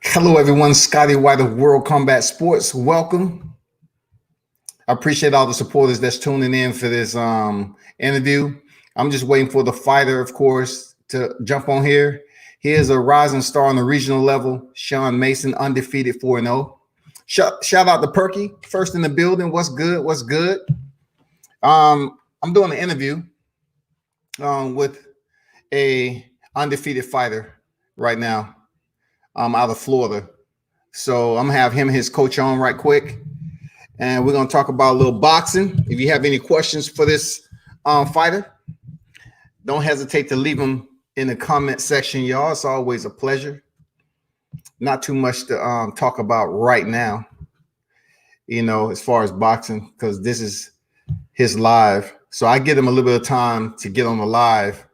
Hello, everyone. Scotty White of World Combat Sports. Welcome. I appreciate all the supporters that's tuning in for this interview. I'm just waiting for the fighter, of course, to jump on here. Here's a rising star on the regional level, Sean Mason, undefeated 4-0. Shout out to Perky, first in the building. What's good? What's good? I'm doing an interview with a undefeated fighter right now out of Florida. So I'm gonna have him and his coach on right quick, and we're gonna talk about a little boxing. If you have any questions for this fighter, don't hesitate to leave them in the comment section, y'all. It's always a pleasure. Not too much to talk about right now, as far as boxing, because this is his live. So I give him a little bit of time to get on the live.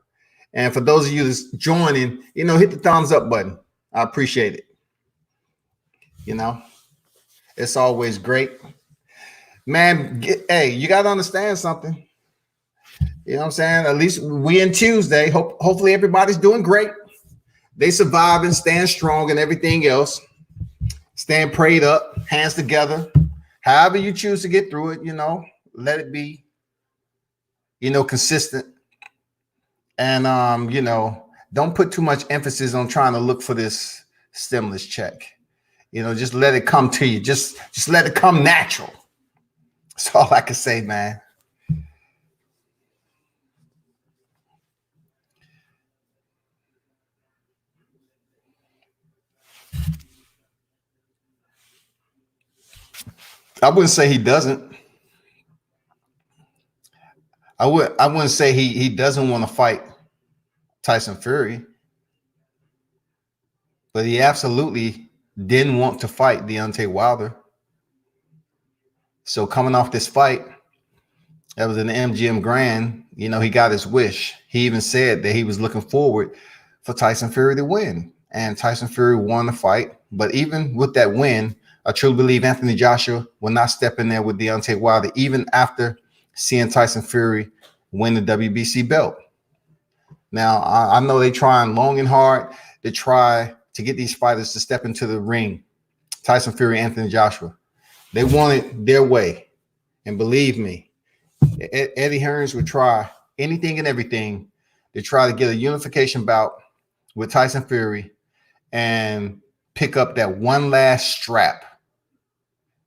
And for those of you that's joining, hit the thumbs up button. I appreciate it. It's always great. Man, hey, you got to understand something. You know what I'm saying? At least we in Tuesday. Hopefully everybody's doing great. They surviving, staying strong and everything else. Staying prayed up, hands together. However you choose to get through it, let it be, consistent. And, don't put too much emphasis on trying to look for this stimulus check. Just let it come to you. Just let it come natural. That's all I can say, man. I wouldn't say he doesn't. I wouldn't say he doesn't want to fight Tyson Fury, but he absolutely didn't want to fight Deontay Wilder. So coming off this fight, that was an MGM Grand, he got his wish. He even said that he was looking forward for Tyson Fury to win. And Tyson Fury won the fight. But even with that win, I truly believe Anthony Joshua will not step in there with Deontay Wilder, even after seeing Tyson Fury win the WBC belt. Now, I know they're trying long and hard to try to get these fighters to step into the ring. Tyson Fury, Anthony Joshua. They want it their way. And believe me, Eddie Hearns would try anything and everything to try to get a unification bout with Tyson Fury and pick up that one last strap.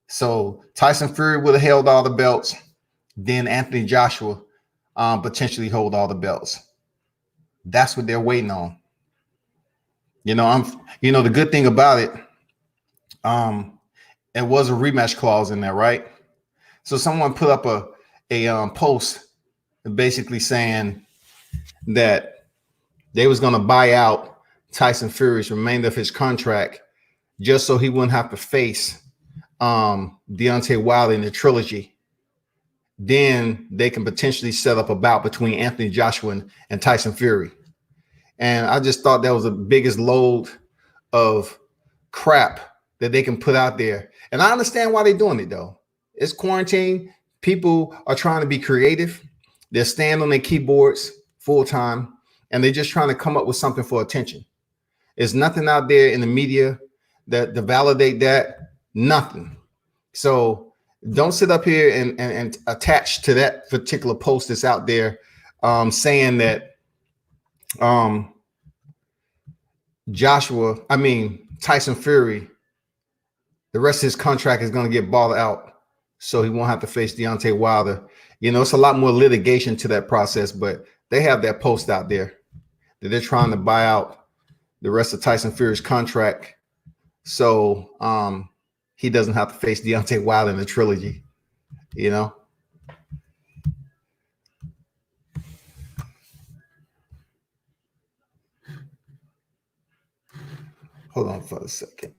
So Tyson Fury would have held all the belts. Then Anthony Joshua potentially hold all the belts. That's what they're waiting on. The good thing about it, it was a rematch clause in there, right? So someone put up a post basically saying that they was going to buy out Tyson Fury's remainder of his contract just so he wouldn't have to face Deontay Wilder in the trilogy. Then they can potentially set up a bout between Anthony Joshua and Tyson Fury. And I just thought that was the biggest load of crap that they can put out there. And I understand why they're doing it, though. It's quarantine. People are trying to be creative. They're staying on their keyboards full time, and they're just trying to come up with something for attention. There's nothing out there in the media that to validate that. Nothing. So don't sit up here and attach to that particular post that's out there saying that Tyson Fury, the rest of his contract is going to get bought out so he won't have to face Deontay Wilder. It's a lot more litigation to that process, but they have that post out there that they're trying to buy out the rest of Tyson Fury's contract so he doesn't have to face Deontay Wilder in the trilogy, Hold on for a second.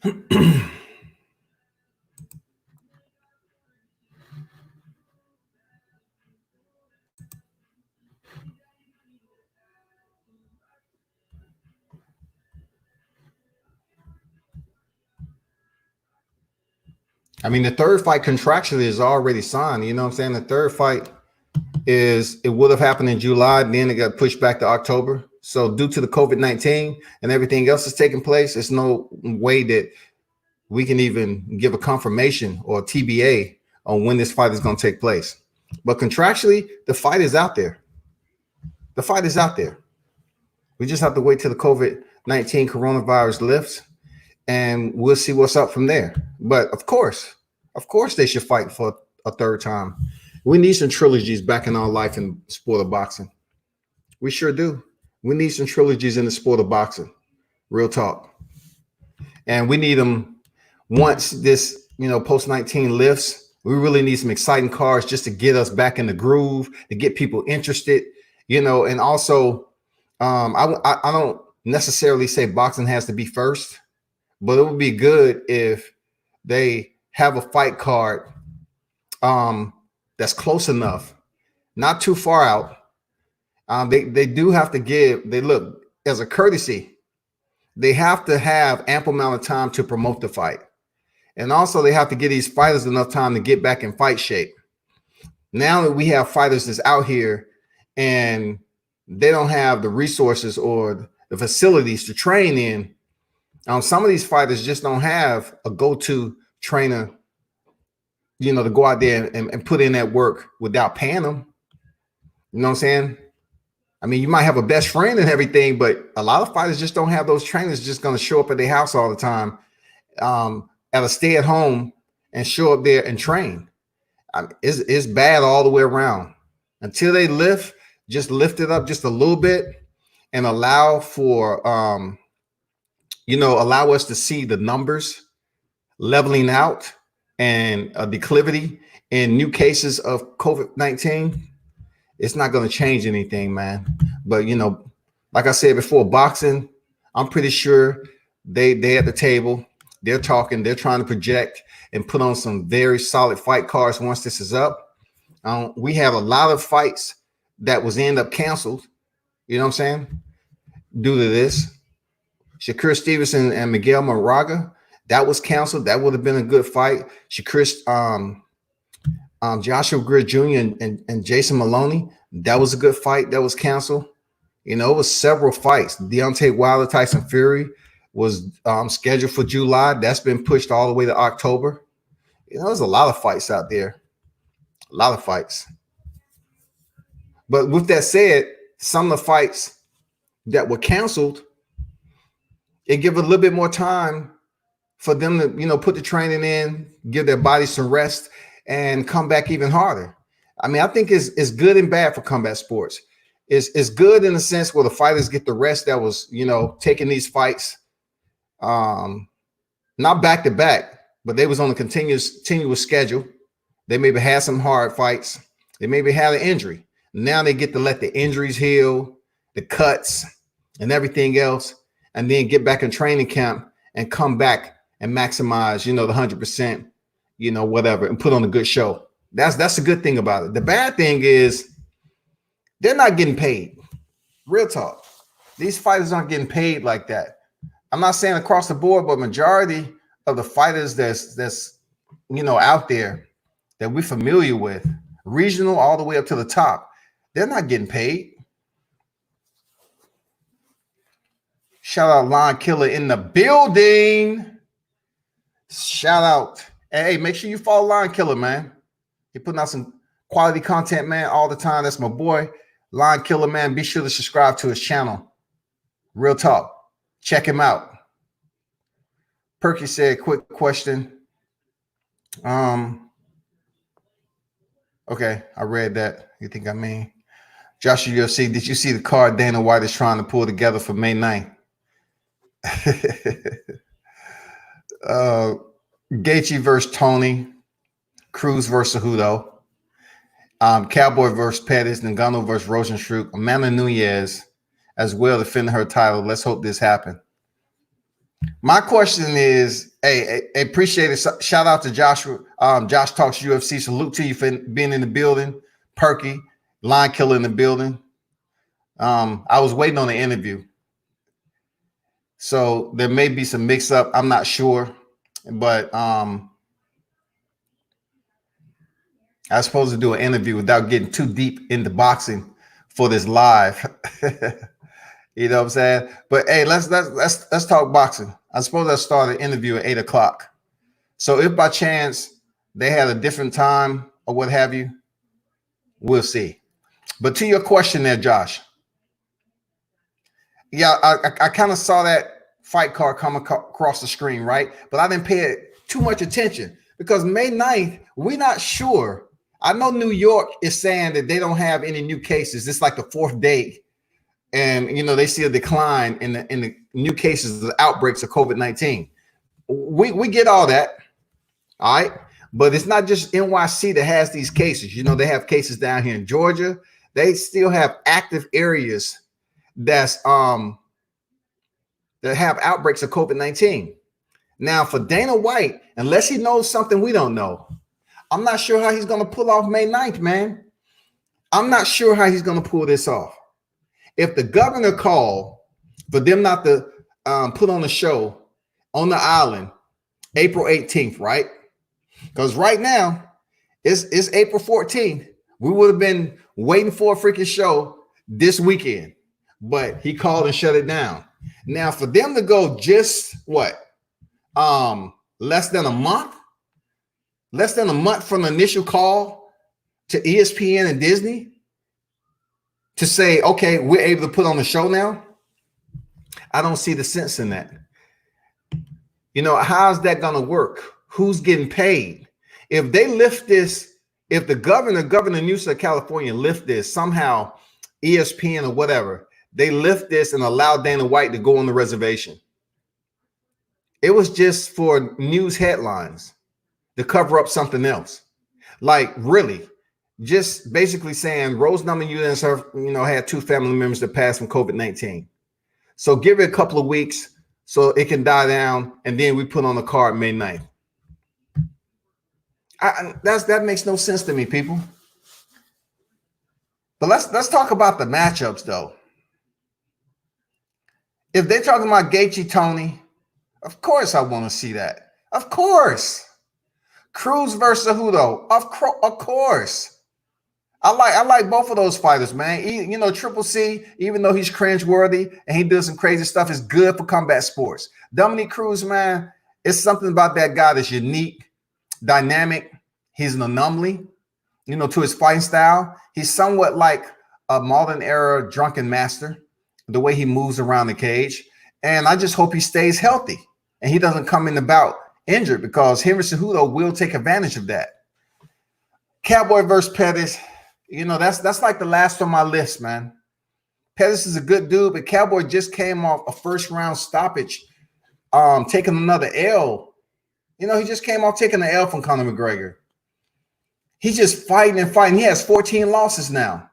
I mean, the third fight contractually is already signed. You know what I'm saying? The third fight it would have happened in July, then it got pushed back to October. So due to the COVID-19 and everything else that's taking place, there's no way that we can even give a confirmation or a TBA on when this fight is going to take place. But contractually, the fight is out there. The fight is out there. We just have to wait till the COVID-19 coronavirus lifts, and we'll see what's up from there. But of course, they should fight for a third time. We need some trilogies back in our life in the sport of boxing. We sure do. We need some trilogies in the sport of boxing. Real talk. And we need them once this, post-19 lifts. We really need some exciting cards just to get us back in the groove, to get people interested, and also I don't necessarily say boxing has to be first, but it would be good if they have a fight card that's close enough, not too far out. They do have to look as a courtesy. They have to have ample amount of time to promote the fight. And also they have to give these fighters enough time to get back in fight shape. Now that we have fighters that's out here and they don't have the resources or the facilities to train in, some of these fighters just don't have a go-to trainer, to go out there and put in that work without paying them. You know what I'm saying? I mean, you might have a best friend and everything, but a lot of fighters just don't have those trainers just going to show up at their house all the time, at a stay at home and show up there and train. It's bad all the way around. Until they just lift it up just a little bit and allow for, allow us to see the numbers leveling out and a declivity in new cases of COVID-19, it's not going to change anything, man. But, like I said before, boxing, I'm pretty sure they at the table, they're talking, they're trying to project and put on some very solid fight cards once this is up. We have a lot of fights that was end up canceled, you know what I'm saying, due to this. Shakur Stevenson and Miguel Moraga, that was canceled. That would have been a good fight. Joshua Greer Jr. and Jason Maloney, that was a good fight. That was canceled. It was several fights. Deontay Wilder, Tyson Fury was scheduled for July. That's been pushed all the way to October. There's a lot of fights out there. A lot of fights. But with that said, some of the fights that were canceled, it give a little bit more time for them to, put the training in, give their bodies some rest, and come back even harder. I mean, I think it's good and bad for combat sports. It's good in the sense where the fighters get the rest that was, taking these fights, not back to back, but they was on a continuous schedule. They maybe had some hard fights. They maybe had an injury. Now they get to let the injuries heal, the cuts, and everything else, and then get back in training camp and come back and maximize, the 100%, whatever, and put on a good show. That's a good thing about it. The bad thing is they're not getting paid. Real talk. These fighters aren't getting paid like that. I'm not saying across the board, but majority of the fighters that's out there that we're familiar with, regional all the way up to the top, they're not getting paid. Shout out Line Killer in the building. Shout out. Hey, make sure you follow Line Killer, man. He's putting out some quality content, man, all the time. That's my boy, Line Killer, man. Be sure to subscribe to his channel. Real talk. Check him out. Perky said, quick question. Okay, I read that. You think I mean? Joshua UFC, did you see the card Dana White is trying to pull together for May 9th? Gaethje versus Tony, Cruz versus Cejudo, Cowboy versus Pettis, Ngannou versus Rosenstruck, Amanda Nunes as well defending her title. Let's hope this happens. My question is, hey, appreciate it. Shout out to Joshua. Josh Talks UFC. Salute to you for being in the building. Perky, Line Killer in the building. I was waiting on the interview, so there may be some mix up. I'm not sure, but I was supposed to do an interview without getting too deep into boxing for this live. You know what I'm saying? But hey, let's talk boxing. I suppose I started an interview at 8 o'clock. So if by chance they had a different time or what have you, we'll see. But to your question there, Josh. Yeah, I kind of saw that fight card come across the screen, right? But I didn't pay too much attention because May 9th, we're not sure. I know New York is saying that they don't have any new cases. It's like the fourth day. And, you know, they see a decline in the new cases, the outbreaks of COVID-19. We get all that. All right. But it's not just NYC that has these cases. You know, they have cases down here in Georgia. They still have active areas that have outbreaks of COVID-19. Now, for Dana White, unless he knows something we don't know, I'm not sure how he's going to pull off May 9th, man. I'm not sure how he's going to pull this off. If the governor called for them not to put on a show on the island April 18th, right? Because right now it's April 14th. We would have been waiting for a freaking show this weekend, but he called and shut it down. Now for them to go just what? Less than a month from the initial call to ESPN and Disney to say, okay, we're able to put on the show now. I don't see the sense in that. You know, how's that going to work? Who's getting paid? If they lift this, if the Governor Newsom of California lift this, somehow ESPN or whatever, they lift this and allow Dana White to go on the reservation. It was just for news headlines to cover up something else. Like, really, just basically saying Rose Namajunas, had 2 family members that passed from COVID-19. So give it a couple of weeks so it can die down, and then we put on the card May 9th. That makes no sense to me, people. But let's talk about the matchups, though. If they're talking about Gaethje Tony, of course I want to see that. Of course. Cruz versus who though? Of course. I like both of those fighters, man. Triple C, even though he's cringeworthy and he does some crazy stuff, is good for combat sports. Dominick Cruz, man, it's something about that guy that's unique, dynamic. He's an anomaly, to his fighting style. He's somewhat like a modern era drunken master, the way he moves around the cage. And I just hope he stays healthy and he doesn't come in the bout injured, because Henry Cejudo will take advantage of that. Cowboy versus Pettis. That's like the last on my list, man. Pettis is a good dude, but Cowboy just came off a first-round stoppage, taking another L. He just came off taking an L from Conor McGregor. He's just fighting and fighting. He has 14 losses now.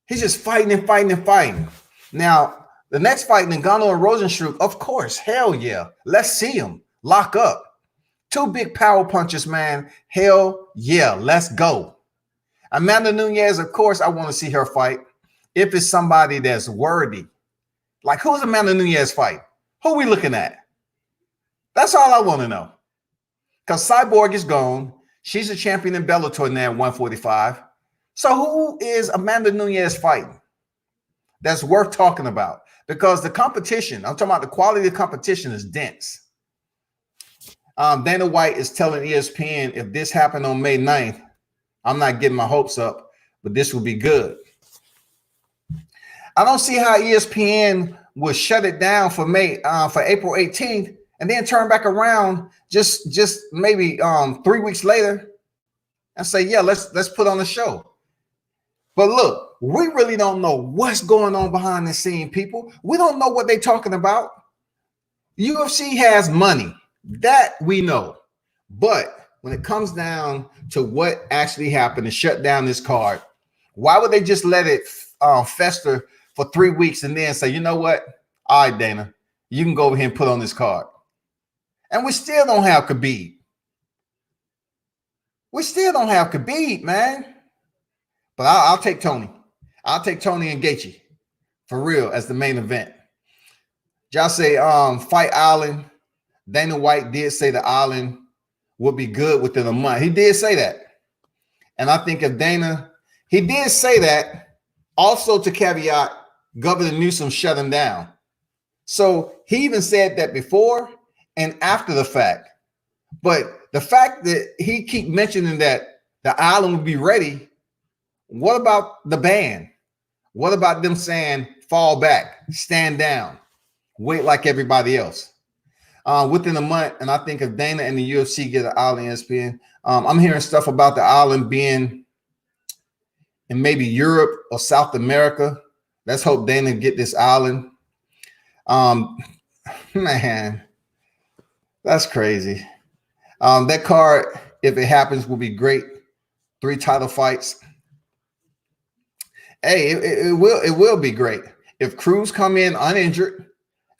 He's just fighting and fighting and fighting. Now, the next fight, Ngannou and Rosenstruck, of course, hell yeah. Let's see him lock up. 2 big power punches, man. Hell yeah, let's go. Amanda Nunes, of course, I want to see her fight if it's somebody that's worthy. Like, who's Amanda Nunes fight? Who are we looking at? That's all I want to know. Because Cyborg is gone. She's a champion in Bellator now at 145. So who is Amanda Nunes fighting that's worth talking about? Because the competition, I'm talking about the quality of the competition, is dense. Dana White is telling ESPN, if this happened on May 9th, I'm not getting my hopes up, but this will be good. I don't see how ESPN would shut it down for April 18th and then turn back around just maybe 3 weeks later and say, yeah, let's put on the show. But look, we really don't know what's going on behind the scene, people. We don't know what they're talking about. UFC has money. That we know. But when it comes down to what actually happened to shut down this card, why would they just let it fester for 3 weeks and then say, you know what? All right, Dana, you can go over here and put on this card. And we still don't have Khabib. We still don't have Khabib, man. But I'll take Tony. I'll take Tony and Gaethje for real as the main event. Y'all say Fight Island. Dana White did say the island would be good within a month. He did say that. And I think if Dana, he did say that also to caveat Governor Newsom shut him down. So he even said that before and after the fact. But the fact that he keep mentioning that the island will be ready, what about the ban? What about them saying fall back, stand down, wait like everybody else? Within a month, and I think if Dana and the UFC get an island ESPN, I'm hearing stuff about the island being in maybe Europe or South America. Let's hope Dana get this island. Man, that's crazy. That card, if it happens, will be great. 3 title fights. Hey, it will be great. If Cruz come in uninjured,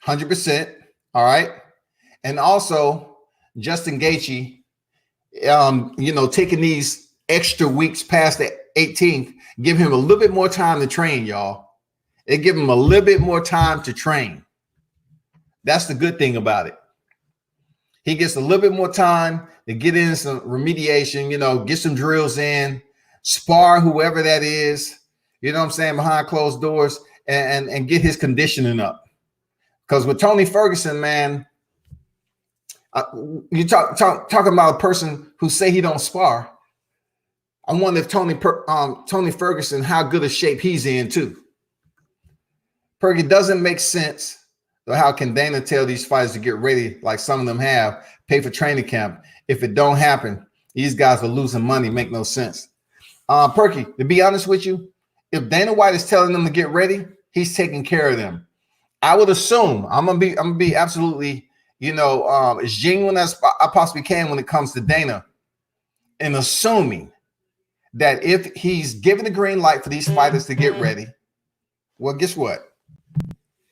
100%, all right? And also Justin Gaethje, taking these extra weeks past the 18th, give him a little bit more time to train, y'all. It give him a little bit more time to train. That's the good thing about it. He gets a little bit more time to get in some remediation, get some drills in, spar whoever that is, you know what I'm saying, behind closed doors, and get his conditioning up. Because with Tony Ferguson, man, you talking about a person who say he don't spar. I wonder if Tony Ferguson, how good a shape he's in too. Perky, doesn't make sense. So how can Dana tell these fighters to get ready like some of them have, pay for training camp? If it don't happen, these guys are losing money. Make no sense. Perky, to be honest with you, if Dana White is telling them to get ready, he's taking care of them. I would assume I'm gonna be absolutely, as genuine as I possibly can when it comes to Dana, and assuming that if he's giving the green light for these fighters to get ready, well, guess what?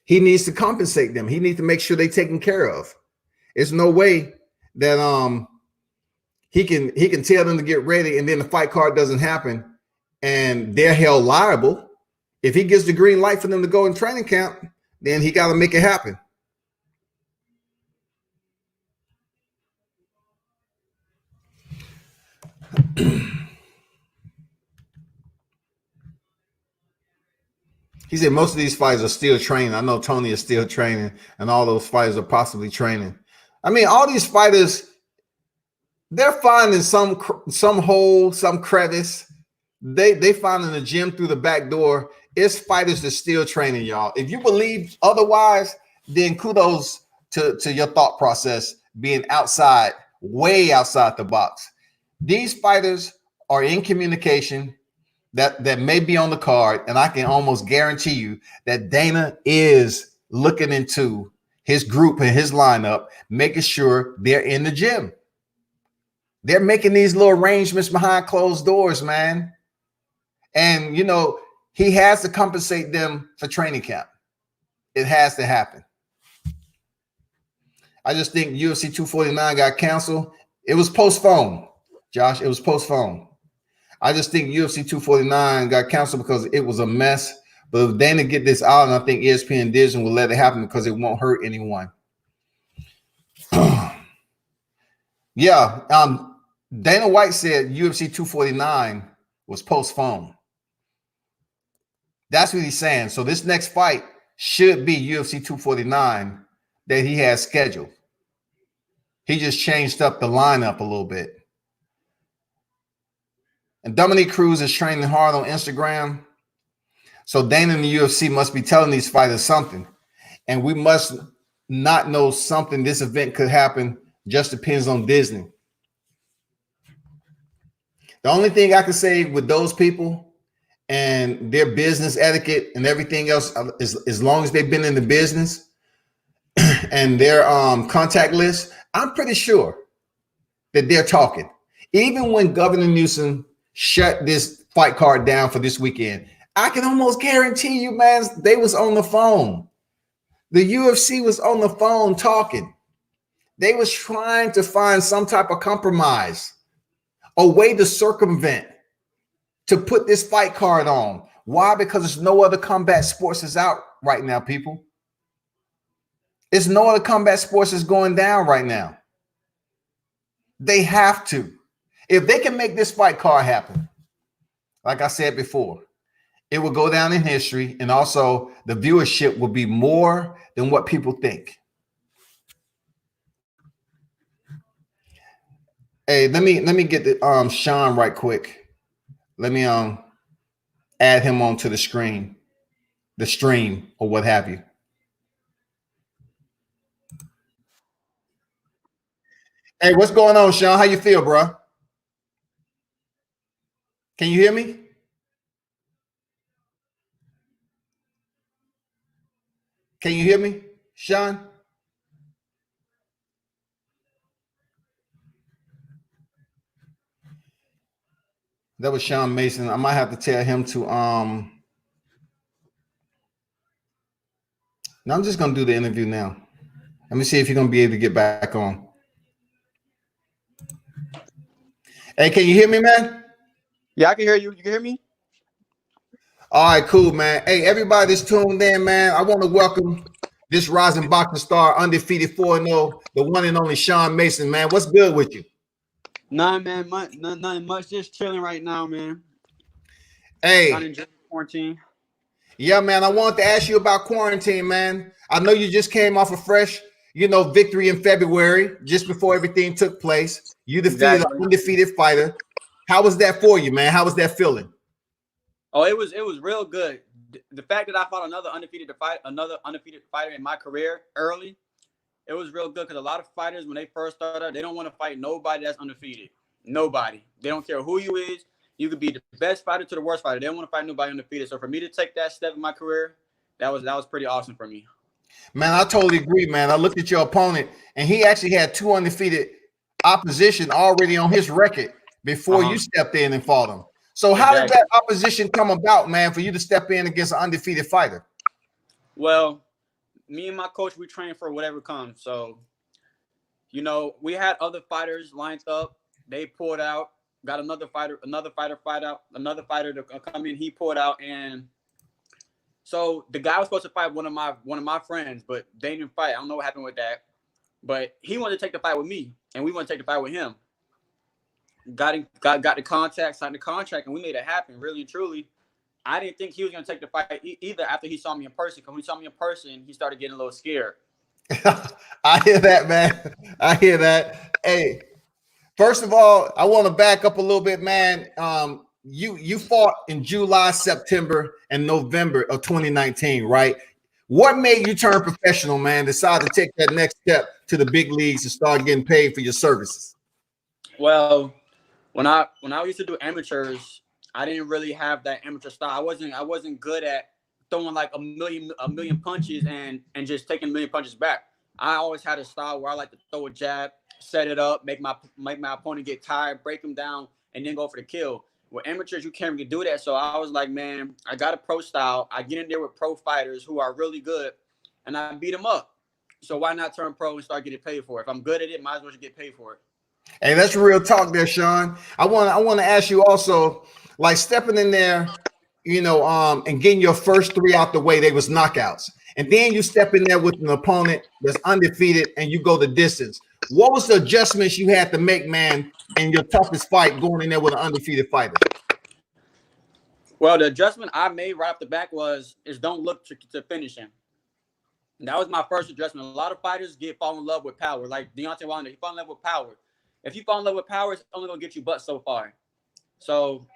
He needs to compensate them. He needs to make sure they're taken care of. There's no way that he can tell them to get ready and then the fight card doesn't happen and they're held liable. If he gives the green light for them to go in training camp, then he got to make it happen. He said most of these fighters are still training. I know Tony is still training, and all those fighters are possibly training. I mean, all these fighters, they're finding some hole, some crevice. They find in the gym through the back door. It's fighters that's still training, y'all. If you believe otherwise, then kudos to your thought process being outside, way outside the box. These fighters are in communication that may be on the card, and I can almost guarantee you that Dana is looking into his group and his lineup, making sure they're in the gym. They're making these little arrangements behind closed doors, man. And, he has to compensate them for training camp. It has to happen. I just think UFC 249 got canceled. It was postponed, Josh. It was postponed. I just think UFC 249 got canceled because it was a mess. But if Dana get this out, and I think ESPN Division will let it happen because it won't hurt anyone. Yeah. Dana White said UFC 249 was postponed. That's what he's saying. So this next fight should be UFC 249 that he has scheduled. He just changed up the lineup a little bit. And Dominique Cruz is training hard on Instagram. So Dana and the UFC must be telling these fighters something. And we must not know something. This event could happen. Just depends on Disney. The only thing I can say with those people and their business etiquette and everything else is as long as they've been in the business and their contact list, I'm pretty sure that they're talking. Even when Governor Newsom shut this fight card down for this weekend, I can almost guarantee you, man, they was on the phone The UFC was on the phone talking. They was trying to find some type of compromise, a way to circumvent, to put this fight card on. Why? Because there's no other combat sports is out right now, people. There's no other combat sports is going down right now. They have to. If they can make this fight card happen, like I said before, it will go down in history, and also the viewership will be more than what people think. Hey, let me get the Sean right quick. Let me add him onto the stream or what have you. Hey, what's going on, Sean? How you feel, bro? Can you hear me? Can you hear me, Sean? That was Sean Mason. I might have to tell him to no, I'm just gonna do the interview now. Let me see if you're gonna be able to get back on. Hey, can you hear me, man? Yeah, I can hear you. You can hear me? All right, cool, man. Hey, everybody that's tuned in, man. I want to welcome this rising boxing star, undefeated 4-0, the one and only Sean Mason, man. What's good with you? None, man. Nothing much. Just chilling right now, man. Hey, Not enjoying quarantine. yeah, man. I wanted to ask you about quarantine, man. I know you just came off a fresh, victory in February, just before everything took place. You defeated Exactly. an undefeated fighter. How was that for you, man? How was that feeling? Oh, it was real good. The fact that I fought another undefeated fighter in my career early, it was real good because a lot of fighters, when they first start out, they don't want to fight nobody that's undefeated. Nobody. They don't care who you is. You could be the best fighter to the worst fighter. They don't want to fight nobody undefeated. So for me to take that step in my career, that was pretty awesome for me. Man, I totally agree, man. I looked at your opponent, and he actually had 2 undefeated opposition already on his record before you stepped in and fought him. So how did that opposition come about, man, for you to step in against an undefeated fighter? Well, me and my coach, we train for whatever comes. So, we had other fighters lined up. They pulled out, got another fighter fight out, another fighter to come in. He pulled out, and so the guy was supposed to fight one of my friends, but they didn't fight. I don't know what happened with that. But he wanted to take the fight with me, and we wanted to take the fight with him. Got the contact, signed the contract, and we made it happen. Really and truly. I didn't think he was going to take the fight either after he saw me in person. Because when he saw me in person, he started getting a little scared. I hear that, man. I hear that. Hey, first of all, I want to back up a little bit, man. You fought in July, September, and November of 2019, right? What made you turn professional, man? Decide to take that next step to the big leagues and start getting paid for your services? Well, when I used to do amateurs, I didn't really have that amateur style. I wasn't good at throwing like a million punches and just taking a million punches back. I always had a style where I like to throw a jab, set it up, make my opponent get tired, break him down, and then go for the kill. With amateurs, you can't really do that. So I was like, man, I got a pro style. I get in there with pro fighters who are really good, and I beat them up. So why not turn pro and start getting paid for it? If I'm good at it, might as well get paid for it. Hey, that's real talk there, Sean. I want to ask you also, like stepping in there, and getting your first 3 out the way, they was knockouts. And then you step in there with an opponent that's undefeated and you go the distance. What was the adjustments you had to make, man, in your toughest fight going in there with an undefeated fighter? Well, the adjustment I made right off the back is don't look to finish him. That was my first adjustment. A lot of fighters fall in love with power. Like Deontay Wilder, he fall in love with power. If you fall in love with power, it's only gonna get you butt so far. So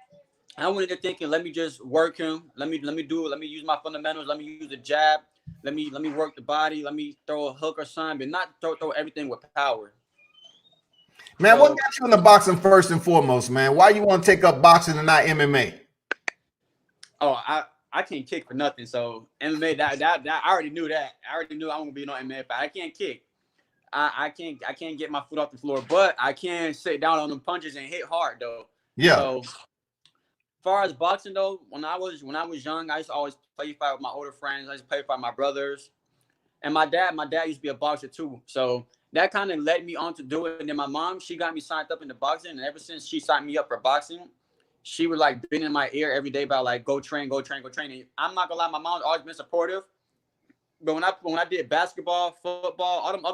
I went into thinking, let me just work him. Let me use my fundamentals. Let me use the jab. Let me work the body. Let me throw a hook or something, but not throw everything with power. Man, what got you into boxing first and foremost, man? Why you want to take up boxing and not MMA? Oh, I can't kick for nothing. So MMA, that I already knew that. I already knew I won't be no MMA fight. I can't kick. I can't get my foot off the floor, but I can sit down on them punches and hit hard though. Yeah. So as far as boxing though, when I was young, I used to always play fight with my older friends. I used to play fight with my brothers. And my dad used to be a boxer too. So that kind of led me on to do it. And then my mom, she got me signed up into boxing. And ever since she signed me up for boxing, she would like been in my ear every day about like go train, go train, go train. And I'm not gonna lie, my mom's always been supportive. But when I did basketball, football, all them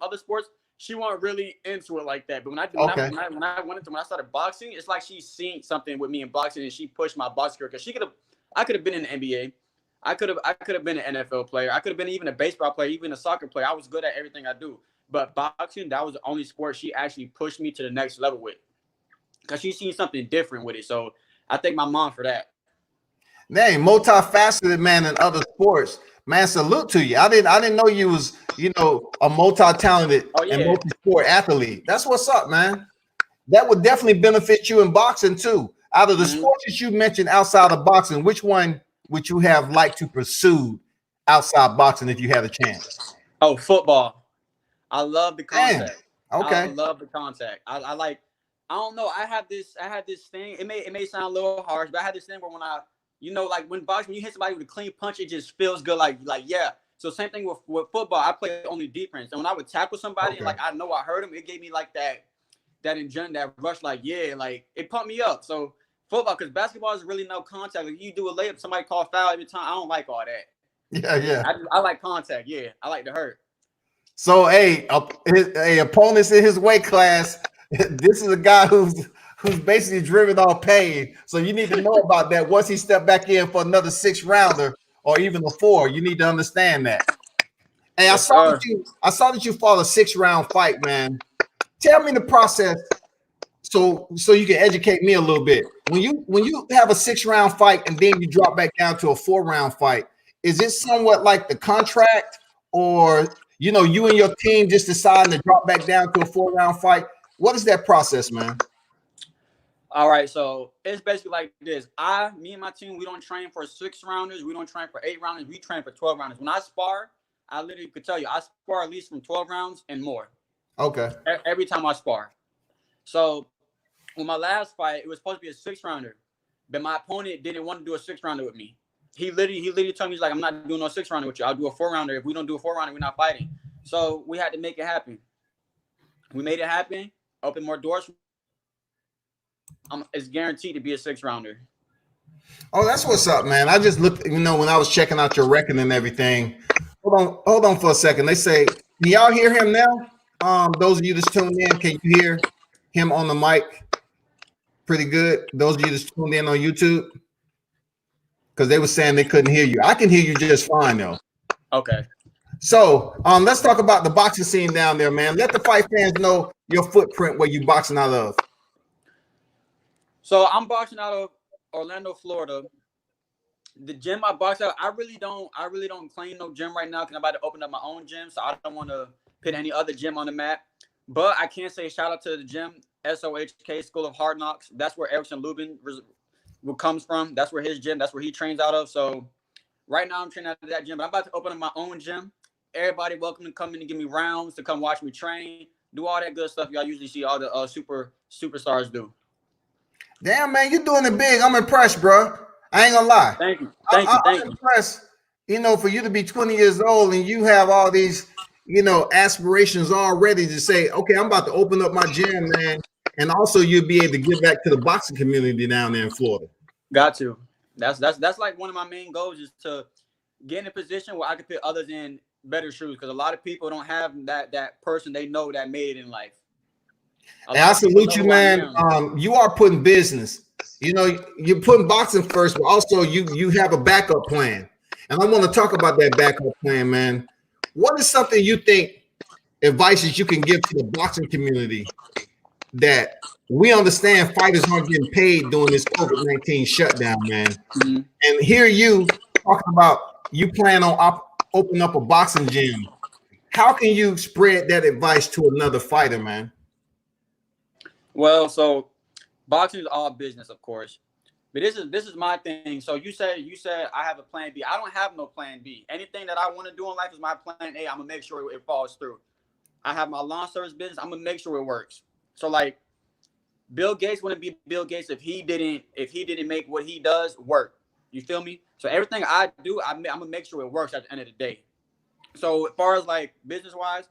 other sports, she wasn't really into it like that. But when I started boxing, it's like she seen something with me in boxing and she pushed my boxing career because I could have been in the NBA. I could have been an NFL player. I could have been even a baseball player, even a soccer player. I was good at everything I do. But boxing, that was the only sport she actually pushed me to the next level with. Because she seen something different with it. So I thank my mom for that. Dang, multifaceted man in other sports. Man, salute to you. I didn't know you was, a multi-talented and multi-sport athlete. That's what's up, man. That would definitely benefit you in boxing too. Out of the sports that you mentioned outside of boxing, which one would you have liked to pursue outside boxing if you had a chance? Oh, football. I love the contact. Damn. Okay. I love the contact. I like. I don't know. I had this thing. It may sound a little harsh, but I had this thing where when I, like when boxing, when you hit somebody with a clean punch, it just feels good. Like yeah. So same thing with football. I play only defense, and when I would tackle somebody, and like I know I hurt him, it gave me like that enjoyment, that rush. Like yeah, like it pumped me up. So football, because basketball is really no contact. Like you do a layup, somebody call foul every time. I don't like all that. Yeah. I like contact. Yeah, I like to hurt. So a opponents in his weight class. This is a guy who's basically driven off pain. So you need to know about that. Once he stepped back in for another 6-rounder or even a 4, you need to understand that. Hey, Yes, I saw that you fought a 6-round fight, man. Tell me the process so you can educate me a little bit. When you have a 6-round fight and then you drop back down to a 4-round fight, is it somewhat like the contract, or you and your team just deciding to drop back down to a 4-round fight? What is that process, man? All right, so it's basically like this. Me and my team, we don't train for 6-rounders. We don't train for 8-rounders. We train for 12-rounders. When I spar, I literally could tell you, I spar at least from 12 rounds and more. Okay. Every time I spar. So with my last fight, it was supposed to be a 6-rounder, but my opponent didn't want to do a 6-rounder with me. He literally told me, he's like, I'm not doing no 6-rounder with you. I'll do a 4-rounder. If we don't do a 4-rounder, we're not fighting. So we had to make it happen. We made it happen. Open more doors. It's guaranteed to be a 6-rounder. Oh, that's what's up, man. I just looked, when I was checking out your record and everything. Hold on for a second. They say, can y'all hear him now? Those of you that's tuned in, can you hear him on the mic? Pretty good. Those of you that's tuned in on YouTube, because they were saying they couldn't hear you. I can hear you just fine though. Okay. So let's talk about the boxing scene down there, man. Let the fight fans know your footprint, where you boxing out of. So I'm boxing out of Orlando, Florida. The gym I box out, I really don't claim no gym right now because I'm about to open up my own gym. So I don't want to put any other gym on the map. But I can say shout out to the gym, SOHK, School of Hard Knocks. That's where Erickson Lubin comes from. That's where his gym, that's where he trains out of. So right now I'm training out of that gym. But I'm about to open up my own gym. Everybody welcome to come in and give me rounds, to come watch me train, do all that good stuff y'all usually see all the superstars do. Damn, man, you're doing it big. I'm impressed, bro. I ain't gonna lie. Thank you. I'm impressed. For you to be 20 years old and you have all these, aspirations already to say, okay, I'm about to open up my gym, man. And also you'll be able to give back to the boxing community down there in Florida. Got to. That's like one of my main goals, is to get in a position where I can put others in better shoes, because a lot of people don't have that person they know that made it in life. And I salute you, man. You are putting business. You're putting boxing first, but also you have a backup plan. And I want to talk about that backup plan, man. What is something you think, advices you can give to the boxing community, that we understand fighters aren't getting paid during this COVID-19 shutdown, man? Mm-hmm. And hear you talking about you plan on opening up a boxing gym. How can you spread that advice to another fighter, man? Well, so boxing is all business, of course, but this is my thing. So you said I have a plan B. I don't have no plan B. Anything that I want to do in life is my plan A. I'm gonna make sure it falls through. I have my lawn service business. I'm gonna make sure it works. So like Bill Gates wouldn't be Bill Gates if he didn't make what he does work. You feel me? So everything I do, I'm gonna make sure it works at the end of the day. So as far as like business wise,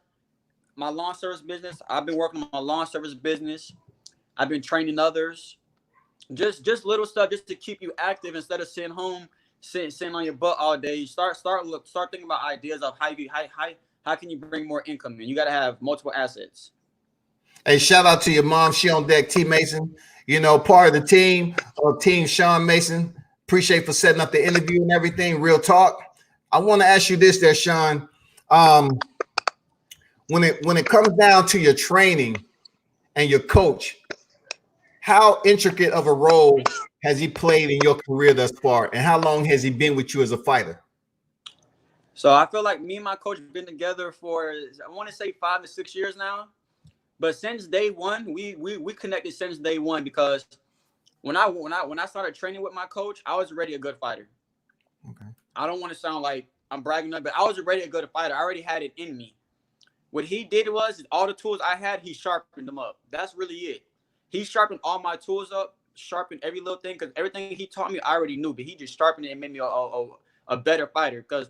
my lawn service business, I've been working on my lawn service business. I've been training others. Just little stuff just to keep you active instead of sitting home, sitting on your butt all day. Start thinking about ideas of how can you bring more income in. You got to have multiple assets. Hey, shout out to your mom. She on deck, T Mason. You know, part of the team, Team Sean Mason. Appreciate for setting up the interview and everything. Real talk. I want to ask you this, there, Sean. When it comes down to your training and your coach, how intricate of a role has he played in your career thus far, and how long has he been with you as a fighter? So I feel like me and my coach have been together for, I want to say 5 to 6 years now. But since day one, we connected since day one, because when I started training with my coach, I was already a good fighter. Okay. I don't want to sound like I'm bragging, but I was already a good fighter. I already had it in me. What he did was all the tools I had, he sharpened them up. That's really it. He sharpened all my tools up, sharpened every little thing, because everything he taught me, I already knew, but he just sharpened it and made me a better fighter. Because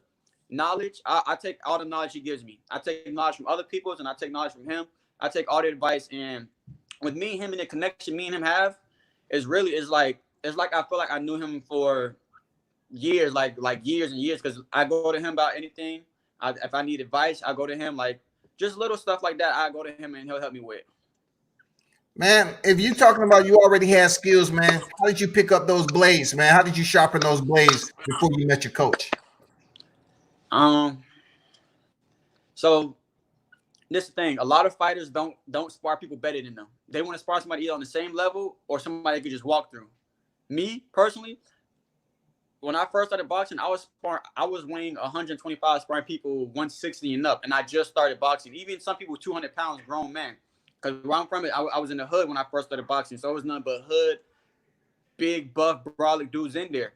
knowledge, I take all the knowledge he gives me. I take knowledge from other people's, and I take knowledge from him. I take all the advice, and with me and him and the connection me and him have, is like I feel like I knew him for years, like years and years, because I go to him about anything. If I need advice, I go to him. Like just little stuff like that, I go to him and he'll help me with. Man, if you're talking about you already had skills, man, how did you pick up those blades, man? How did you sharpen those blades before you met your coach? So this is the thing. A lot of fighters don't spar people better than them. They want to spar somebody either on the same level or somebody they could just walk through. Me personally, when I first started boxing, I was weighing 125, sparring people 160 and up, and I just started boxing. Even some people 200 pounds, grown men. Because where I'm from, I was in the hood when I first started boxing, so it was nothing but hood, big, buff, brolic dudes in there.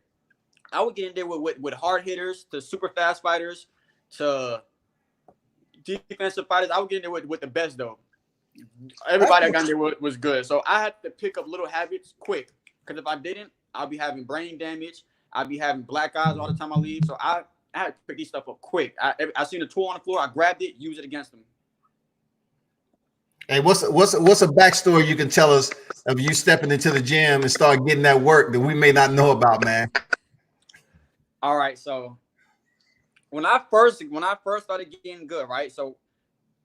I would get in there with hard hitters to super fast fighters to defensive fighters. I would get in there with the best, though. Everybody I got in there was good. So I had to pick up little habits quick, because if I didn't, I'll be having brain damage. I'll be having black eyes all the time I leave. So I had to pick these stuff up quick. I seen a tool on the floor. I grabbed it, used it against them. Hey, what's a backstory you can tell us of you stepping into the gym and start getting that work that we may not know about, man? All right, so when I first started getting good, right? So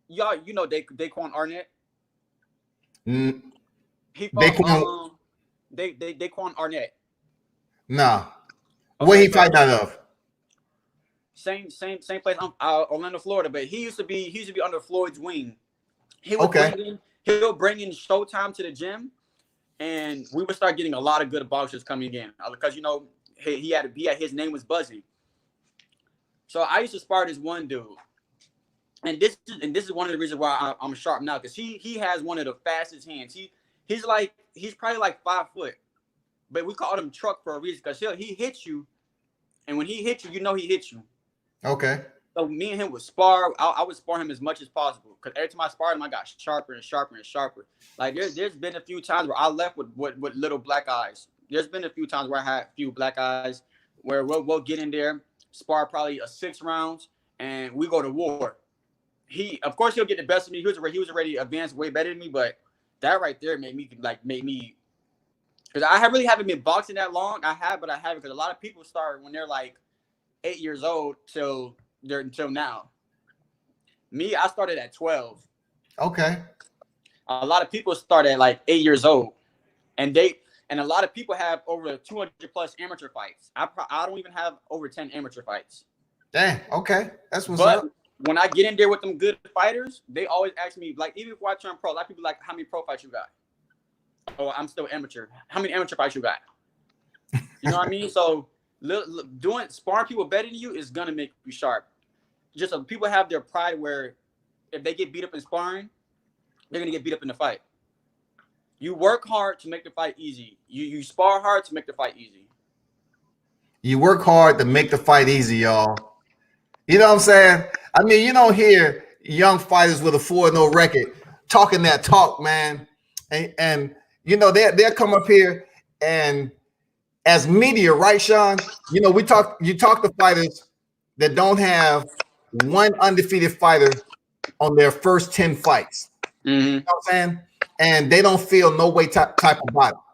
y'all, you know Daquan Arnett. He fought Daquan Arnett. Nah. Okay, where he fight out of? Same place. Orlando, Florida. But he used to be under Floyd's wing. He'll bring in Showtime to the gym, and we would start getting a lot of good boxers coming in, because he had his name was buzzing. So I used to spar this one dude, and this is one of the reasons why I'm sharp now, because he has one of the fastest hands. He's probably like 5 foot, but we called him Truck for a reason, because he hits you, and when he hits you, he hits you. Okay. So me and him would spar. I would spar him as much as possible, because every time I sparred him, I got sharper and sharper and sharper. Like there's been a few times where I left with little black eyes. There's been a few times where I had a few black eyes, where we'll get in there, spar probably 6 rounds, and we go to war. Of course he'll get the best of me. He was already advanced way better than me, but that right there made me, because I really haven't been boxing that long. I have, because a lot of people start when they're like 8 years old until now. Me, I started at 12. Okay. A lot of people start at like 8 years old, and a lot of people have over 200 plus amateur fights. I don't even have over 10 amateur fights. Dang. Okay, that's what's up. When I get in there with them good fighters, they always ask me, like, even before I turn pro, a lot of people like, how many pro fights you got? Oh, I'm still amateur. How many amateur fights you got? You know what I mean? So sparring people better than you is gonna make you sharp. Just so people have their pride, where if they get beat up in sparring, they're gonna get beat up in the fight. You work hard to make the fight easy. You spar hard to make the fight easy. You work hard to make the fight easy, y'all. You know what I'm saying? I mean, you don't hear young fighters with a 4-0 record talking that talk, man. And they'll come up here, and as media, right, Sean? You talk to fighters that don't have one undefeated fighter on their first 10 fights. Mm-hmm. You know what I'm saying? And they don't feel no way type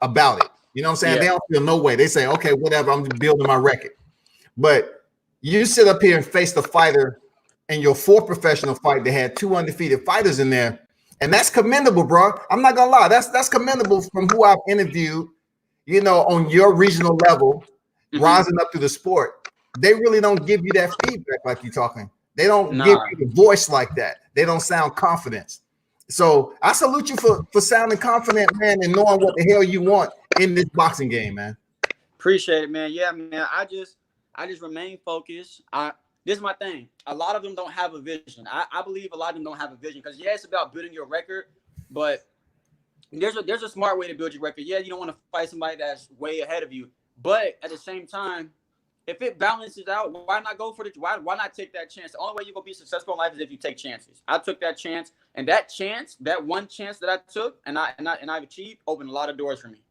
about it. You know what I'm saying? Yeah. They don't feel no way. They say, okay, whatever, I'm building my record. But you sit up here and face the fighter in your fourth professional fight that had 2 undefeated fighters in there. And that's commendable, bro. I'm not gonna lie. That's commendable from who I've interviewed, you know, on your regional level, rising up through the sport. They really don't give you that feedback like you're talking. They don't give you the voice like that. They don't sound confident. So I salute you for sounding confident, man, and knowing what the hell you want in this boxing game, man. Appreciate it, man. Yeah, man. I just remain focused. This is my thing. A lot of them don't have a vision. I believe a lot of them don't have a vision because yeah, it's about building your record, but there's a smart way to build your record. Yeah, you don't want to fight somebody that's way ahead of you, but at the same time, if it balances out, why not go for why not take that chance? The only way you're gonna be successful in life is if you take chances. I took that chance, and that one chance that I took, and I've achieved, opened a lot of doors for me.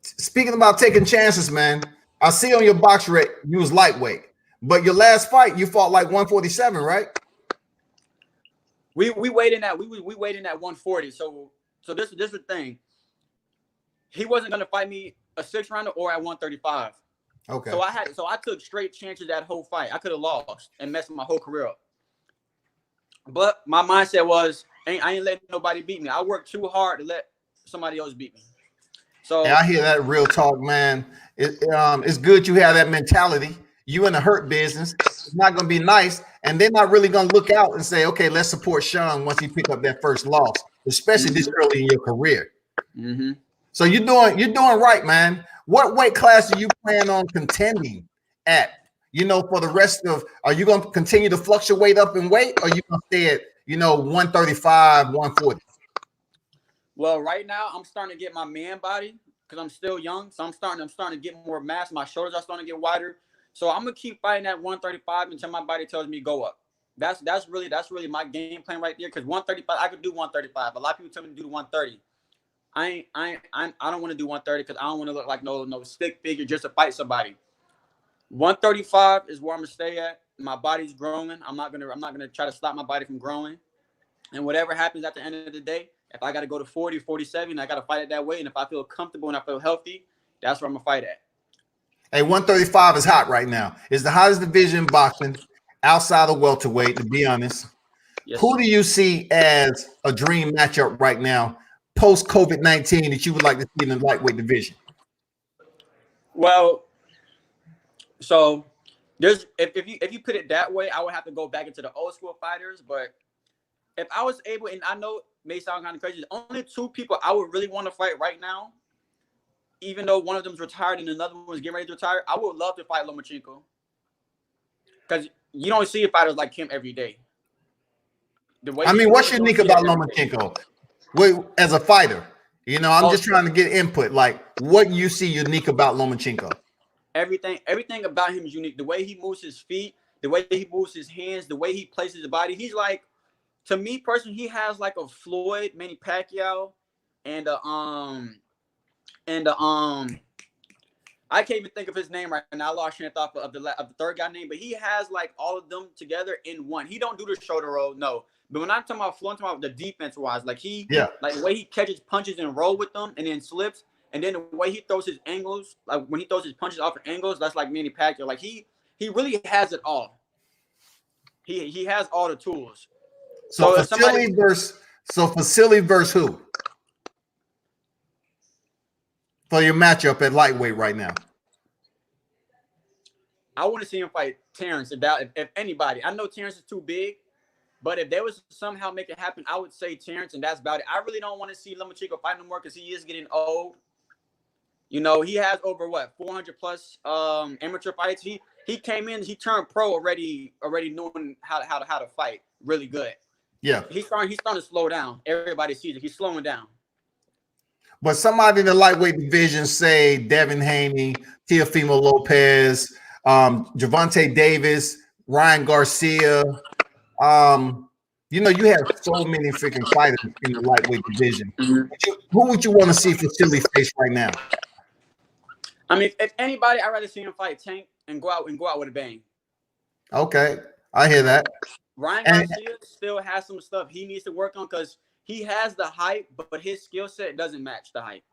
Speaking about taking chances, man, I see on your box rec you was lightweight, but your last fight you fought like 147, right? We weighed in at we weighed in at 140. So this is the thing. He wasn't gonna fight me a 6-rounder or at 135. Okay. So I took straight chances that whole fight. I could have lost and messed my whole career up. But my mindset was, I ain't letting nobody beat me. I worked too hard to let somebody else beat me. So yeah, I hear that real talk, man. It's good you have that mentality. You in the hurt business. It's not going to be nice, and they're not really going to look out and say, okay, let's support Sean once he pick up that first loss, especially this early in your career. So you're doing right, man. What weight class do you plan on contending at? You know, for the rest of, are you going to continue to fluctuate up in weight, or are you going to stay at, 135, 140? Well, right now I'm starting to get my man body because I'm still young. So I'm starting to get more mass. My shoulders are starting to get wider. So I'm gonna keep fighting at 135 until my body tells me go up. That's really my game plan right there. Because 135, I could do 135. A lot of people tell me to do 130. I don't want to do 130 because I don't want to look like no stick figure just to fight somebody. 135 is where I'm gonna stay at. My body's growing. I'm not gonna try to stop my body from growing. And whatever happens at the end of the day, if I got to go to 40, 47, I got to fight it that way. And if I feel comfortable and I feel healthy, that's where I'm gonna fight at. Hey, 135 is hot right now. It's the hottest division in boxing outside of welterweight, to be honest. Yes. Who do you see as a dream matchup right now, post COVID-19, that you would like to see in the lightweight division? Well, so there's if you put it that way, I would have to go back into the old school fighters. But if I was able, and I know it may sound kind of crazy, there's only 2 people I would really want to fight right now. Even though one of them's retired and another one's getting ready to retire, I would love to fight Lomachenko. Because you don't see fighters like him every day. What's unique about Lomachenko? As a fighter, I'm just trying to get input. Like, what you see unique about Lomachenko? Everything about him is unique. The way he moves his feet, the way he moves his hands, the way he places his body. He's like, to me personally, he has like a Floyd, Manny Pacquiao, and I can't even think of his name right now. I lost train of thought of the third guy name, but he has like all of them together in one. He don't do the shoulder roll, no. But when I'm talking about Floyd, I'm talking about the defense wise, like like the way he catches punches and roll with them and then slips, and then the way he throws his angles, like when he throws his punches off of angles, that's like Manny Pacquiao. Like he really has it all. He has all the tools. So Facility versus who? For your matchup at lightweight right now? I want to see him fight Terence. If anybody, I know Terence is too big, but if they was to somehow make it happen, I would say Terence, and that's about it. I really don't want to see Lomachenko fight no more because he is getting old. He has over 400 plus amateur fights. He came in, he turned pro already knowing how to fight really good. Yeah, he's starting to slow down. Everybody sees it. He's slowing down. But somebody in the lightweight division, say Devin Haney, Teofimo Lopez, Gervonta Davis, Ryan Garcia. You have so many freaking fighters in the lightweight division. Who would you want to see Facility face right now? If anybody, I'd rather see him fight Tank and go out with a bang. Okay. I hear that. Ryan And Garcia still has some stuff he needs to work on because he has the hype, but his skill set doesn't match the hype.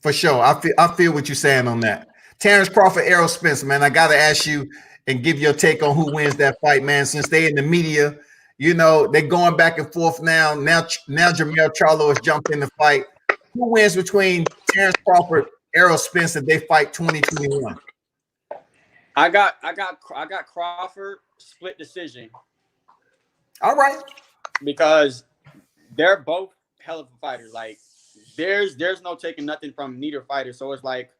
for sure, I feel what you're saying on that. Terence Crawford, Errol Spence, man. I got to ask you and give your take on who wins that fight, man. Since they in the media, you know, they're going back and forth now. Now Jermell Charlo has jumped in the fight. Who wins between Terence Crawford, Errol Spence, if they fight 2021? I got Crawford split decision. All right. Because they're both hell of a fighters. Like there's no taking nothing from neither fighter. So it's like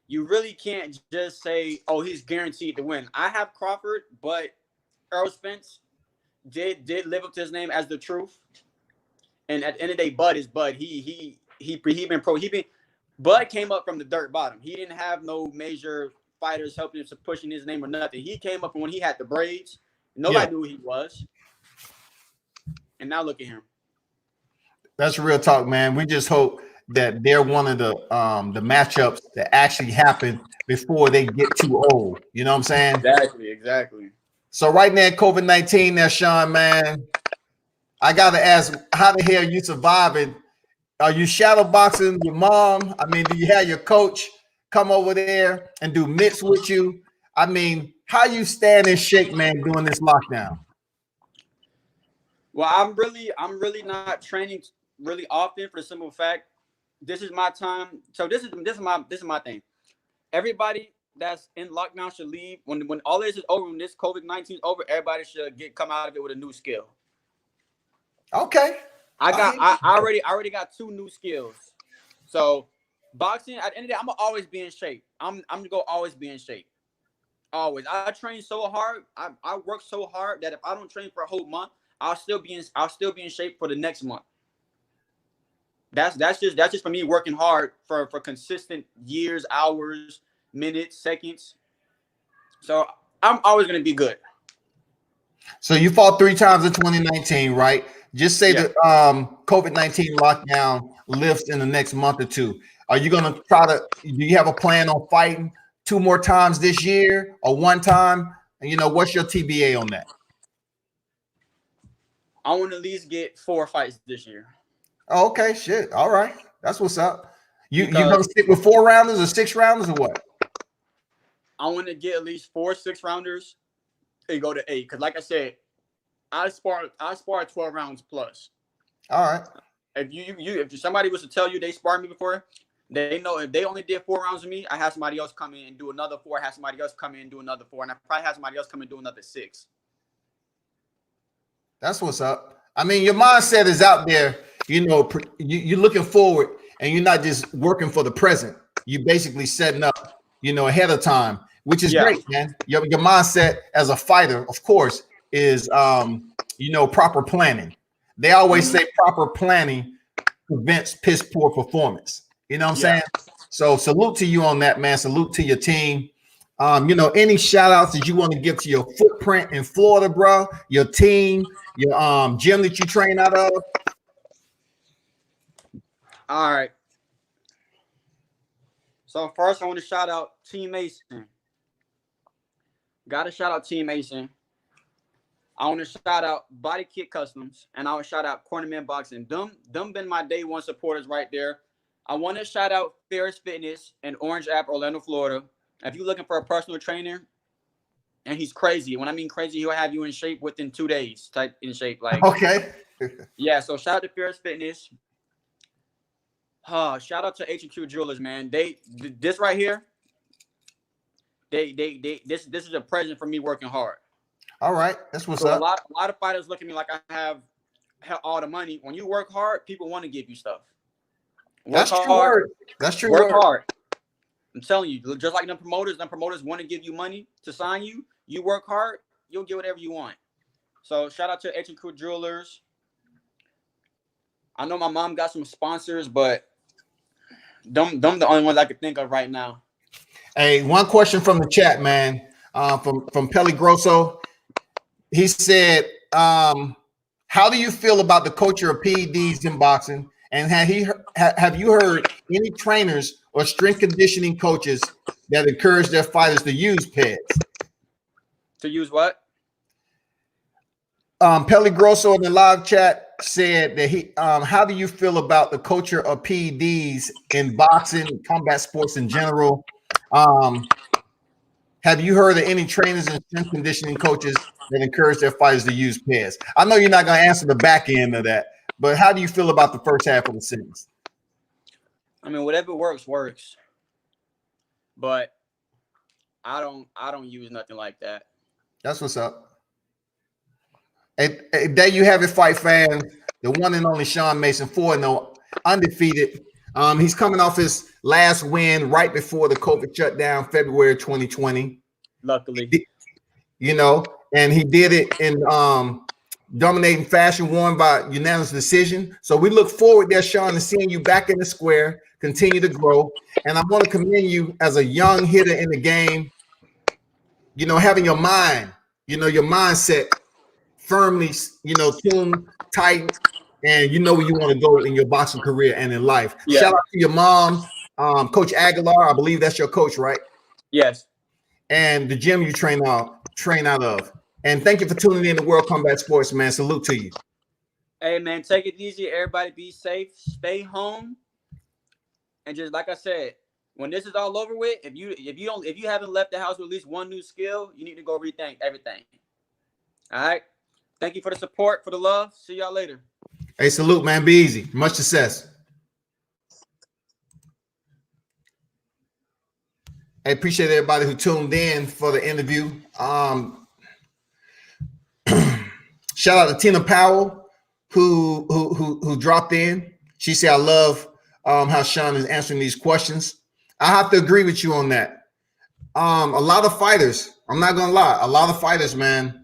you really can't just say, oh, he's guaranteed to win. I have Crawford, but Errol Spence did live up to his name as the truth. And at the end of the day, Bud is Bud. Bud came up from the dirt bottom. He didn't have no major fighters helping him pushing his name or nothing. He came up from when he had the braids. Nobody knew who he was. And now look at him. That's real talk, man. We just hope that they're one of the matchups that actually happen before they get too old. You know what I'm saying? Exactly. So right now, COVID-19 there, Sean, man, I got to ask, how the hell are you surviving? Are you shadow boxing your mom? I mean, do you have your coach come over there and do mitts with you? I mean, how you stand in shape, man, during this lockdown? Well, I'm really not training really often for the simple fact this is my time. So this is my thing. Everybody that's in lockdown should leave when all this is over. When this COVID-19 is over, everybody should come out of it with a new skill. Okay. I already got 2 new skills. So boxing at the end of the day, I'm gonna always be in shape. I'm gonna always be in shape. Always. I train so hard. I work so hard that if I don't train for a whole month, I'll still be in shape for the next month. That's just for me working hard for consistent years, hours, minutes, seconds. So I'm always gonna be good. So you fought 3 times in 2019, right? Just say that COVID-19 lockdown lifts in the next month or 2. Are you gonna do you have a plan on fighting 2 more times this year or 1 time? And you know, what's your TBA on that? I want to at least get 4 fights this year. Oh, okay, shit. All right. That's what's up. You gonna stick with 4 rounders or 6 rounders or what? I want to get at least 4 6-rounders and go to 8. Because like I said, I spar 12 rounds plus. All right. If somebody was to tell you they sparred me before, they know if they only did 4 rounds with me, I have somebody else come in and do another 4, have somebody else come in and do another 4, and I probably have somebody else come in and do another 6. That's what's up. I mean, your mindset is out there. You know, you're looking forward, and you're not just working for the present. You're basically setting up, you know, ahead of time, which is great, man. Your mindset as a fighter, of course, is you know, proper planning. They always say proper planning prevents piss poor performance. You know what I'm saying? So salute to you on that, man. Salute to your team. You know, any shout outs that you want to give to your footprint in Florida, bro, your team, your gym that you train out of? All right. So first I want to shout out Team Mason. Gotta shout out Team Mason. I want to shout out Body Kit Customs, and I want to shout out Cornerman Boxing. Them been my day one supporters right there. I want to shout out Ferris Fitness and Orange App, Orlando, Florida. If you're looking for a personal trainer, and he's crazy. When I mean crazy, he'll have you in shape within 2 days. Type in shape, like okay. Yeah. So shout out to Ferris Fitness. Shout out to H&Q Jewelers, man. This right here. This is a present for me working hard. All right, that's what's so up. A lot of fighters look at me like I have all the money. When you work hard, people want to give you stuff. That's true word. That's true. Work hard. I'm telling you, just like them promoters want to give you money to sign you. You work hard, you'll get whatever you want. So shout out to H&Q Jewelers. I know my mom got some sponsors, but them the only ones I could think of right now. Hey, one question from the chat, man. From Peli Grosso. He said, how do you feel about the culture of PEDs in boxing? And have you heard any trainers or strength conditioning coaches that encourage their fighters to use PEDs? To use what? Pelly Grosso in the live chat said that how do you feel about the culture of PEDs in boxing, combat sports in general? Have you heard of any trainers and strength conditioning coaches that encourage their fighters to use PEDs? I know you're not going to answer the back end of that, but how do you feel about the first half of the sentence? I mean, whatever works, works. But I don't use nothing like that. That's what's up. And there you have it, fight fans. The one and only Sean Mason, 4-0, undefeated. He's coming off his last win right before the COVID shutdown, February 2020. Luckily, you know, and he did it in dominating fashion, won by unanimous decision. So we look forward there, Sean, to seeing you back in the square, continue to grow. And I want to commend you as a young hitter in the game, you know, having your mind, you know, your mindset firmly, you know, tuned, tight, and you know where you want to go in your boxing career and in life. Yeah. Shout out to your mom, Coach Aguilar. I believe that's your coach, right? Yes. And the gym you train out of. And thank you for tuning in to World Combat Sports, man. Salute to you. Hey, man, take it easy. Everybody be safe. Stay home. And just like I said, when this is all over with, if you haven't left the house with at least one new skill, you need to go rethink everything. All right. Thank you for the support, for the love. See y'all later. Hey, salute, man. Be easy. Much success. I appreciate everybody who tuned in for the interview. Shout out to Tina Powell who dropped in. She said, "I love how Sean is answering these questions." I have to agree with you on that. A lot of fighters, I'm not gonna lie, a lot of fighters, man,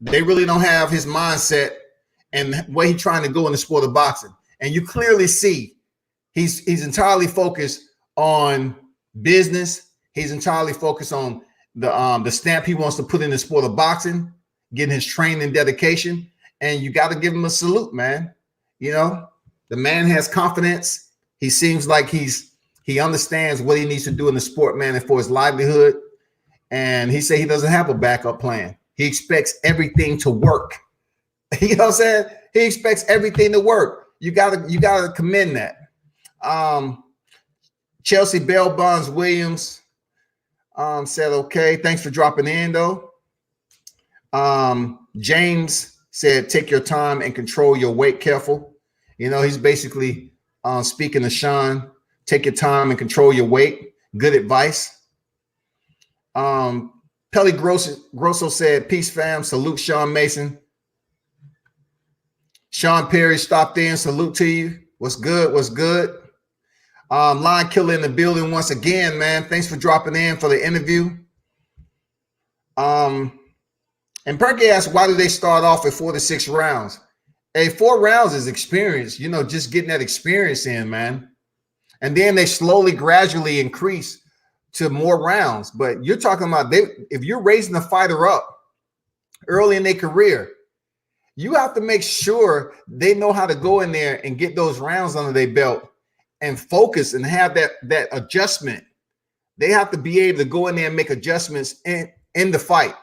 they really don't have his mindset and where he's trying to go in the sport of boxing. And you clearly see he's entirely focused on business. He's entirely focused on the stamp he wants to put in the sport of boxing, getting his training and dedication. And you got to give him a salute, man. You know, the man has confidence. He seems like he understands what he needs to do in the sport, man, and for his livelihood. And he said he doesn't have a backup plan. He expects everything to work. You know what I'm saying? He expects everything to work. You gotta commend that. Chelsea Bell Bonds Williams said, okay, thanks for dropping in though. James said, take your time and control your weight careful. You know, he's basically speaking to Sean, take your time and control your weight. Good advice. Pelly Grosso said, peace fam, salute Sean Mason. Sean Perry stopped in, salute to you. What's good? What's good? Lion Killer in the building once again, man. Thanks for dropping in for the interview. And Perky asked, why do they start off at 4 to 6 rounds? Hey, 4 rounds is experience, you know, just getting that experience in, man. And then they slowly, gradually increase to more rounds. But you're talking about if you're raising a fighter up early in their career, you have to make sure they know how to go in there and get those rounds under their belt and focus and have that adjustment. They have to be able to go in there and make adjustments in the fight.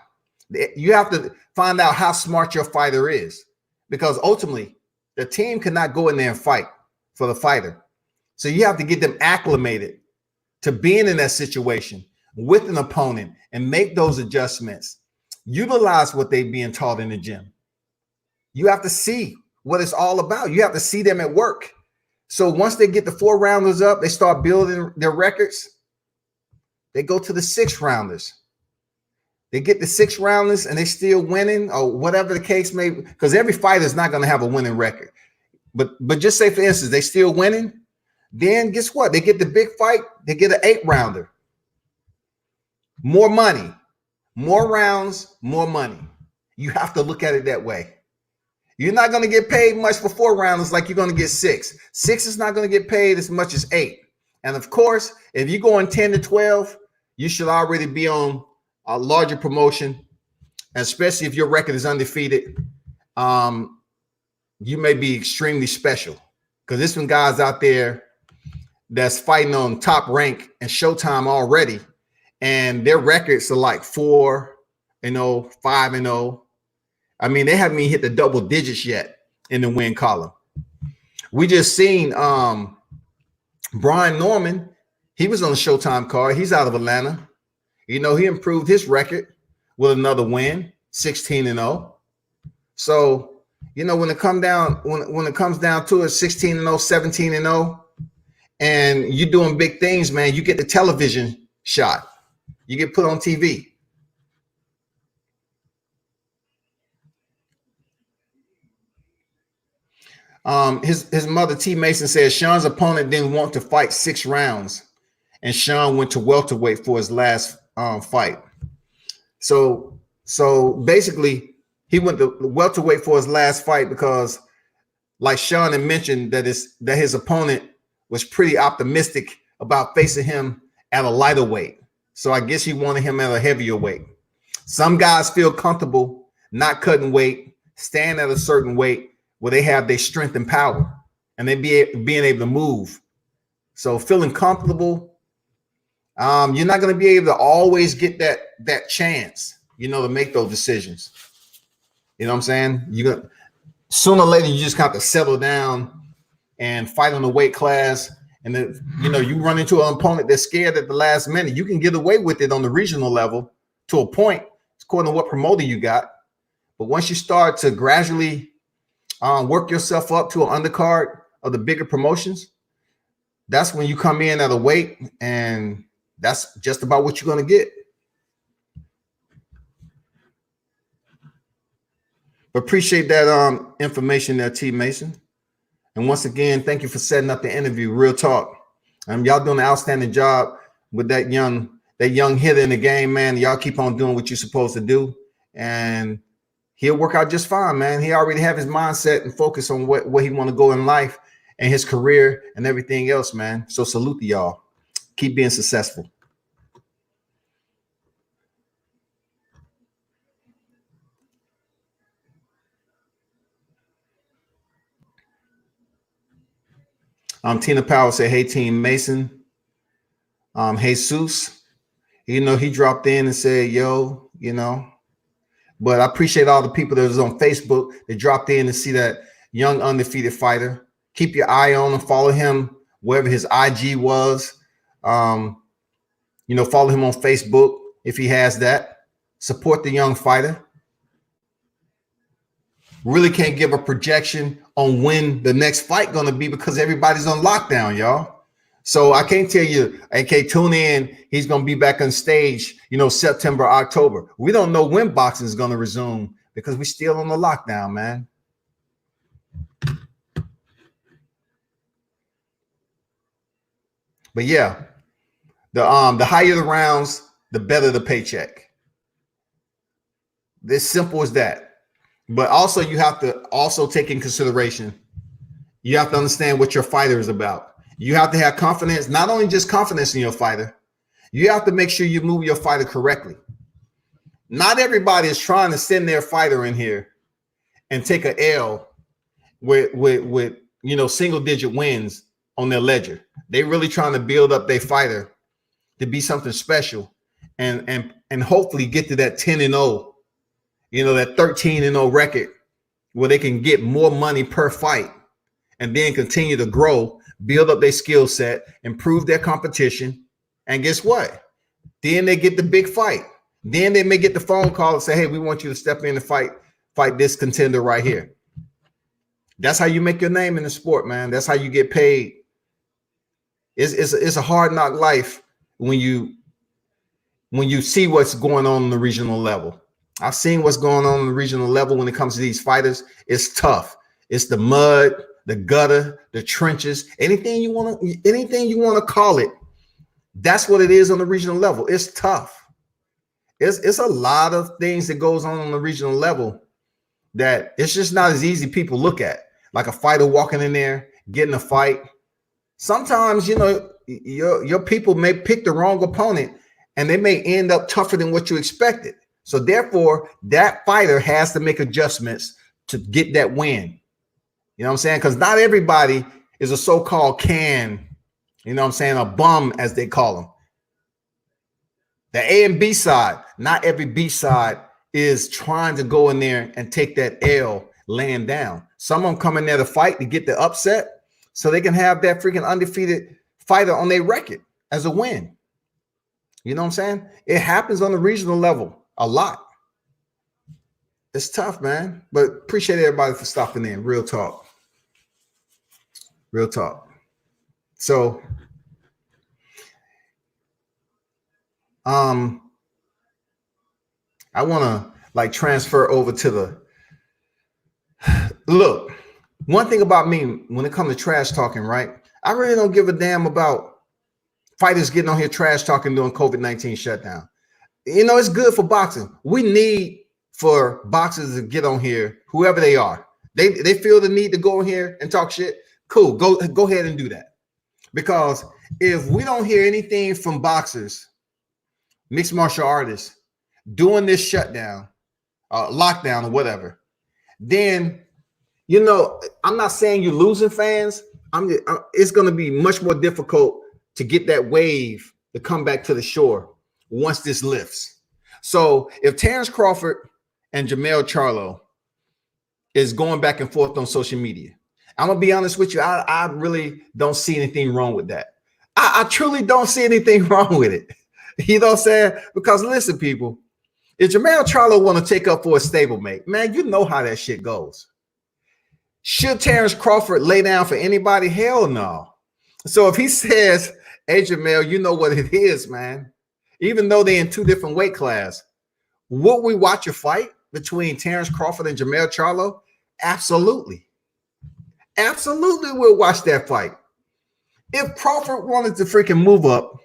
You have to find out how smart your fighter is, because ultimately the team cannot go in there and fight for the fighter. So you have to get them acclimated to being in that situation with an opponent and make those adjustments. Utilize what they're being taught in the gym. You have to see what it's all about. You have to see them at work. So once they get the 4 rounders up, they start building their records. They go to the 6 rounders. They get the 6 rounders and they still winning, or whatever the case may be, because every fighter is not going to have a winning record. But just say, for instance, they still winning. Then guess what? They get the big fight. They get an 8 rounder. More money, more rounds, more money. You have to look at it that way. You're not going to get paid much for 4 rounders like you're going to get 6. 6 is not going to get paid as much as 8. And of course, if you're going 10 to 12, you should already be on a larger promotion, especially if your record is undefeated. You may be extremely special, because there's some guys out there that's fighting on top rank and Showtime already, and their records are like 4-0, 5-0. I mean, they haven't even hit the double digits yet in the win column. We just seen Brian Norman. He was on the Showtime card. He's out of Atlanta. You know, he improved his record with another win, 16-0. So, you know, when it comes down to it, 16-0, 17-0, and you're doing big things, man, you get the television shot. You get put on TV. His mother, T. Mason, says Sean's opponent didn't want to fight 6 rounds, and Sean went to welterweight for his last fight. So basically, he went to welterweight for his last fight because, like Sean had mentioned, that his opponent was pretty optimistic about facing him at a lighter weight. So I guess he wanted him at a heavier weight. Some guys feel comfortable not cutting weight, staying at a certain weight where they have their strength and power, and they being able to move. So feeling comfortable, you're not going to be able to always get that chance, you know, to make those decisions. You know what I'm saying? Sooner or later, you just have to settle down and fight on the weight class. And then, you know, you run into an opponent that's scared at the last minute. You can get away with it on the regional level to a point, according to what promoter you got. But once you start to gradually work yourself up to an undercard of the bigger promotions, that's when you come in at a weight, and that's just about what you're going to get. Appreciate that information there, T. Mason. And once again, thank you for setting up the interview. Real talk. Y'all doing an outstanding job with that young hitter in the game, man. Y'all keep on doing what you're supposed to do, and he'll work out just fine, man. He already have his mindset and focus on where he want to go in life and his career and everything else, man. So salute to y'all. Keep being successful. Tina Powell said, hey, Team Mason. Jesus, you know, he dropped in and said, yo, you know, but I appreciate all the people that was on Facebook that dropped in to see that young undefeated fighter. Keep your eye on him, follow him wherever his IG was. You know, follow him on Facebook if he has that. Support the young fighter. Really can't give a projection on when the next fight going to be because everybody's on lockdown, y'all. So I can't tell you, okay, tune in. He's going to be back on stage, you know, September, October. We don't know when boxing is going to resume because we're still on the lockdown, man. But yeah, the higher the rounds, the better the paycheck. It's simple as that. But also, you have to also take in consideration, you have to understand what your fighter is about. You have to have confidence, not only just confidence in your fighter, you have to make sure you move your fighter correctly. Not everybody is trying to send their fighter in here and take an L with you know, single digit wins on their ledger. They really trying to build up their fighter to be something special and hopefully get to that 10-0. You know, that 13-0 record where they can get more money per fight and then continue to grow, build up their skill set, improve their competition. And guess what? Then they get the big fight. Then they may get the phone call and say, hey, we want you to step in and fight this contender right here. That's how you make your name in the sport, man. That's how you get paid. It's a hard knock life when you see what's going on the regional level. I've seen what's going on the regional level when it comes to these fighters. It's tough. It's the mud, the gutter, the trenches, anything you want to call it. That's what it is on the regional level. It's tough. It's a lot of things that goes on the regional level that it's just not as easy people look at. Like a fighter walking in there, getting a fight. Sometimes, you know, your people may pick the wrong opponent and they may end up tougher than what you expected. So therefore, that fighter has to make adjustments to get that win. You know what I'm saying? Because not everybody is a so-called can, you know what I'm saying, a bum, as they call them. The A and B side, not every B side is trying to go in there and take that L laying down. Some of them come in there to fight to get the upset so they can have that freaking undefeated fighter on their record as a win. You know what I'm saying? It happens on the regional level a lot. It's tough, man. But appreciate everybody for stopping in. Real talk. Real talk. So, I want to like transfer over to the look. One thing about me when it comes to trash talking, right? I really don't give a damn about fighters getting on here trash talking during COVID-19 shutdown. You know, it's good for boxing. We need for boxers to get on here, whoever they are. They feel the need to go in here and talk shit. Cool, go ahead and do that. Because if we don't hear anything from boxers, mixed martial artists doing this shutdown, lockdown or whatever, then, you know, I'm not saying you're losing fans. It's going to be much more difficult to get that wave to come back to the shore once this lifts. So if Terence Crawford and Jermell Charlo is going back and forth on social media, I'm going to be honest with you. I really don't see anything wrong with that. I truly don't see anything wrong with it. You know what I'm saying? Because listen, people, if Jermell Charlo want to take up for a stablemate, man, you know how that shit goes. Should Terence Crawford lay down for anybody? Hell no. So if he says, hey, Jermell, you know what it is, man. Even though they're in two different weight classes, would we watch a fight between Terence Crawford and Jermell Charlo? Absolutely. Absolutely, we'll watch that fight. If Crawford wanted to freaking move up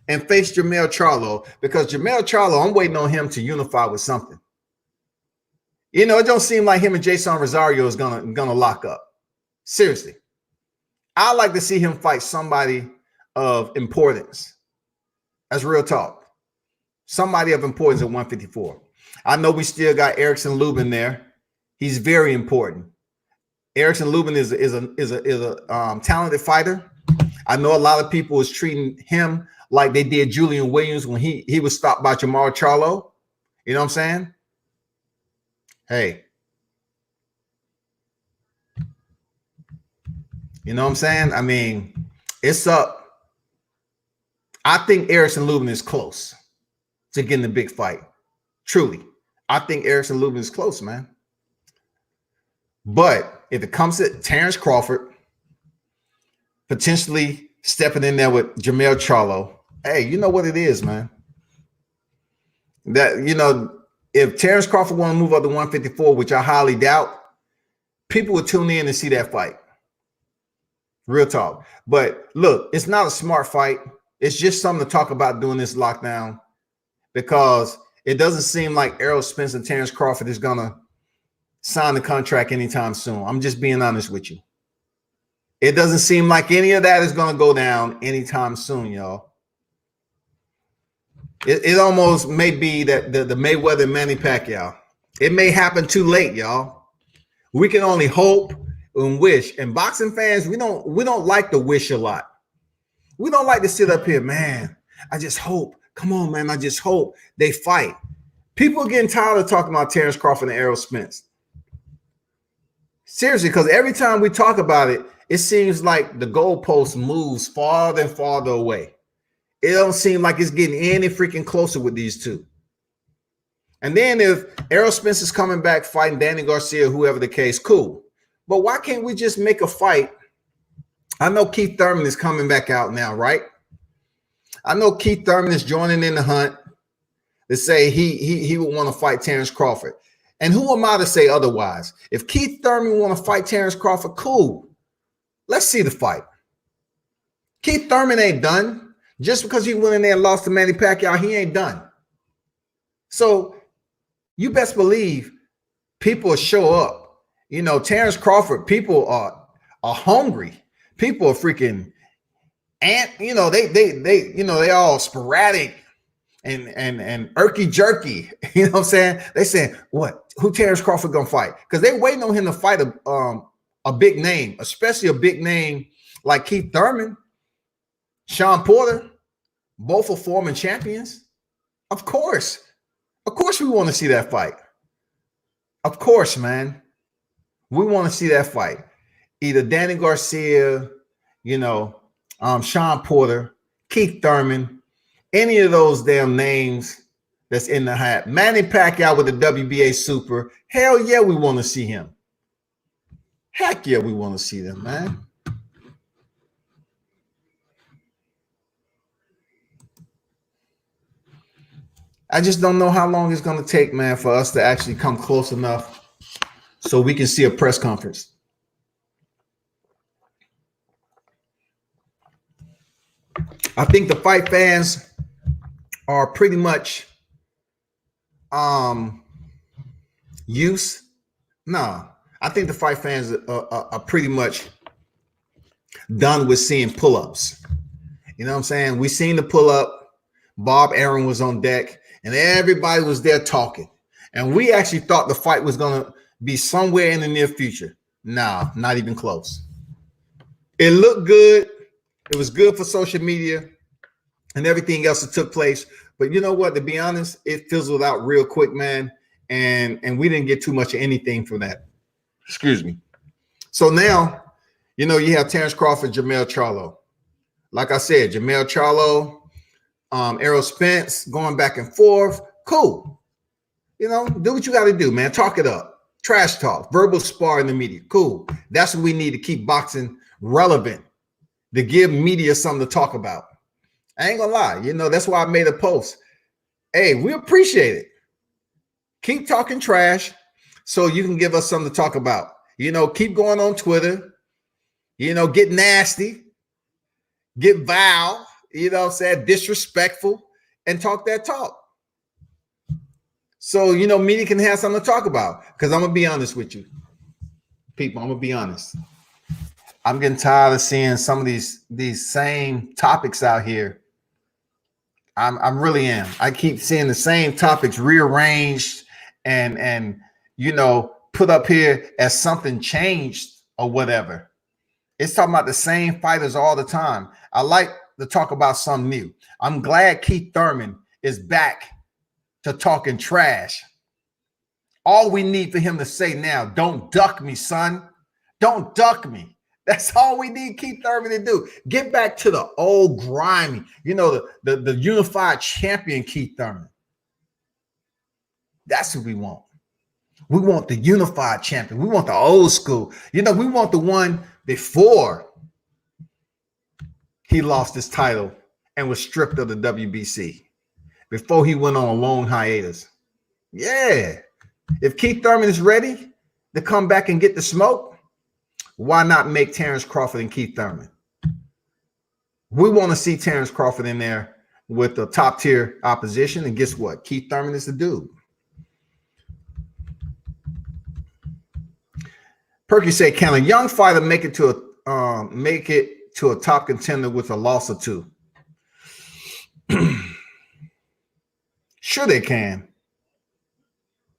and face Jermell Charlo, because Jermell Charlo, I'm waiting on him to unify with something. You know, it don't seem like him and Jason Rosario is gonna lock up. Seriously. I'd like to see him fight somebody of importance. That's real talk. Somebody of importance at 154. I know we still got Erickson Lubin there. He's very important. Erickson Lubin is a talented fighter. I know a lot of people was treating him like they did Julian Williams when he was stopped by Jermell Charlo. You know what I'm saying? Hey. You know what I'm saying? I mean, it's up. I think Erickson Lubin is close to getting the big fight. Truly. I think Erickson Lubin is close, man. But if it comes to Terence Crawford potentially stepping in there with Jermell Charlo, hey, you know what it is, man. That, you know, if Terence Crawford want to move up to 154, which I highly doubt, people will tune in to see that fight. Real talk. But look, it's not a smart fight. It's just something to talk about during this lockdown because it doesn't seem like Errol Spence and Terence Crawford is going to sign the contract anytime soon. I'm just being honest with you. It doesn't seem like any of that is going to go down anytime soon, y'all. It almost may be that the Mayweather and Manny Pacquiao. It may happen too late, y'all. We can only hope and wish. And boxing fans, we don't like to wish a lot. We don't like to sit up here, man. I just hope. Come on, man. I just hope they fight. People are getting tired of talking about Terence Crawford and Errol Spence. Seriously, because every time we talk about it, it seems like the goalpost moves farther and farther away. It don't seem like it's getting any freaking closer with these two. And then if Errol Spence is coming back fighting Danny Garcia, whoever the case, cool. But why can't we just make a fight? I know Keith Thurman is coming back out now, right? I know Keith Thurman is joining in the hunt to say he would want to fight Terence Crawford. And who am I to say otherwise? If Keith Thurman want to fight Terence Crawford, cool. Let's see the fight. Keith Thurman ain't done. Just because he went in there and lost to Manny Pacquiao, he ain't done. So you best believe people will show up. You know, Terence Crawford, people are hungry. People are freaking they all sporadic and irky jerky. You know what I'm saying? They saying, what? Who Terence Crawford gonna fight? Because they waiting on him to fight a big name, especially a big name like Keith Thurman, Sean Porter, both are former champions. Of course. Of course we want to see that fight. Of course, man. We want to see that fight. Either Danny Garcia, Sean Porter, Keith Thurman, any of those damn names that's in the hat. Manny Pacquiao with the WBA Super. Hell yeah, we want to see him. Heck yeah, we want to see them, man. I just don't know how long it's going to take, man, for us to actually come close enough so we can see a press conference. I think the fight fans are pretty much used. No, I think the fight fans are pretty much done with seeing pull-ups. You know what I'm saying? We seen the pull-up. Bob Aaron was on deck, and everybody was there talking. And we actually thought the fight was going to be somewhere in the near future. No, not even close. It looked good. It was good for social media and everything else that took place. But you know what? To be honest, it fizzled out real quick, man. And we didn't get too much of anything from that. Excuse me. So now, you have Terence Crawford, Jermell Charlo. Like I said, Jermell Charlo, Errol Spence going back and forth. Cool. Do what you got to do, man. Talk it up. Trash talk, verbal spar in the media. Cool. That's what we need to keep boxing relevant, to give media something to talk about. I ain't gonna lie. That's why I made a post. Hey, we appreciate it. Keep talking trash so you can give us something to talk about. Keep going on Twitter. Get nasty. Get vile. Disrespectful and talk that talk. So, media can have something to talk about. Because I'm going to be honest with you. People, I'm going to be honest. I'm getting tired of seeing some of these same topics out here. I really am. I keep seeing the same topics rearranged and put up here as something changed or whatever. It's talking about the same fighters all the time. I like to talk about something new. I'm glad Keith Thurman is back to talking trash. All we need for him to say now, don't duck me, son. Don't duck me. That's all we need Keith Thurman to do. Get back to the old grimy, the unified champion Keith Thurman. That's what we want. We want the unified champion. We want the old school. We want the one before he lost his title and was stripped of the WBC, before he went on a long hiatus. Yeah. If Keith Thurman is ready to come back and get the smoke, why not make Terence Crawford and Keith Thurman? We want to see Terence Crawford in there with the top tier opposition. And guess what? Keith Thurman is the dude. Perky said, can a young fighter make it to a top contender with a loss or two? Sure they can.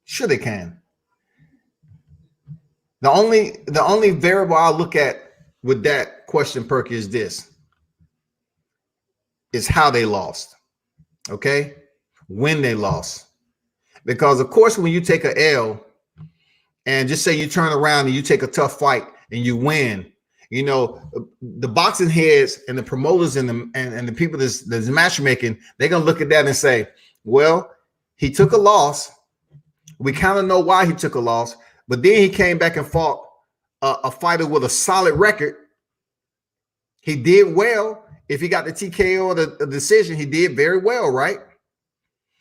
Sure they can. The only variable I'll look at with that question, Perky, is this. Is how they lost. Okay? When they lost. Because, of course, when you take an L and just say you turn around and you take a tough fight and you win, the boxing heads and the promoters and the people that's matchmaking, they're going to look at that and say, well, he took a loss. We kind of know why he took a loss, but then he came back and fought a fighter with a solid record. He did well. If he got the TKO or the decision, he did very well, right?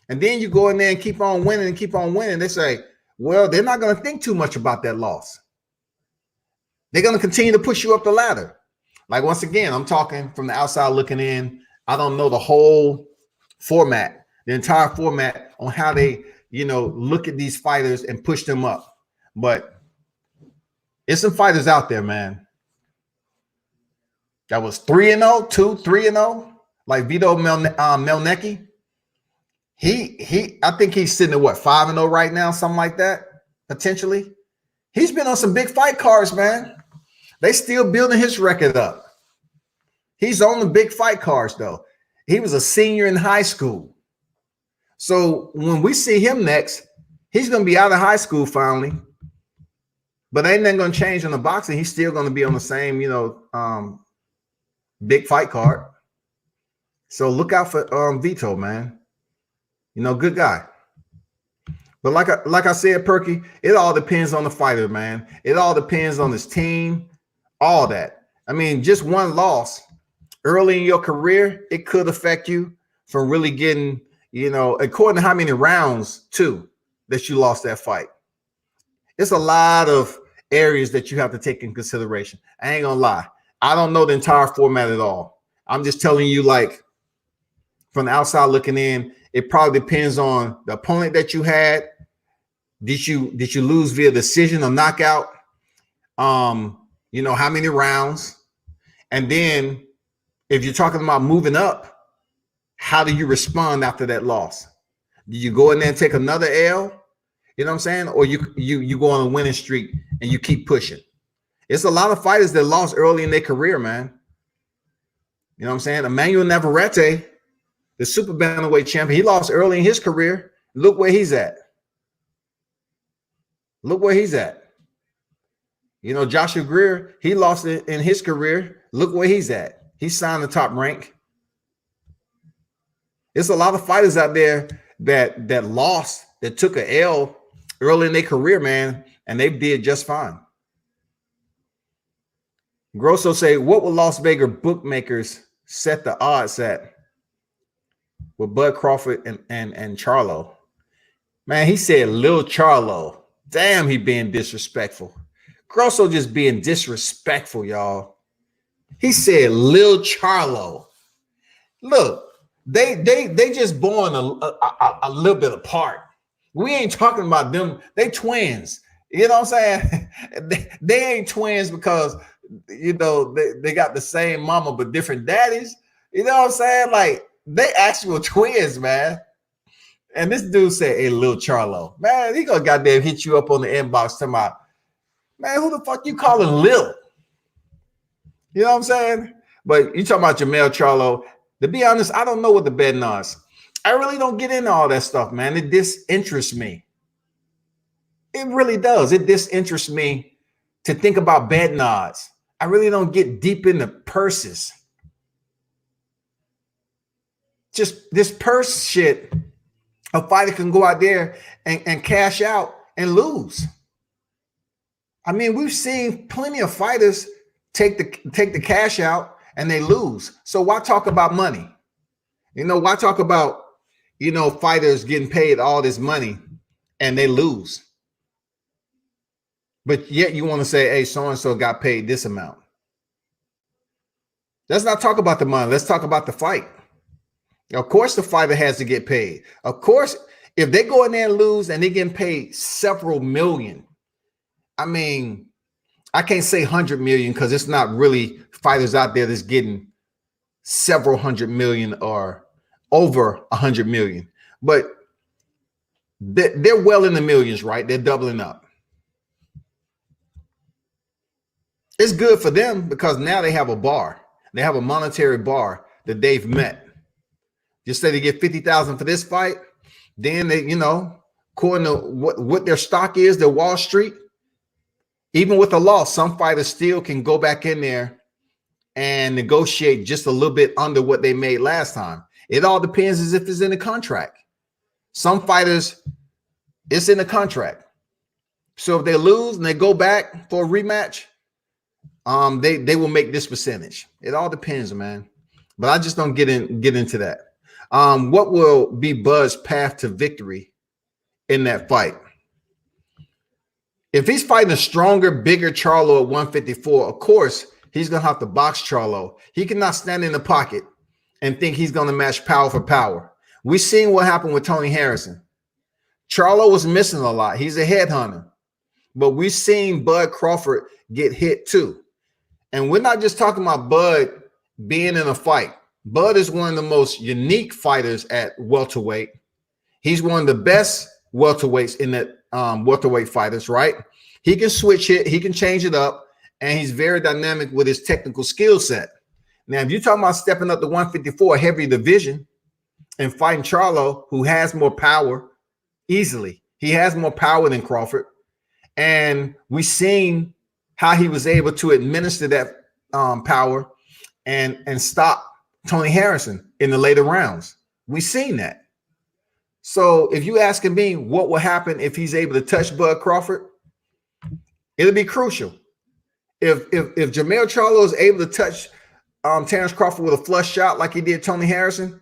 And then you go in there and keep on winning and keep on winning. They say, well, they're not going to think too much about that loss. They're going to continue to push you up the ladder. Like, once again, I'm talking from the outside looking in. I don't know the whole format, the entire format on how they, look at these fighters and push them up. But it's some fighters out there, man, that was 3-0, 3-0, like Vito Melnecki. I think he's sitting at what, 5-0 right now, something like that, potentially. He's been on some big fight cards, man. They still building his record up. He's on the big fight cards, though. He was a senior in high school. So when we see him next, he's going to be out of high school finally. But ain't nothing going to change in the boxing. He's still going to be on the same, big fight card. So look out for Vito, man. Good guy. But like I said, Perky, it all depends on the fighter, man. It all depends on his team, all that. I mean, just one loss early in your career, it could affect you from really getting, according to how many rounds, too, that you lost that fight. It's a lot of areas that you have to take in consideration. I ain't gonna lie. I don't know the entire format at all. I'm just telling you, like, from the outside looking in, it probably depends on the opponent that you had. Did you lose via decision or knockout? How many rounds? And then if you're talking about moving up, how do you respond after that loss? Do you go in there and take another L? You know what I'm saying? Or you go on a winning streak and you keep pushing. It's a lot of fighters that lost early in their career, man. You know what I'm saying? Emmanuel Navarrete, the super bantamweight champion, he lost early in his career. Look where he's at. Look where he's at. Joshua Greer, he lost it in his career. Look where he's at. He signed the top rank. There's a lot of fighters out there that lost, that took an L early in their career, man, and they did just fine. Grosso say, what will Las Vegas bookmakers set the odds at with Bud Crawford and Charlo? Man, he said Lil Charlo. Damn, he being disrespectful. Grosso just being disrespectful, y'all. He said Lil Charlo. Look, they just born a little bit apart. We ain't talking about them. They twins. You know what I'm saying? They ain't twins because, they got the same mama but different daddies. You know what I'm saying? Like, they actual twins, man. And this dude said, hey, Lil Charlo. Man, he gonna goddamn hit you up on the inbox talking about, man, who the fuck you calling Lil? You know what I'm saying? But you talking about Jamel Charlo. To be honest, I don't know what the betting odds. I really don't get into all that stuff, man. It disinterests me. It really does. It disinterests me to think about betting odds. I really don't get deep into purses. Just this purse shit, a fighter can go out there and cash out and lose. I mean, we've seen plenty of fighters take the cash out and they lose. So why talk about money? Why talk about, fighters getting paid all this money and they lose? But yet you want to say, hey, so-and-so got paid this amount. Let's not talk about the money. Let's talk about the fight. Of course, the fighter has to get paid. Of course, if they go in there and lose and they're getting paid several million, I mean, I can't say 100 million because it's not really fighters out there that's getting several hundred million or over 100 million. But they're well in the millions, right? They're doubling up. It's good for them because now they have a bar. They have a monetary bar that they've met. Just say they get 50,000 for this fight, then they, according to what their stock is, their Wall Street, even with a loss, some fighters still can go back in there and negotiate just a little bit under what they made last time. It all depends as if it's in the contract. Some fighters, it's in the contract. So if they lose and they go back for a rematch, they will make this percentage. It all depends, man. But I just don't get into that. What will be Bud's path to victory in that fight? If he's fighting a stronger, bigger Charlo at 154, of course, he's going to have to box Charlo. He cannot stand in the pocket and think he's going to match power for power. We've seen what happened with Tony Harrison. Charlo was missing a lot. He's a headhunter. But we've seen Bud Crawford get hit too. And we're not just talking about Bud being in a fight. Bud is one of the most unique fighters at welterweight. He's one of the best welterweights in that welterweight fighters, right? He can switch it, he can change it up, and he's very dynamic with his technical skill set. Now, if you're talking about stepping up to 154, heavy division, and fighting Charlo, who has more power easily. He has more power than Crawford. And we seen how he was able to administer that power and stop Tony Harrison in the later rounds. We seen that. So if you asking me what will happen if he's able to touch Bud Crawford, it'll be crucial. If Jermell Charlo is able to touch Terence Crawford with a flush shot like he did Tony Harrison,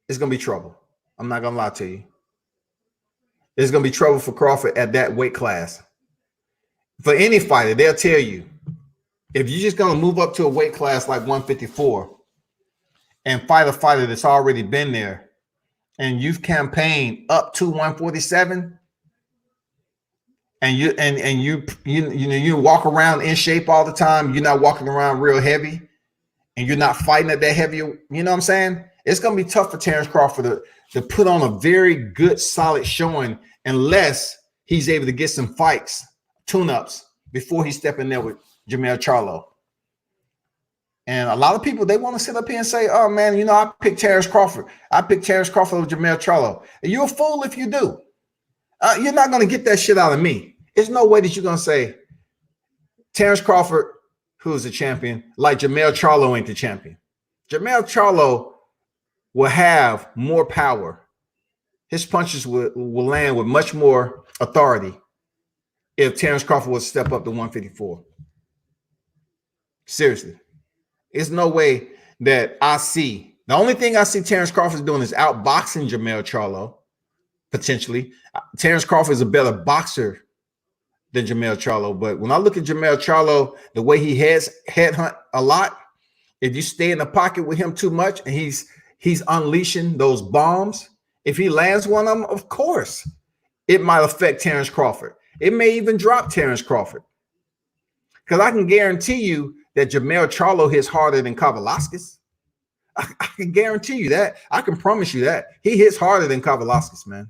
it's gonna be trouble. I'm not gonna lie to you. It's gonna be trouble for Crawford at that weight class. For any fighter, they'll tell you, if you're just gonna move up to a weight class like 154 and fight a fighter that's already been there, and you've campaigned up to 147, and you walk around in shape all the time, you're not walking around real heavy, and you're not fighting at that heavy, you know what I'm saying? It's gonna be tough for Terence Crawford to put on a very good, solid showing unless he's able to get some fights, tune-ups, before he step in there with Jermell Charlo. And a lot of people, they want to sit up here and say, oh, man, I picked Terence Crawford. I picked Terence Crawford with Jermell Charlo. And you're a fool if you do. You're not going to get that shit out of me. There's no way that you're going to say Terence Crawford, who's the champion, like Jermell Charlo ain't the champion. Jermell Charlo will have more power. His punches will land with much more authority if Terence Crawford would step up to 154. Seriously. There's no way that I see. The only thing I see Terence Crawford doing is outboxing Jermell Charlo, potentially. Terence Crawford is a better boxer than Jermell Charlo. But when I look at Jermell Charlo, the way he headhunt a lot, if you stay in the pocket with him too much and he's unleashing those bombs, if he lands one of them, of course, it might affect Terence Crawford. It may even drop Terence Crawford. Because I can guarantee you that Jermell Charlo hits harder than Kavaliauskas. I can guarantee you that. I can promise you that. He hits harder than Kavaliauskas, man.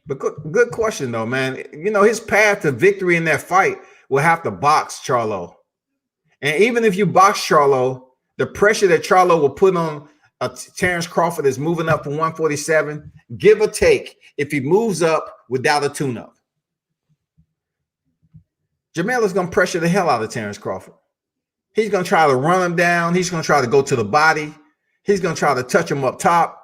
But good question, though, man. His path to victory in that fight will have to box Charlo. And even if you box Charlo, the pressure that Charlo will put on Terence Crawford is moving up from 147, give or take, if he moves up without a tune-up. Jermell is going to pressure the hell out of Terence Crawford. He's going to try to run him down. He's going to try to go to the body. He's going to try to touch him up top.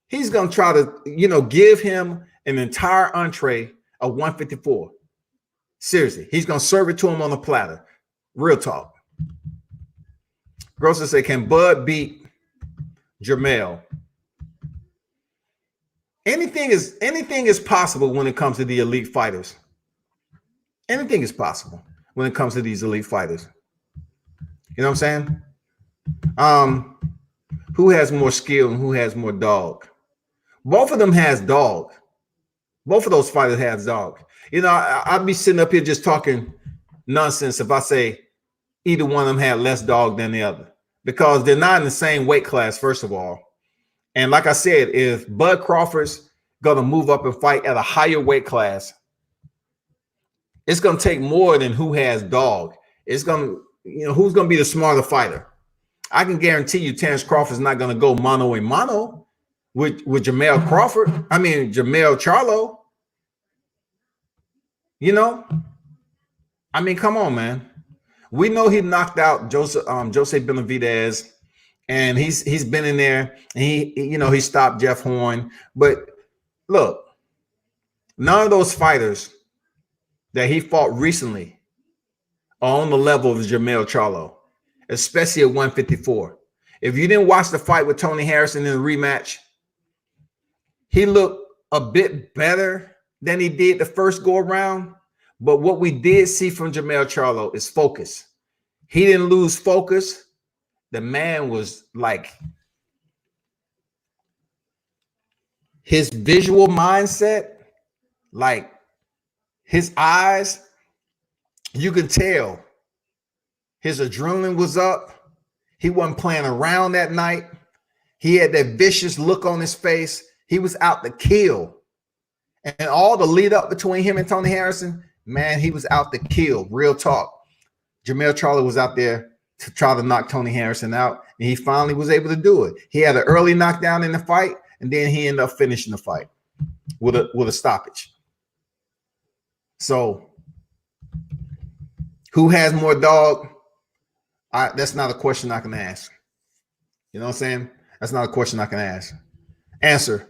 He's going to try to, give him an entire entree of 154. Seriously, he's going to serve it to him on a platter. Real talk. Grosser said, can Bud beat Jermell? Anything is possible when it comes to the elite fighters. Anything is possible when it comes to these elite fighters. You know what I'm saying? Who has more skill and who has more dog? Both of them has dog. Both of those fighters has dog. I'd be sitting up here just talking nonsense if I say either one of them had less dog than the other, because they're not in the same weight class, first of all. And like I said, if Bud Crawford's going to move up and fight at a higher weight class, it's going to take more than who has dog. It's going to, who's going to be the smarter fighter. I can guarantee you Terence Crawford's not going to go mano a mano with Jermell Charlo. Come on, man. We know he knocked out Jose Benavidez, and he's been in there, and he stopped Jeff Horn. But look, none of those fighters that he fought recently are on the level of Jermell Charlo, especially at 154. If you didn't watch the fight with Tony Harrison in the rematch, he looked a bit better than he did the first go around. But what we did see from Jermell Charlo is focus. He didn't lose focus. The man was like, his visual mindset, like his eyes, you can tell his adrenaline was up. He wasn't playing around that night. He had that vicious look on his face. He was out to kill. And all the lead up between him and Tony Harrison, man, he was out to kill. Real talk. Jermell Charlo was out there to try to knock Tony Harrison out, and he finally was able to do it. He had an early knockdown in the fight, and then he ended up finishing the fight with a stoppage. So, who has more dog? That's not a question I can ask. You know what I'm saying? That's not a question I can ask. Answer.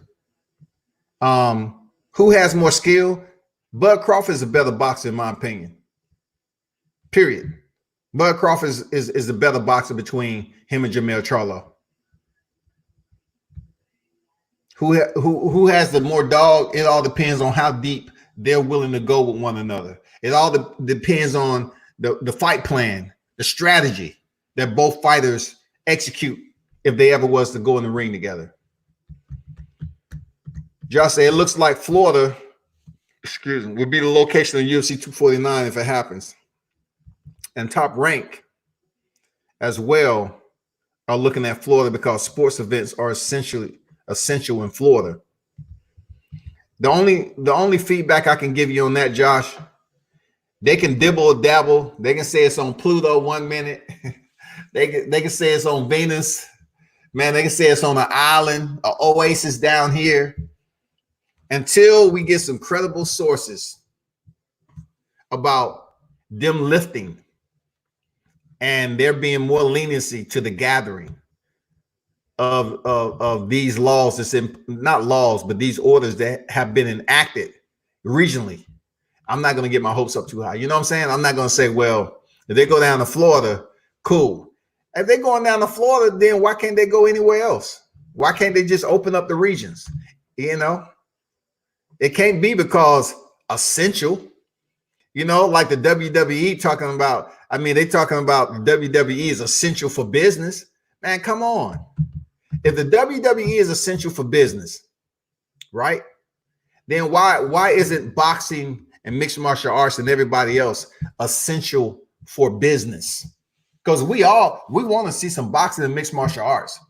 Who has more skill? Bud Crawford is a better boxer, in my opinion. Period. Bud Crawford is the better boxer between him and Jermell Charlo. Who has the more dog? It all depends on how deep they're willing to go with one another. It all depends on the fight plan, the strategy that both fighters execute if they ever was to go in the ring together. Josh said, it looks like Florida, would be the location of UFC 249 if it happens. And Top Rank as well are looking at Florida because sports events are essential in Florida. The only feedback I can give you on that, Josh, they can dibble or dabble. They can say it's on Pluto 1 minute. they can say it's on Venus. Man, they can say it's on an island, an oasis down here. Until we get some credible sources about them lifting and there being more leniency to the gathering of these laws, not laws, but these orders that have been enacted regionally, I'm not going to get my hopes up too high. You know what I'm saying? I'm not going to say, well, if they go down to Florida, cool. If they're going down to Florida, then why can't they go anywhere else? Why can't they just open up the regions? You know? It can't be because essential, like the WWE talking about. I mean, they talking about the WWE is essential for business. Man, come on. If the WWE is essential for business, right? Then why isn't boxing and mixed martial arts and everybody else essential for business? Because we want to see some boxing and mixed martial arts.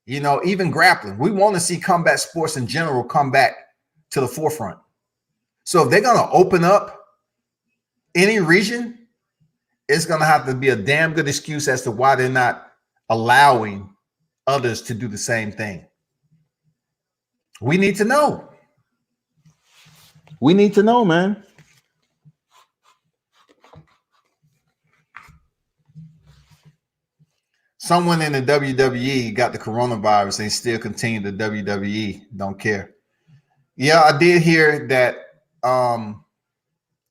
Even grappling. We want to see combat sports in general come back to the forefront. So if they're going to open up any region, it's going to have to be a damn good excuse as to why they're not allowing others to do the same thing. We need to know. We need to know, man. Someone in the WWE got the coronavirus and still continue the WWE. Don't care. Yeah, I did hear that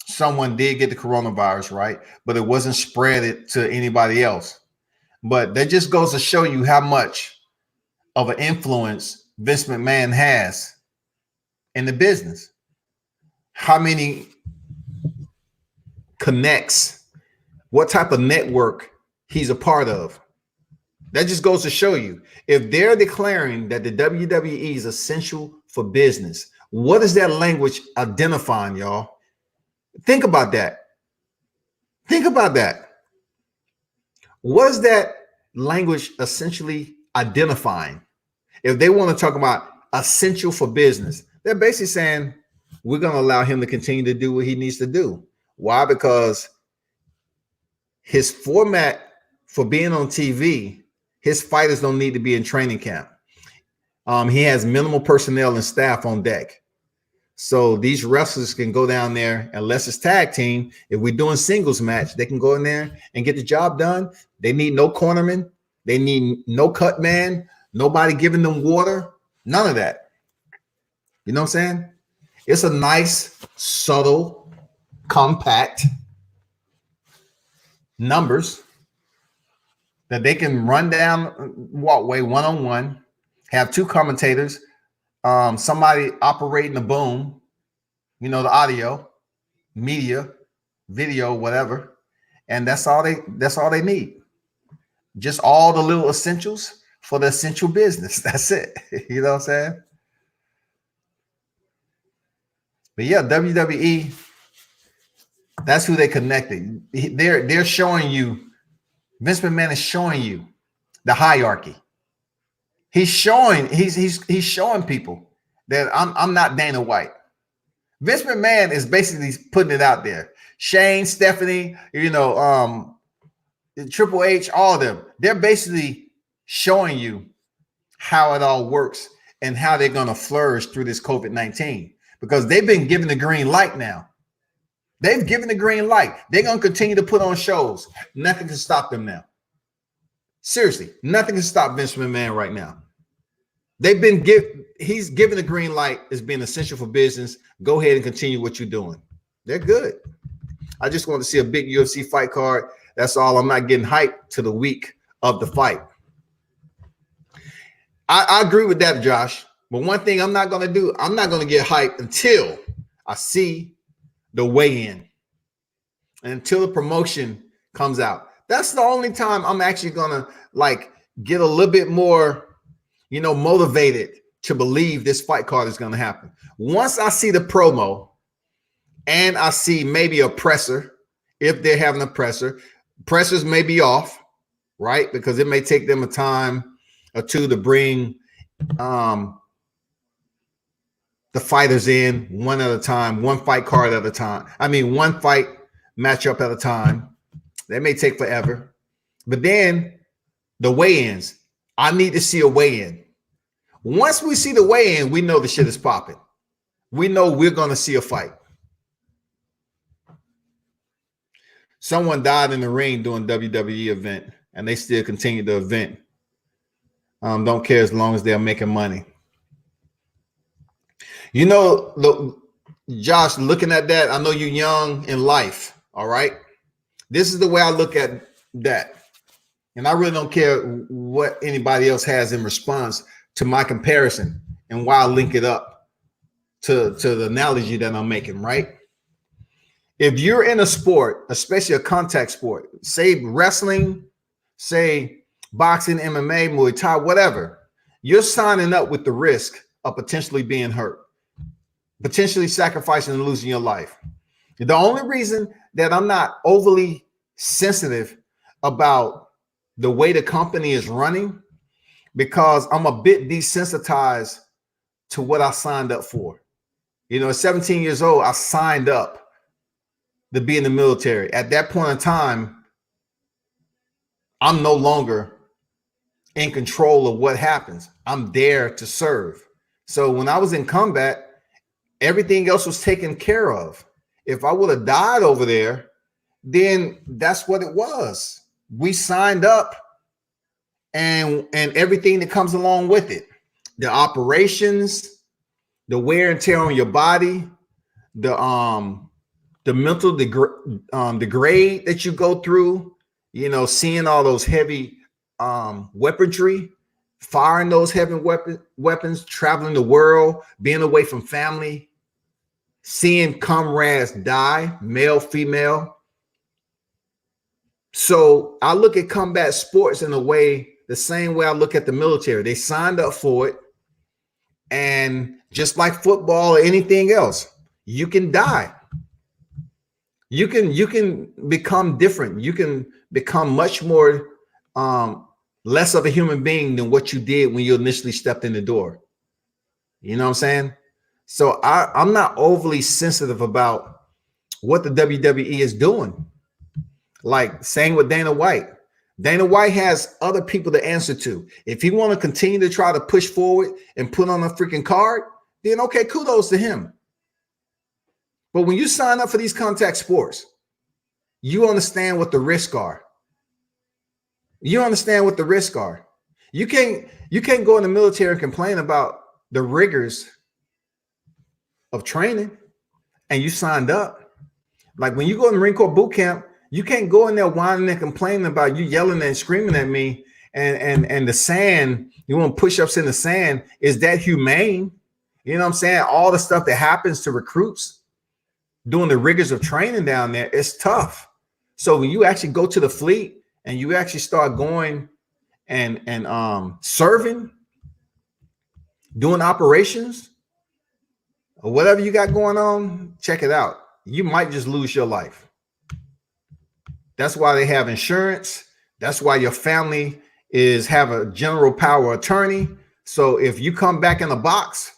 someone did get the coronavirus, right? But it wasn't spread to anybody else. But that just goes to show you how much of an influence Vince McMahon has in the business. How many connects, what type of network he's a part of. That just goes to show you, if they're declaring that the WWE is essential for business, what is that language identifying, y'all? Think about that. Think about that. What is that language essentially identifying? If they want to talk about essential for business, they're basically saying we're going to allow him to continue to do what he needs to do. Why? Because his format for being on TV, his fighters don't need to be in training camp. He has minimal personnel and staff on deck. So these wrestlers can go down there, unless it's tag team. If we're doing singles match, they can go in there and get the job done. They need no cornerman. They need no cut man, nobody giving them water, none of that. You know what I'm saying? It's a nice, subtle, compact numbers that they can run down walkway one-on-one, have two commentators, somebody operating the boom, the audio, media, video, whatever. And that's all they need. Just all the little essentials for the essential business. That's it. You know what I'm saying? But yeah, WWE, that's who they connected. They're showing you, Vince McMahon is showing you the hierarchy. He's showing people that I'm not Dana White. Vince McMahon is basically putting it out there. Shane, Stephanie, Triple H, all of them, they're basically showing you how it all works and how they're going to flourish through this COVID-19, because they've been given the green light now. They've given the green light. They're going to continue to put on shows. Nothing can stop them now. Seriously, nothing can stop Vince McMahon right now. He's given the green light as being essential for business. Go ahead and continue what you're doing. They're good. I just want to see a big UFC fight card. That's all. I'm not getting hyped to the week of the fight. I agree with that, Josh. But one thing I'm not going to do, I'm not going to get hyped until I see the weigh-in and until the promotion comes out. That's the only time I'm actually going to like get a little bit more, motivated to believe this fight card is going to happen. Once I see the promo and I see maybe a presser, if they're having a presser, pressers may be off, right? Because it may take them a time or two to bring the fighters in one at a time, one fight card at a time. I mean, one fight matchup at a time. That may take forever. But then the weigh-ins, I need to see a weigh-in. Once we see the weigh-in, we know the shit is popping. We know we're going to see a fight. Someone died in the ring doing WWE event, and they still continue the event. Don't care as long as they're making money. Josh, looking at that, I know you're young in life, all right? This is the way I look at that. And I really don't care what anybody else has in response to my comparison and why I link it up to the analogy that I'm making, right? If you're in a sport, especially a contact sport, say wrestling, say boxing, MMA, Muay Thai, whatever, you're signing up with the risk of potentially being hurt, potentially sacrificing and losing your life. The only reason that I'm not overly sensitive about the way the company is running, because I'm a bit desensitized to what I signed up for. At 17 years old, I signed up to be in the military. At that point in time, I'm no longer in control of what happens. I'm there to serve. So when I was in combat, everything else was taken care of. If I would have died over there, then that's what it was. We signed up and everything that comes along with it. The operations, the wear and tear on your body, the mental degrade that you go through, seeing all those heavy weaponry, firing those heavy weapons, traveling the world, being away from family, seeing comrades die, male, female. So I look at combat sports in a way, the same way I look at the military. They signed up for it. And just like football or anything else, you can die. You can become different. You can become much more less of a human being than what you did when you initially stepped in the door. You know what I'm saying? So I'm not overly sensitive about what the WWE is doing. Like saying with Dana White. Dana White has other people to answer to. If he want to continue to try to push forward and put on a freaking card, then okay, kudos to him. But when you sign up for these contact sports, you understand what the risks are. You understand what the risks are. You can't go in the military and complain about the rigors of training and you signed up. Like when you go in the Marine Corps boot camp, you can't go in there whining and complaining about you yelling and screaming at me and the sand, you want push-ups in the sand. Is that humane? You know what I'm saying? All the stuff that happens to recruits doing the rigors of training down there, it's tough. So when you actually go to the fleet and you actually start going and serving, doing operations or whatever you got going on, check it out. You might just lose your life. That's why they have insurance. That's why your family have a general power attorney. So if you come back in a box,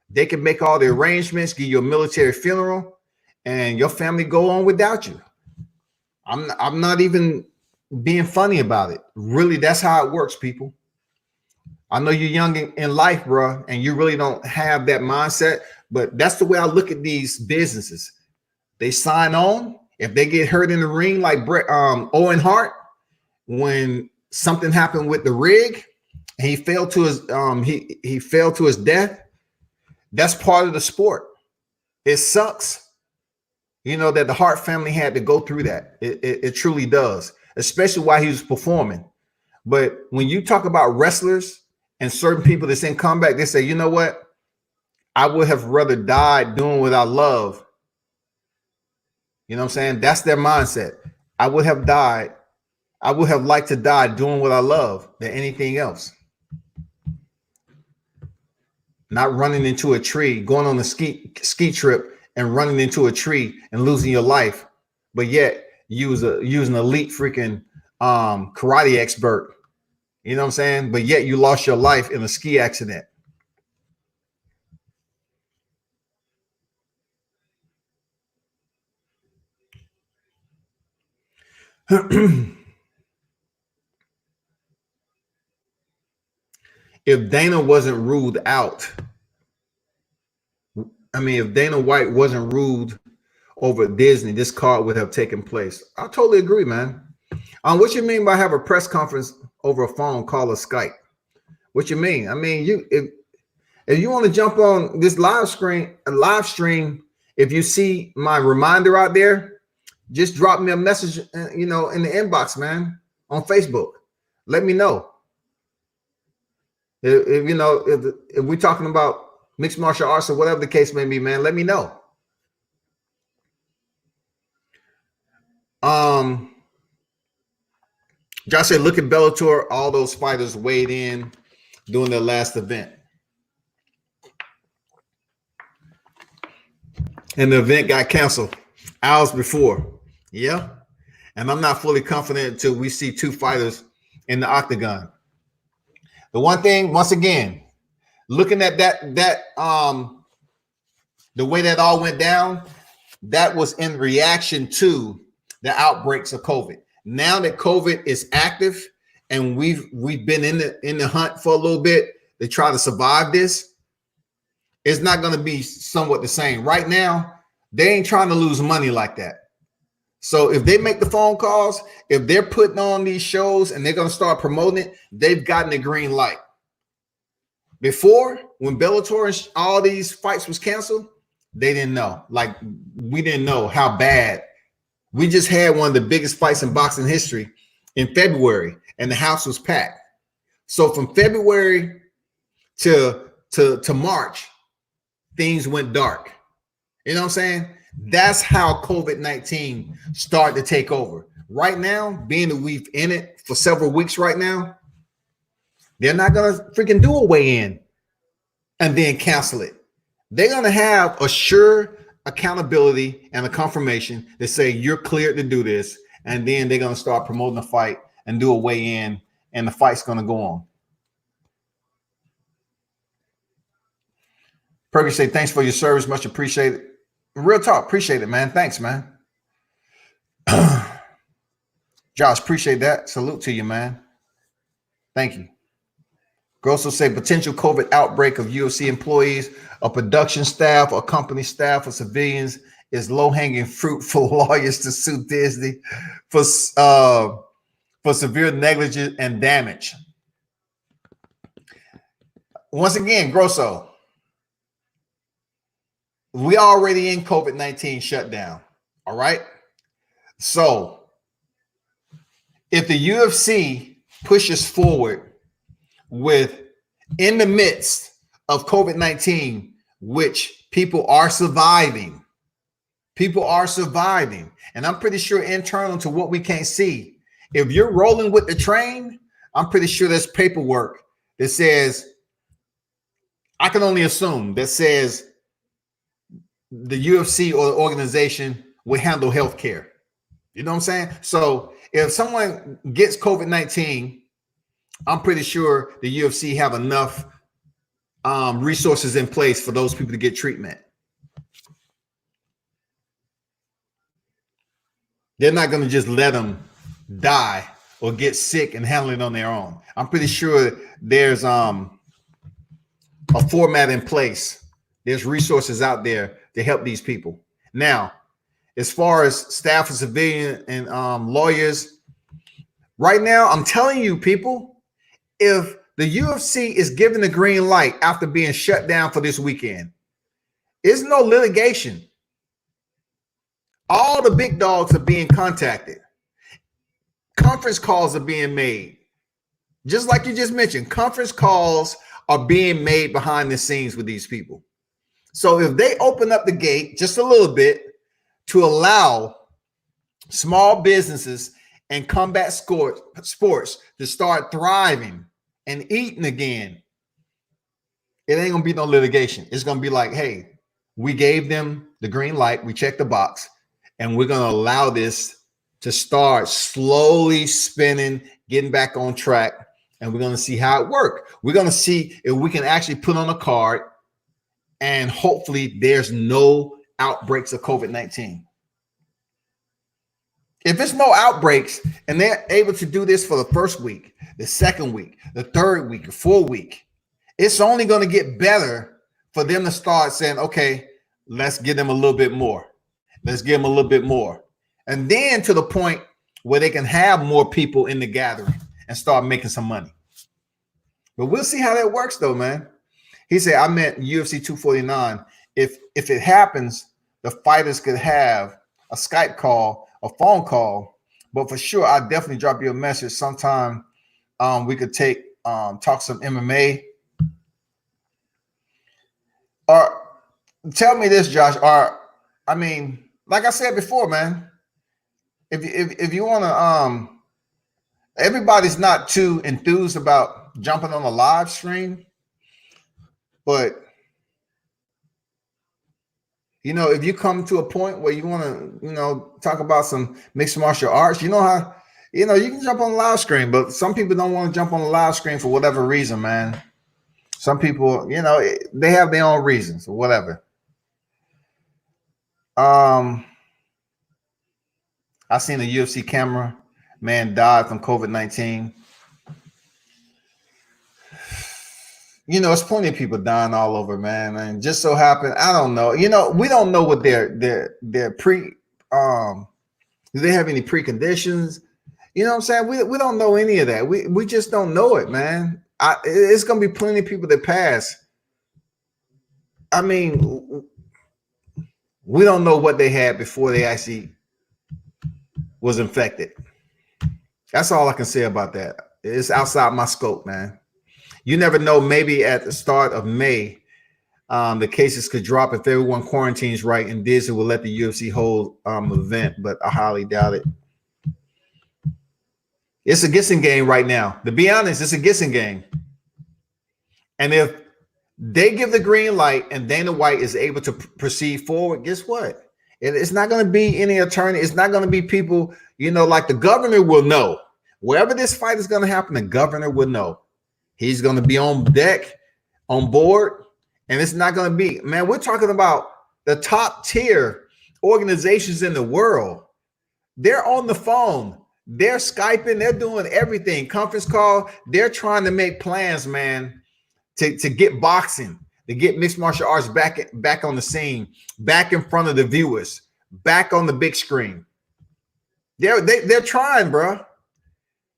they can make all the arrangements, give you a military funeral, and your family go on without you. I'm not even being funny about it. Really, that's how it works, people. I know you're young in life, bro, and you really don't have that mindset, but that's the way I look at these businesses. They sign on. If they get hurt in the ring, like Owen Hart, when something happened with the rig, and he fell to his he fell to his death. That's part of the sport. It sucks, that the Hart family had to go through that. It truly does, especially while he was performing. But when you talk about wrestlers and certain people that's in combat, they say, you know what? I would have rather died doing what I love. You know what I'm saying? That's their mindset. I would have liked to die doing what I love than anything else. Not running into a tree, going on a ski trip and running into a tree and losing your life. But yet you was an elite freaking karate expert. You know what I'm saying? But yet you lost your life in a ski accident. If Dana wasn't ruled out, if Dana White wasn't ruled over Disney, this card would have taken place. I totally agree, man. What you mean by have a press conference over a phone call or Skype? What you mean? If you want to jump on this live stream, if you see my reminder out there, just drop me a message, in the inbox, man, on Facebook. Let me know. If we're talking about mixed martial arts or whatever the case may be, man, let me know. Josh said, look at Bellator. All those fighters weighed in during their last event. And the event got canceled hours before. Yeah. And I'm not fully confident until we see two fighters in the octagon. The one thing, once again, looking at that the way that all went down, that was in reaction to the outbreaks of COVID. Now that COVID is active and we've been in the hunt for a little bit to try to survive this, it's not going to be somewhat the same. Right now, they ain't trying to lose money like that. So if they make the phone calls, if they're putting on these shows and they're going to start promoting it, they've gotten the green light. Before, when Bellator and all these fights was canceled, they didn't know. Like, we didn't know how bad. We just had one of the biggest fights in boxing history in February, and the house was packed. So from February to March, things went dark. You know what I'm saying? That's how COVID-19 started to take over. Right now, being that we've in it for several weeks right now, they're not going to freaking do a weigh-in and then cancel it. They're going to have a sure accountability and a confirmation that say you're cleared to do this, and then they're going to start promoting the fight and do a weigh-in, and the fight's going to go on. Perky say, thanks for your service. Much appreciated. Real talk. Appreciate it, man. Thanks, man. Josh, appreciate that. Salute to you, man. Thank you. Grosso say potential COVID outbreak of UFC employees, a production staff, or company staff, or civilians is low-hanging fruit for lawyers to sue Disney for severe negligence and damage. Once again, Grosso, we already in COVID-19 shutdown. All right. So if the UFC pushes forward with, in the midst of COVID-19, which people are surviving, and I'm pretty sure internal to what we can't see, if you're rolling with the train, I'm pretty sure there's paperwork that says, I can only assume, that says the UFC or the organization will handle healthcare. You know what I'm saying? So if someone gets COVID-19, I'm pretty sure the UFC have enough resources in place for those people to get treatment. They're not going to just let them die or get sick and handle it on their own. I'm pretty sure there's a format in place. There's resources out there to help these people. Now, as far as staff and civilian and lawyers, right now, I'm telling you, people, if the UFC is given the green light after being shut down for this weekend, there's no litigation. All the big dogs are being contacted. Conference calls are being made. Just like you just mentioned, conference calls are being made behind the scenes with these people. So if they open up the gate just a little bit to allow small businesses and combat sports to start thriving and eating again, it ain't gonna be no litigation. It's gonna be like, hey, we gave them the green light, we checked the box, and we're gonna allow this to start slowly spinning, getting back on track, and we're gonna see how it works. We're gonna see if we can actually put on a card, and hopefully there's no outbreaks of COVID-19. If there's no outbreaks and they're able to do this for the first week, the second week, the third week, the fourth week, it's only going to get better for them to start saying, okay, let's give them a little bit more. Let's give them a little bit more. And then to the point where they can have more people in the gathering and start making some money. But we'll see how that works though, man. He said, I meant UFC 249. If it happens, the fighters could have a Skype call, a phone call, but for sure, I'll definitely drop you a message sometime. We could talk some MMA. Or tell me this, Josh. Or I mean, like I said before, man, if you want to, everybody's not too enthused about jumping on a live stream, but you know, if you come to a point where you want to, you know, talk about some mixed martial arts, you know how, you know, you can jump on the live screen, but some people don't want to jump on the live screen for whatever reason, man. Some people, you know, they have their own reasons or whatever. I seen a UFC camera man died from COVID-19. You know, it's plenty of people dying all over, man. And just so happened, I don't know. You know, we don't know what their pre do they have any preconditions? You know what I'm saying? We don't know any of that. We just don't know it, man. It's gonna be plenty of people that pass. I mean, we don't know what they had before they actually was infected. That's all I can say about that. It's outside my scope, man. You never know. Maybe at the start of May, the cases could drop if everyone quarantines right, and Disney will let the UFC hold event, but I highly doubt it. It's a guessing game right now. To be honest, it's a guessing game. And if they give the green light and Dana White is able to proceed forward, guess what? It's not going to be any attorney. It's not going to be people, you know, like the governor will know. Wherever this fight is going to happen, the governor will know. He's going to be on deck, on board, and it's not going to be, man, we're talking about the top tier organizations in the world. They're on the phone. They're Skyping. They're doing everything. Conference call. They're trying to make plans, man, to get boxing, to get mixed martial arts back on the scene, back in front of the viewers, back on the big screen. They're trying, bro.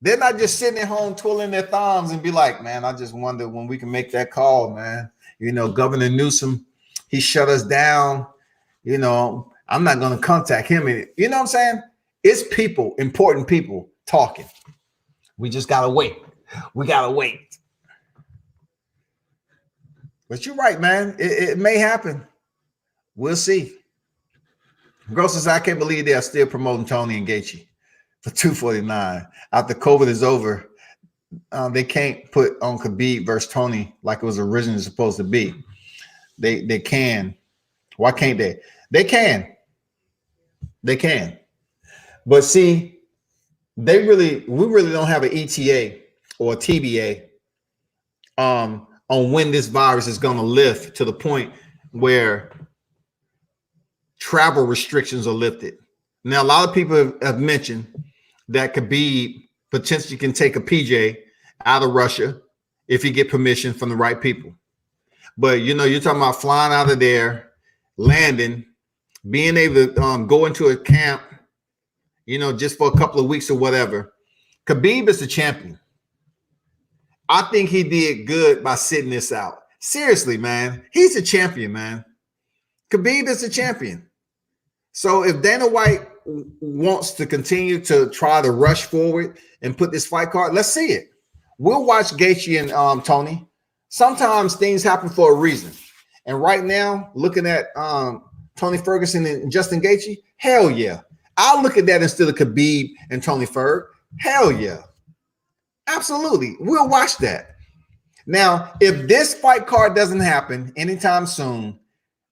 They're not just sitting at home twiddling their thumbs and be like, man, I just wonder when we can make that call, man. You know, Governor Newsom, he shut us down. You know, I'm not going to contact him. You know what I'm saying? It's people, important people talking. We just got to wait. We got to wait. But you're right, man. It may happen. We'll see. Gross says, I can't believe they are still promoting Tony and Gaethje for 249. After COVID is over, they can't put on Khabib versus Tony like it was originally supposed to be. They can. Why can't they? They can. They can. But see, we really don't have an ETA or a TBA on when this virus is going to lift to the point where travel restrictions are lifted. Now, a lot of people have mentioned that Khabib potentially can take a PJ out of Russia if you get permission from the right people. But, you know, you're talking about flying out of there, landing, being able to go into a camp, you know, just for a couple of weeks or whatever. Khabib is the champion. I think he did good by sitting this out. Seriously, man. He's a champion, man. Khabib is a champion. So if Dana White wants to continue to try to rush forward and put this fight card, let's see it. We'll watch Gaethje and Tony. Sometimes things happen for a reason. And right now, looking at Tony Ferguson and Justin Gaethje, hell yeah. I'll look at that instead of Khabib and Tony Ferg. Hell yeah. Absolutely. We'll watch that. Now, if this fight card doesn't happen anytime soon,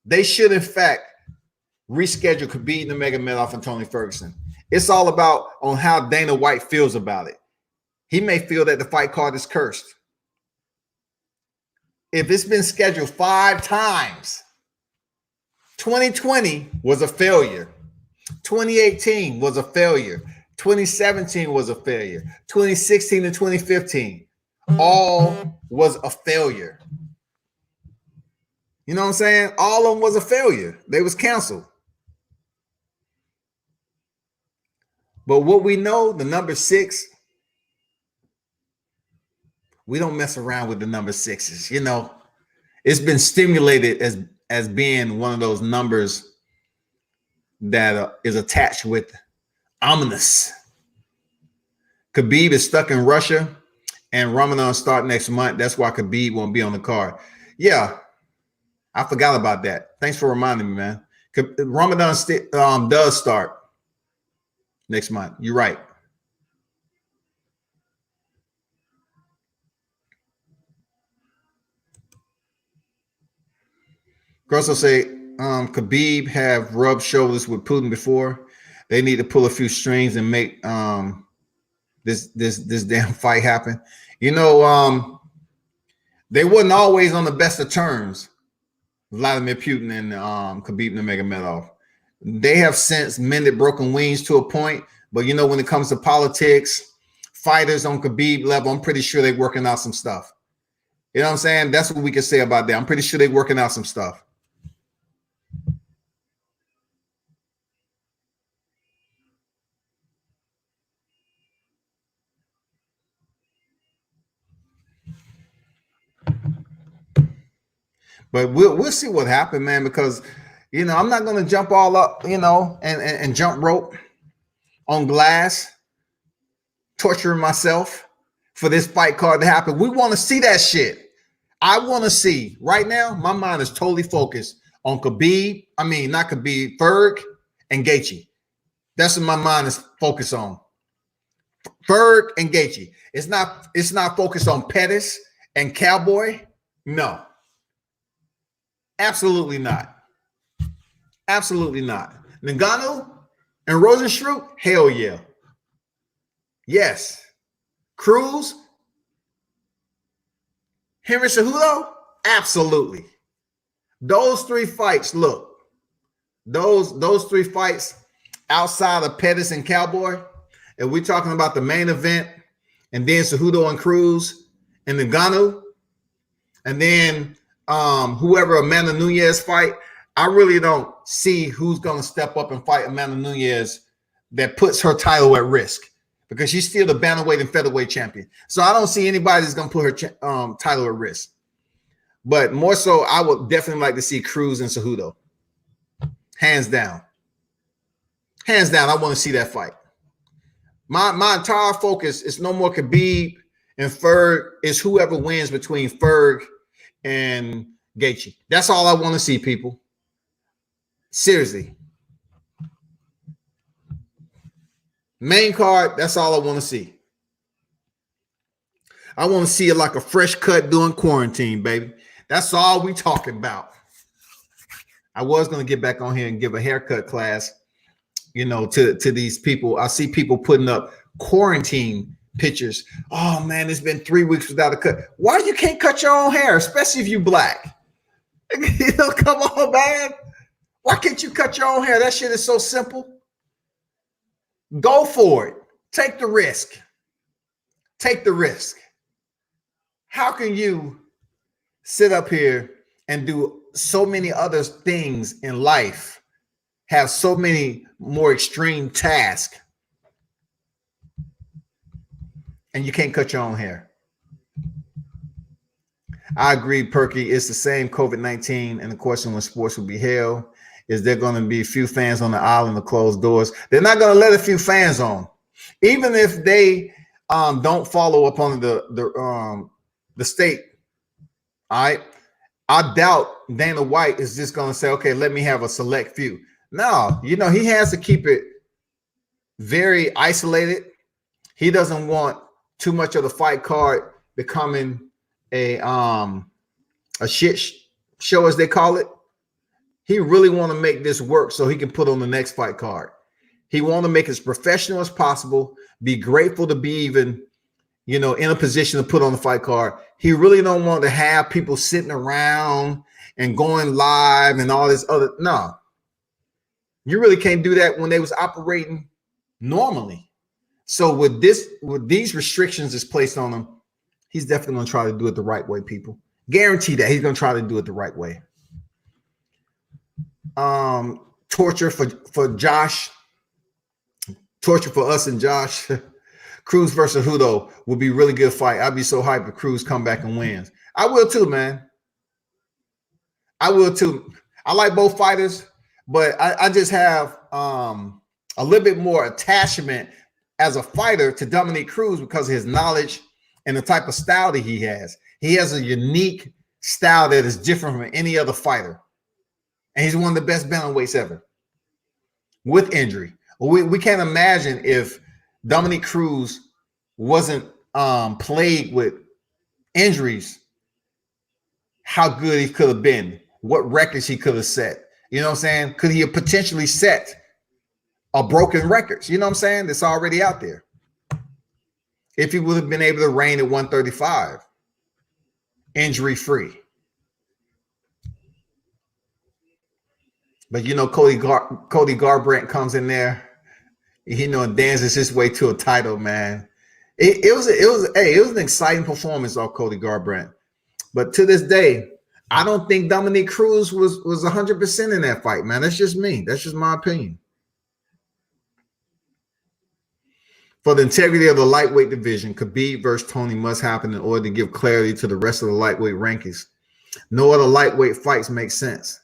they should, in fact, reschedule Khabib Nurmagomedov and Tony Ferguson. It's all about on how Dana White feels about it. He may feel that the fight card is cursed. If it's been scheduled 5 times, 2020 was a failure. 2018 was a failure. 2017 was a failure. 2016 and 2015 all was a failure. You know what I'm saying? All of them was a failure. They was canceled. But what we know, the number 6, we don't mess around with the number 6s. You know, it's been stimulated as being one of those numbers that is attached with ominous. Khabib is stuck in Russia, and Ramadan start next month. That's why Khabib won't be on the card. Yeah, I forgot about that. Thanks for reminding me, man. Ramadan does start next month. You're right. Grosso say Khabib have rubbed shoulders with Putin before. They need to pull a few strings and make this damn fight happen. You know, they wasn't always on the best of terms, Vladimir Putin and Khabib Nurmagomedov. They have since mended broken wings to a point, but you know, when it comes to politics, fighters on Khabib level, I'm pretty sure they're working out some stuff. You know what I'm saying? That's what we can say about that. I'm pretty sure they're working out some stuff. But we'll see what happened, man, because, you know, I'm not going to jump all up, you know, and jump rope on glass, torturing myself for this fight card to happen. We want to see that shit. I want to see. Right now, my mind is totally focused on Khabib. I mean, not Khabib, Ferg and Gaethje. That's what my mind is focused on. Ferg and Gaethje. It's not focused on Pettis and Cowboy. No. Absolutely not. Absolutely not. Ngannou and Rosenstruck, hell yeah. Yes. Cruz, Henry Cejudo, absolutely. Those 3 fights, look, those 3 fights outside of Pettis and Cowboy, and we're talking about the main event, and then Cejudo and Cruz and Ngannou, and then whoever Amanda Nunes fight, I really don't see who's going to step up and fight Amanda Nunes that puts her title at risk, because she's still the bantamweight and featherweight champion. So I don't see anybody that's going to put her title at risk. But more so, I would definitely like to see Cruz and Cejudo. Hands down. Hands down, I want to see that fight. My entire focus is no more Khabib and Ferg. It's whoever wins between Ferg and Gaethje. That's all I want to see, people. Seriously. Main card, that's all I want to see. I want to see it like a fresh cut during quarantine, baby. That's all we talking about. I was going to get back on here and give a haircut class, you know, to these people. I see people putting up quarantine pictures. Oh, man, it's been 3 weeks without a cut. Why you can't cut your own hair, especially if you black? You know, come on, man. Why can't you cut your own hair? That shit is so simple. Go for it. Take the risk. Take the risk. How can you sit up here and do so many other things in life, have so many more extreme tasks, and you can't cut your own hair? I agree, Perky. It's the same COVID-19, and the question when sports will be held is there going to be a few fans on the aisle and the closed doors? They're not going to let a few fans on, even if they don't follow up on the state. All right, I doubt Dana White is just going to say, "Okay, let me have a select few." No, he has to keep it very isolated. He doesn't want too much of the fight card becoming a shit show, as they call it. He really want to make this work so he can put on the next fight card. He want to make it as professional as possible, be grateful to be even, in a position to put on the fight card. He really don't want to have people sitting around and going live and all this other. No, you really can't do that when they was operating normally. So with these restrictions that's placed on him, he's definitely going to try to do it the right way, people. Guarantee that he's going to try to do it the right way. Torture for Josh. Torture for us and Josh. Cruz versus Hudo would be a really good fight. I'd be so hyped if Cruz come back and wins. I will too, man. I will too. I like both fighters, but I just have a little bit more attachment as a fighter to Dominick Cruz because of his knowledge and the type of style that he has. He has a unique style that is different from any other fighter. And he's one of the best bantamweights ever with injury. We can't imagine if Dominick Cruz wasn't plagued with injuries, how good he could have been, what records he could have set. You know what I'm saying? Could he have potentially set a broken records? You know what I'm saying? That's already out there. If he would have been able to reign at 135, injury-free. But Cody Garbrandt comes in there, and dances his way to a title, man. It was an exciting performance off Cody Garbrandt. But to this day, I don't think Dominick Cruz was 100% in that fight, man. That's just me. That's just my opinion. For the integrity of the lightweight division, Khabib versus Tony must happen in order to give clarity to the rest of the lightweight rankings. No other lightweight fights make sense.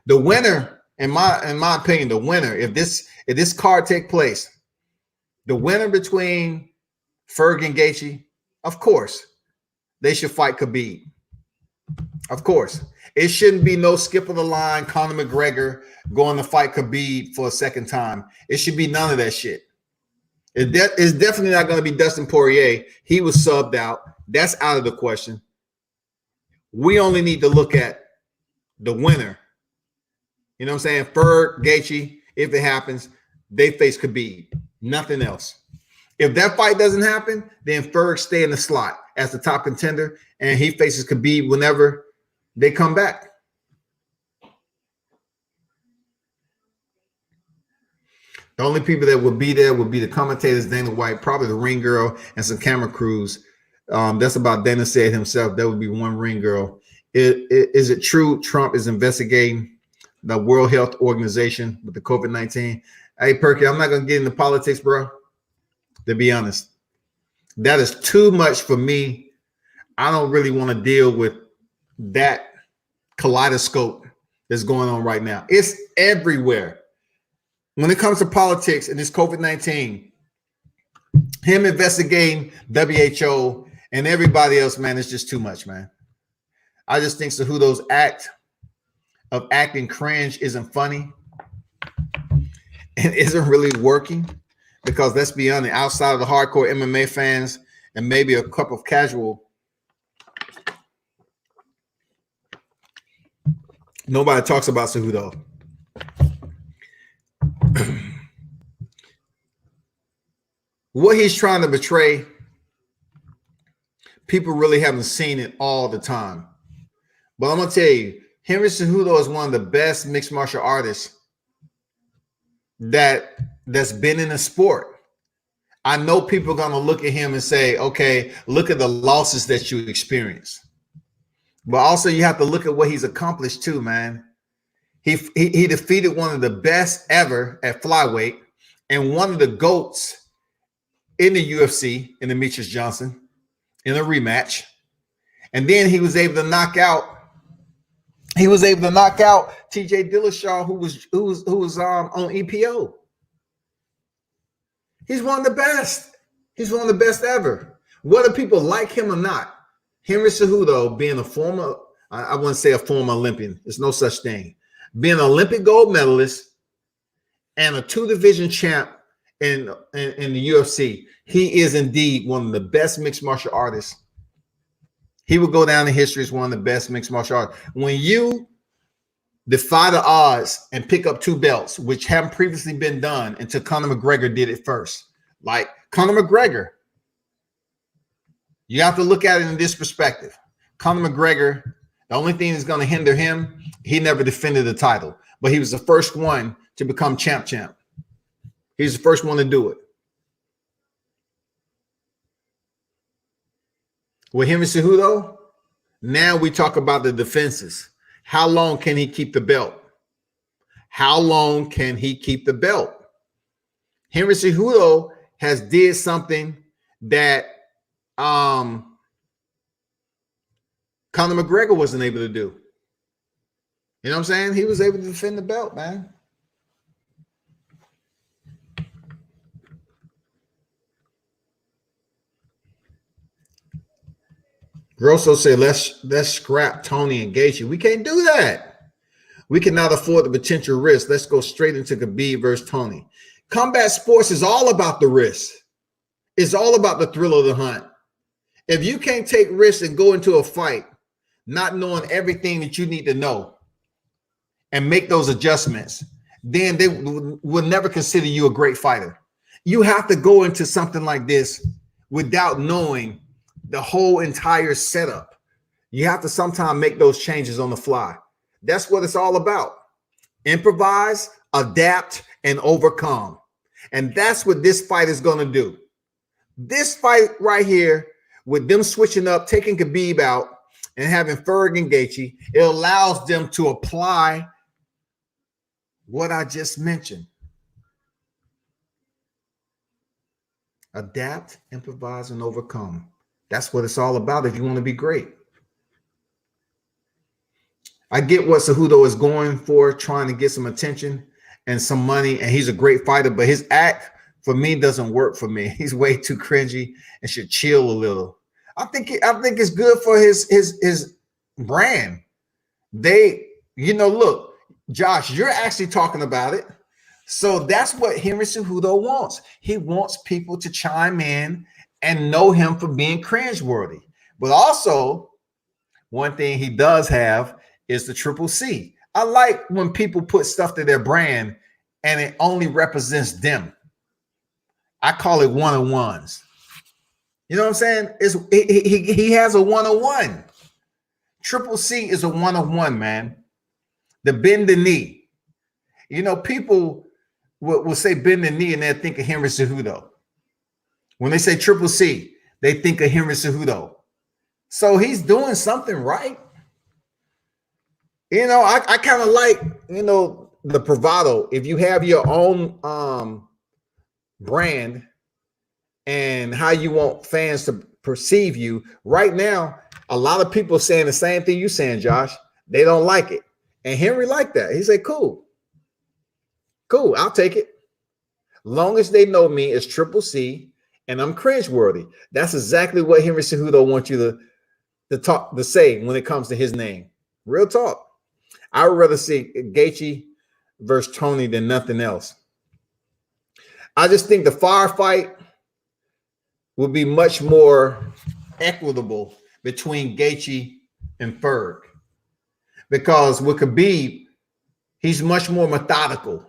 The winner, in my opinion, the winner, if this card take place, the winner between Ferg and Gaethje, of course, they should fight Khabib. Of course. It shouldn't be no skip of the line, Conor McGregor going to fight Khabib for a second time. It should be none of that shit. It's definitely not going to be Dustin Poirier. He was subbed out. That's out of the question. We only need to look at the winner. You know what I'm saying? Ferg, Gaethje, if it happens, they face Khabib. Nothing else. If that fight doesn't happen, then Ferg stay in the slot as the top contender, and he faces Khabib whenever they come back. The only people that would be there would be the commentators, Dana White, probably the ring girl, and some camera crews. That's about Dana said himself. That would be one ring girl. Is it true Trump is investigating the World Health Organization with the COVID-19? Hey, Perky, I'm not going to get into politics, bro. To be honest, that is too much for me. I don't really want to deal with that kaleidoscope that's going on right now. It's everywhere. When it comes to politics and this COVID-19, him investigating WHO and everybody else, man, it's just too much, man. I just think Cejudo's act of acting cringe isn't funny and isn't really working because let's be honest, outside of the hardcore MMA fans and maybe a couple of casual, nobody talks about Cejudo. What he's trying to portray, people really haven't seen it all the time. But I'm going to tell you, Henry Cejudo is one of the best mixed martial artists that's been in the sport. I know people are going to look at him and say, okay, look at the losses that you experience. But also you have to look at what he's accomplished too, man. He defeated one of the best ever at flyweight and one of the GOATs in the UFC, in Demetrius Johnson, in a rematch. And then he was able to knock out TJ Dillashaw, who was on EPO. He's one of the best. He's one of the best ever. Whether people like him or not, Henry Cejudo, being a former, I wouldn't say a former Olympian, there's no such thing, being an Olympic gold medalist and a 2-division champ in the UFC, he is indeed one of the best mixed martial artists. He will go down in history as one of the best mixed martial artists. When you defy the odds and pick up 2 belts, which haven't previously been done until Conor McGregor did it first. Like Conor McGregor, you have to look at it in this perspective. Conor McGregor, the only thing that's going to hinder him, he never defended the title, but he was the first one to become champ. He's the first one to do it. With Henry Cejudo, now we talk about the defenses. How long can he keep the belt? How long can he keep the belt? Henry Cejudo has did something that Conor McGregor wasn't able to do. You know what I'm saying? He was able to defend the belt, man. Grosso said, let's scrap Tony and Gaethje. We can't do that. We cannot afford the potential risk. Let's go straight into Khabib versus Tony. Combat sports is all about the risk. It's all about the thrill of the hunt. If you can't take risks and go into a fight not knowing everything that you need to know and make those adjustments, then they will never consider you a great fighter. You have to go into something like this without knowing the whole entire setup. You have to sometimes make those changes on the fly. That's what it's all about. Improvise, adapt, and overcome. And that's what this fight is going to do. This fight right here, with them switching up, taking Khabib out, and having Ferg and Gaethje, it allows them to apply what I just mentioned. Adapt, improvise, and overcome. That's what it's all about if you want to be great. I get what Cejudo is going for, trying to get some attention and some money, and he's a great fighter, but his act for me doesn't work for me. He's way too cringy and should chill a little. I think it's good for his brand. Look, Josh, you're actually talking about it. So that's what Henry Cejudo wants. He wants people to chime in and know him for being cringeworthy. But also, one thing he does have is the Triple C. I like when people put stuff to their brand and it only represents them. I call it one-on-ones. You know what I'm saying? He has a one-on-one. Triple C is a one-on-one, man. The bend the knee. You know, people will say bend the knee and they think of Henry Cejudo. When they say Triple C, they think of Henry Cejudo. So he's doing something right. You know, I kind of like, the bravado. If you have your own brand and how you want fans to perceive you, right now, a lot of people saying the same thing you're saying, Josh. They don't like it. And Henry liked that. He said, cool, I'll take it. Long as they know me as Triple C and I'm cringeworthy. That's exactly what Henry Cejudo wants you to say when it comes to his name. Real talk. I would rather see Gaethje versus Tony than nothing else. I just think the firefight would be much more equitable between Gaethje and Ferg. Because with Khabib, he's much more methodical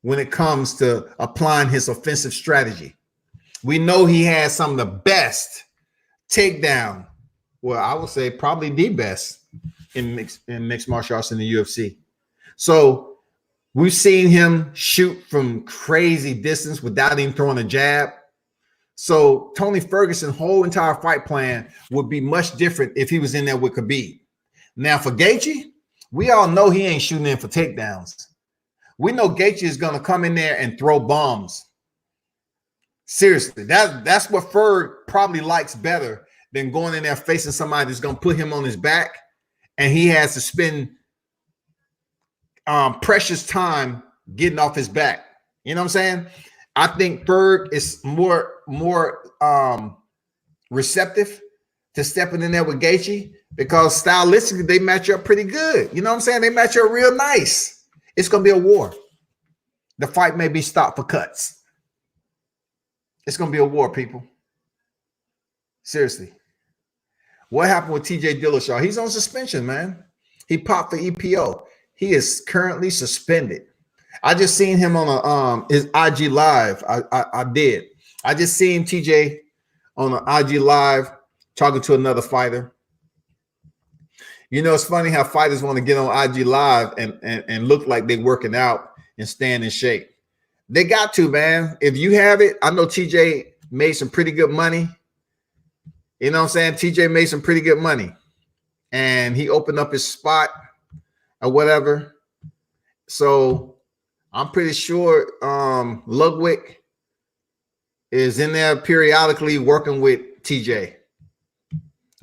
when it comes to applying his offensive strategy. We know he has some of the best takedown. Well, I would say probably the best in mixed martial arts in the UFC. So we've seen him shoot from crazy distance without even throwing a jab. So Tony Ferguson's whole entire fight plan would be much different if he was in there with Khabib. Now for Gaethje, we all know he ain't shooting in for takedowns. We know Gaethje is going to come in there and throw bombs. Seriously, that's what Ferg probably likes better than going in there facing somebody that's going to put him on his back, and he has to spend precious time getting off his back. You know what I'm saying? I think Ferg is more receptive to stepping in there with Gaethje because stylistically they match up pretty good. You know what I'm saying? They match up real nice. It's going to be a war. The fight may be stopped for cuts. It's going to be a war, people. Seriously. What happened with TJ Dillashaw? He's on suspension, man. He popped for EPO. He is currently suspended. I just seen him on his IG Live. I did. I just seen TJ on an IG Live talking to another fighter. You know, it's funny how fighters want to get on IG Live and look like they're working out and staying in shape. They got to, man. If you have it, I know TJ made some pretty good money. You know what I'm saying? TJ made some pretty good money. And he opened up his spot or whatever. So I'm pretty sure Ludwig is in there periodically working with TJ.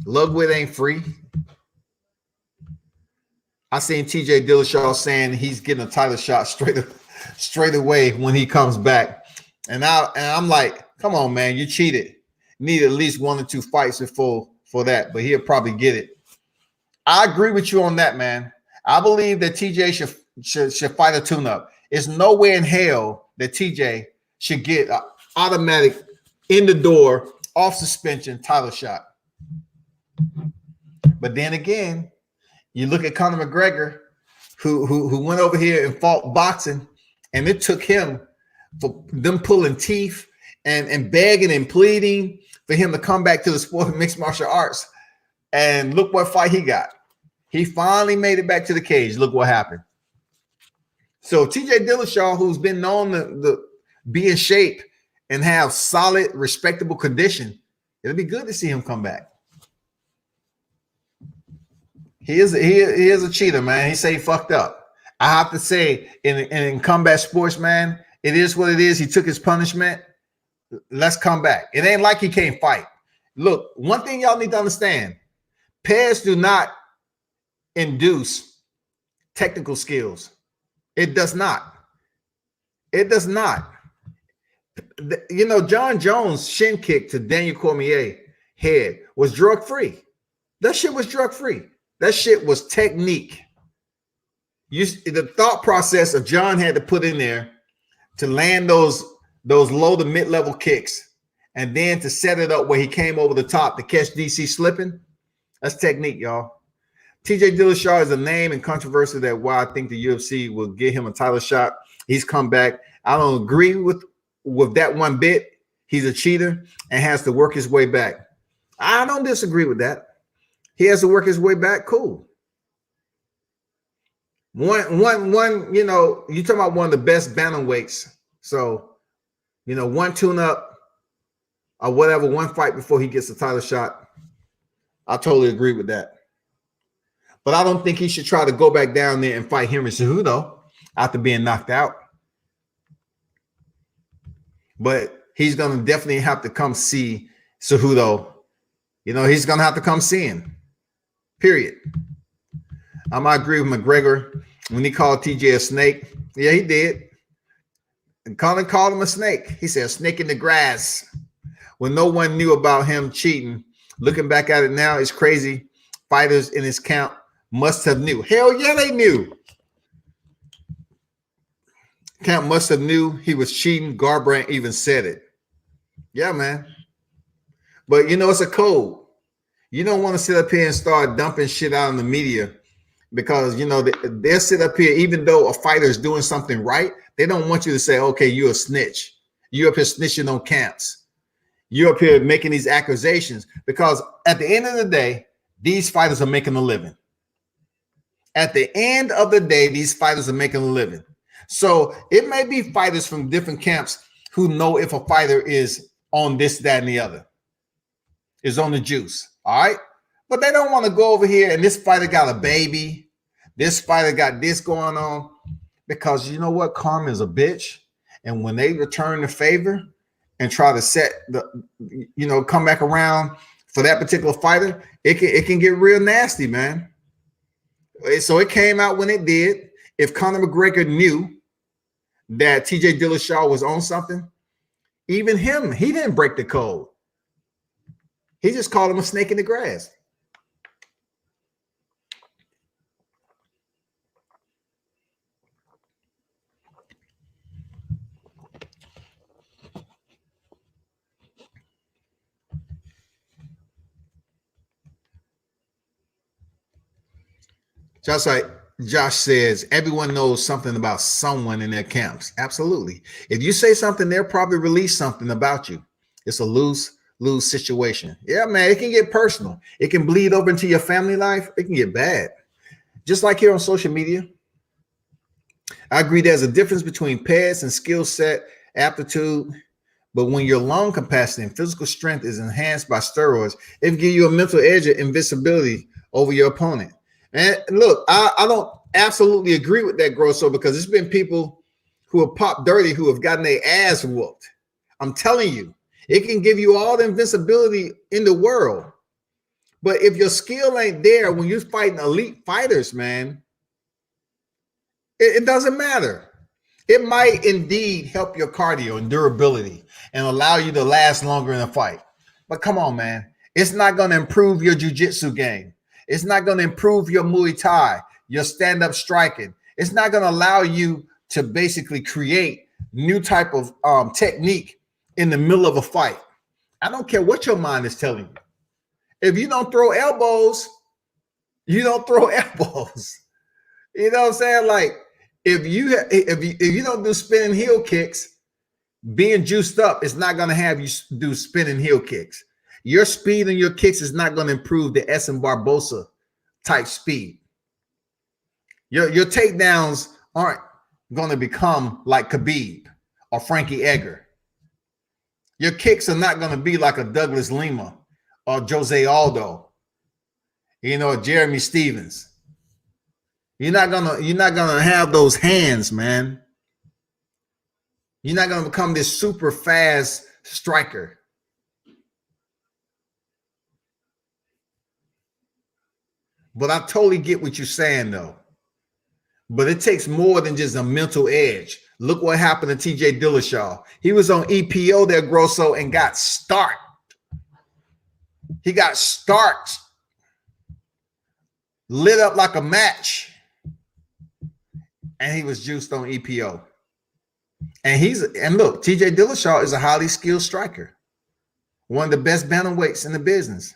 Ludwig ain't free. I seen TJ Dillashaw saying he's getting a title shot straight away when he comes back. And I'm like, come on, man, you cheated. Need at least 1 or 2 fights for that, but he'll probably get it. I agree with you on that, man. I believe that TJ should fight a tune-up. It's no way in hell that TJ should get an automatic in the door, off suspension title shot. But then again, you look at Conor McGregor, who went over here and fought boxing, and it took him for them pulling teeth and begging and pleading for him to come back to the sport of mixed martial arts. And look what fight he got. He finally made it back to the cage. Look what happened. So TJ Dillashaw, who's been known to be in shape and have solid, respectable condition, it'll be good to see him come back. He is a cheater, man. He say he fucked up. I have to say, in combat sports, man, it is what it is. He took his punishment. Let's come back. It ain't like he can't fight. Look, one thing y'all need to understand, PEDs do not induce technical skills. It does not. It does not. You know, John Jones' shin kick to Daniel Cormier head was drug-free. That shit was drug-free. That shit was technique. The thought process of John had to put in there to land those low to mid-level kicks and then to set it up where he came over the top to catch DC slipping. That's technique, y'all. TJ Dillashaw is a name and controversy that why I think the UFC will give him a title shot. He's come back. I don't agree with that one bit. He's a cheater and has to work his way back. I don't disagree with that. He has to work his way back. Cool. One, you know, you're talking about one of the best bantamweights. So, you know, one tune-up or whatever, one fight before he gets a title shot. I totally agree with that. But I don't think he should try to go back down there and fight Henry Cejudo after being knocked out. But he's going to definitely have to come see Cejudo. You know, he's going to have to come see him. Period. I might agree with McGregor when he called TJ a snake. Yeah, he did. And Colin called him a snake. He said, a snake in the grass. When no one knew about him cheating. Looking back at it now, it's crazy. Fighters in his camp must have knew. Hell yeah, they knew. Camp must have knew he was cheating. Garbrandt even said it. Yeah, man. But, you know, it's a code. You don't want to sit up here and start dumping shit out in the media because, you know, they'll sit up here, even though a fighter is doing something right, they don't want you to say, okay, you're a snitch. You're up here snitching on camps. You're up here making these accusations because at the end of the day, these fighters are making a living. At the end of the day, these fighters are making a living. So it may be fighters from different camps who know if a fighter is on this, that, and the other. Is on the juice. All right. But they don't want to go over here and this fighter got a baby. This fighter got this going on. Because you know what? Karma is a bitch. And when they return the favor and try to set the, come back around for that particular fighter, it can get real nasty, man. So it came out when it did. If Conor McGregor knew that TJ Dillashaw was on something, even him, he didn't break the code. He just called him a snake in the grass. Just like Josh says, everyone knows something about someone in their camps. Absolutely. If you say something, they'll probably release something about you. It's a lose situation. Yeah, man, it can get personal. It can bleed over into your family life. It can get bad. Just like here on social media. I agree there's a difference between PEDs and skill set, aptitude. But when your lung capacity and physical strength is enhanced by steroids, it can give you a mental edge of invincibility over your opponent. And look, I don't absolutely agree with that, Grosso, because there's been people who have popped dirty who have gotten their ass whooped. I'm telling you, it can give you all the invincibility in the world. But if your skill ain't there when you're fighting elite fighters, man, it doesn't matter. It might indeed help your cardio and durability and allow you to last longer in a fight. But come on, man. It's not going to improve your jiu-jitsu game. It's not going to improve your Muay Thai, your stand-up striking. It's not going to allow you to basically create new type of technique in the middle of a fight. I don't care what your mind is telling you. If you don't throw elbows, you don't throw elbows. You know what I'm saying? Like if you don't do spinning heel kicks, being juiced up is not going to have you do spinning heel kicks. Your speed and your kicks is not going to improve the Essen Barbosa type speed. Your takedowns aren't going to become like Khabib or Frankie Edgar. Your kicks are not going to be like a Douglas Lima or Jose Aldo, Jeremy Stevens. You're not gonna have those hands, man. You're not gonna become this super fast striker. But I totally get what you're saying, though. But it takes more than just a mental edge. Look what happened to TJ Dillashaw. He was on EPO there, Grosso, and got starked. He got starked, lit up like a match, and he was juiced on EPO. And look, TJ Dillashaw is a highly skilled striker, one of the best bantamweights in the business.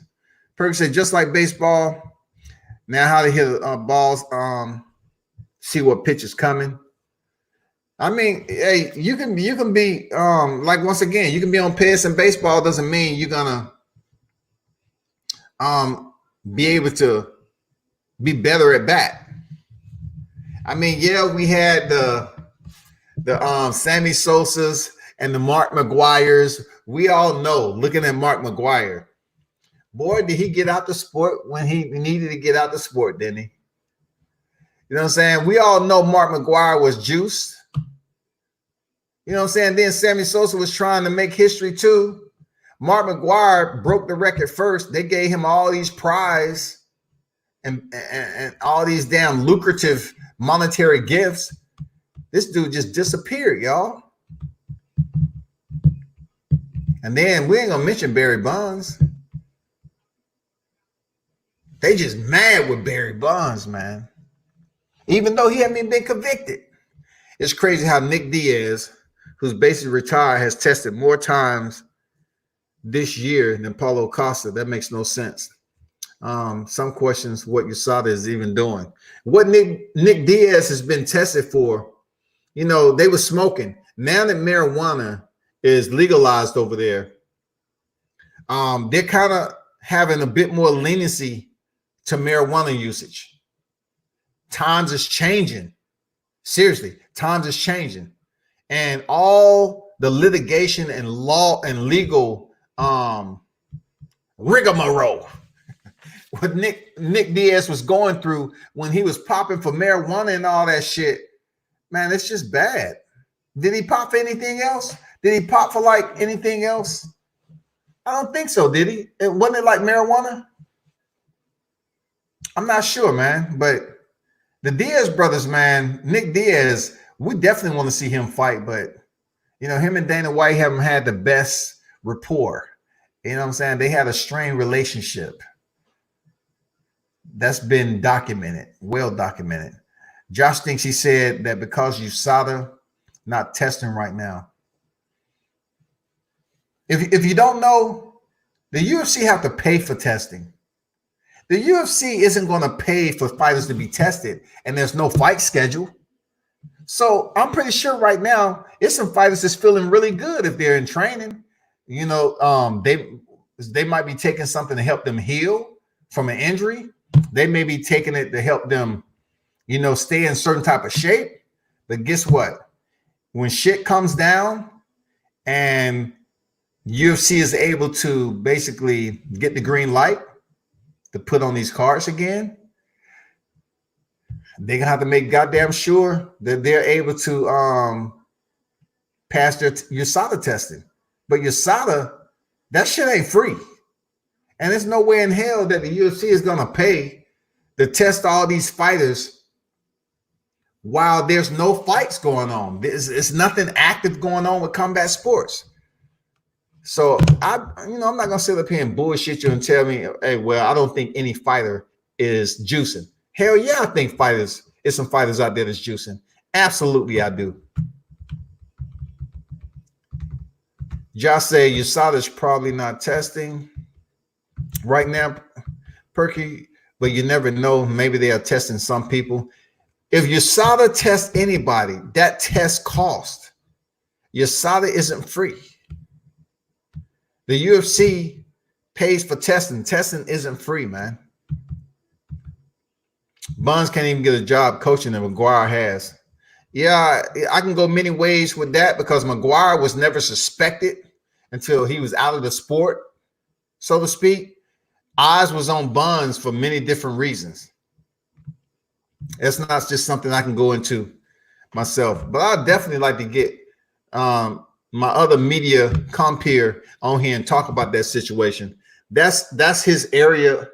Perk said, just like baseball, now how to hit balls, see what pitch is coming. I mean, hey, you can be like, once again, you can be on pace in baseball. Doesn't mean you're gonna be able to be better at bat. I mean, yeah, we had the Sammy Sosas and the Mark McGuires. We all know, looking at Mark McGuire, boy, did he get out the sport when he needed to get out the sport, didn't he? You know what I'm saying? We all know Mark McGuire was juiced. You know what I'm saying? Then Sammy Sosa was trying to make history too. Mark McGuire broke the record first. They gave him all these prizes and all these damn lucrative monetary gifts. This dude just disappeared, y'all. And then we ain't gonna mention Barry Bonds. They just mad with Barry Bonds, man. Even though he hadn't been convicted. It's crazy how Nick Diaz, who's basically retired, has tested more times this year than Paulo Costa. That makes no sense. Some questions what USADA is even doing. What Nick Diaz has been tested for, they were smoking. Now that marijuana is legalized over there, they're kind of having a bit more leniency to marijuana usage. Times is changing. Seriously, times is changing. And all the litigation and law and legal rigmarole what Nick Diaz was going through when he was popping for marijuana and all that shit, man, it's just bad. Did he pop for anything else? Did he pop for like anything else? I don't think so, did he? Wasn't it like marijuana? I'm not sure, man. But the Diaz brothers, man, Nick Diaz, we definitely want to see him fight. But, you know, him and Dana White haven't had the best rapport. You know what I'm saying? They had a strained relationship. That's been documented, well documented. Josh thinks he said that because USADA not testing right now. If you don't know, the UFC have to pay for testing. The UFC isn't going to pay for fighters to be tested, and there's no fight schedule. So I'm pretty sure right now, it's some fighters that's feeling really good if they're in training. You know, they might be taking something to help them heal from an injury. They may be taking it to help them, you know, stay in certain type of shape. But guess what? When shit comes down and UFC is able to basically get the green light to put on these cards again, they're gonna have to make goddamn sure that they're able to pass their USADA testing. But USADA, that shit ain't free. And there's no way in hell that the UFC is gonna pay to test all these fighters while there's no fights going on. It's nothing active going on with combat sports. So I'm not gonna sit up here and bullshit you and tell me, hey, well, I don't think any fighter is juicing. Hell yeah, I think there's some fighters out there that's juicing. Absolutely, I do. Josh say USADA's probably not testing right now, Perky, but you never know. Maybe they are testing some people. If USADA tests anybody, that test cost. USADA isn't free. The UFC pays for testing. Testing isn't free, man. Buns can't even get a job coaching that McGuire has. Yeah, I can go many ways with that because McGuire was never suspected until he was out of the sport, so to speak. Eyes was on Buns for many different reasons. It's not just something I can go into myself, but I'd definitely like to get my other media compeer on here and talk about that situation. That's his area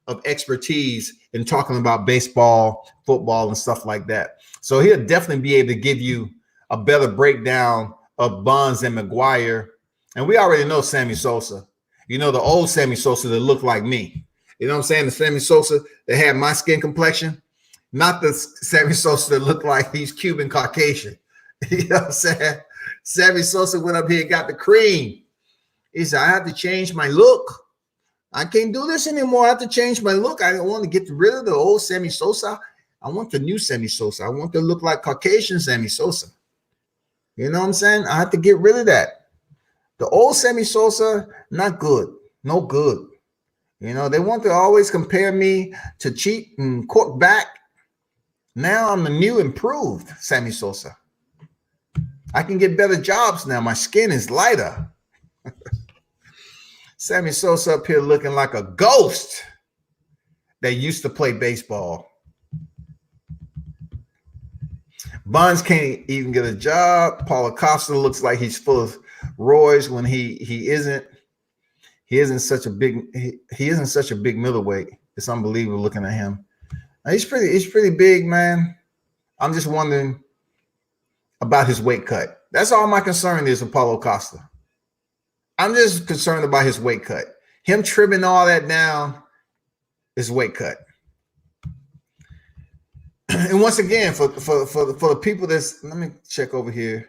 of expertise in talking about baseball, football, and stuff like that. So he'll definitely be able to give you a better breakdown of Buns and McGuire. And we already know Sammy Sosa. You know, the old Sammy Sosa that looked like me. You know what I'm saying? The Sammy Sosa that had my skin complexion. Not the Sammy Sosa that looked like he's Cuban Caucasian. You know what I'm saying? Sammy Sosa went up here and got the cream. He said, I have to change my look. I can't do this anymore. I have to change my look. I don't want to get rid of the old Sammy Sosa. I want the new Sammy Sosa. I want to look like Caucasian Sammy Sosa. You know what I'm saying? I have to get rid of that. The old Sammy Sosa, not good. No good. You know, they want to always compare me to cheat and cork back. Now I'm the new improved Sammy Sosa. I can get better jobs now. My skin is lighter. Sammy Sosa up here looking like a ghost that used to play baseball. Buns can't even get a job. Paulo Costa looks like he's full of roids when he isn't. He isn't such a big middleweight. It's unbelievable looking at him. He's pretty big, man. I'm just wondering about his weight cut. That's all my concern is with Paulo Costa. I'm just concerned about his weight cut. Him trimming all that down is weight cut. And once again, for the people that's, let me check over here.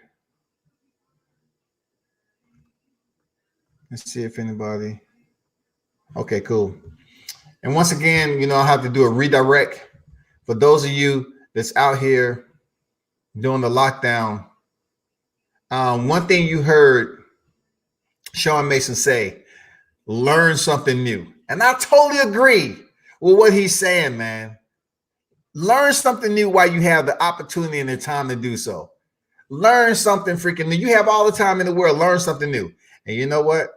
Let's see if anybody. Okay, cool. And once again, you know, I have to do a redirect for those of you that's out here during the lockdown. One thing you heard Sean Mason say, learn something new. And I totally agree with what he's saying, man. Learn something new while you have the opportunity and the time to do so. Learn something freaking new. You have all the time in the world. Learn something new. And you know what?